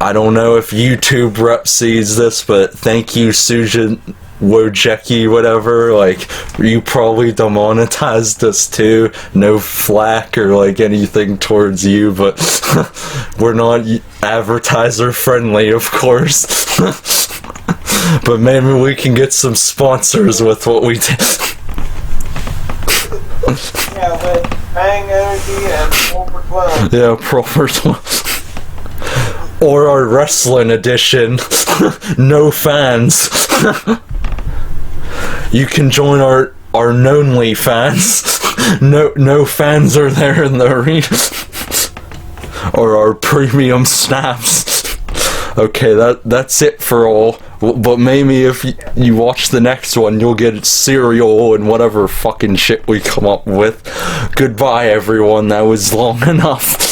I don't know if YouTube rep sees this, but thank you, Susan Wojcicki, whatever, like, you probably demonetized us too. No flack or, like, anything towards you, but we're not advertiser friendly, of course. But maybe we can get some sponsors with what we do. Yeah, with Bang Energy and Proper 12. Yeah, Proper 12. Or our wrestling edition. No fans. You can join our Nonly fans. No fans are there in the arena. Or our premium snaps. Okay, that's it for all. But maybe if you watch the next one, you'll get cereal and whatever fucking shit we come up with. Goodbye, everyone. That was long enough.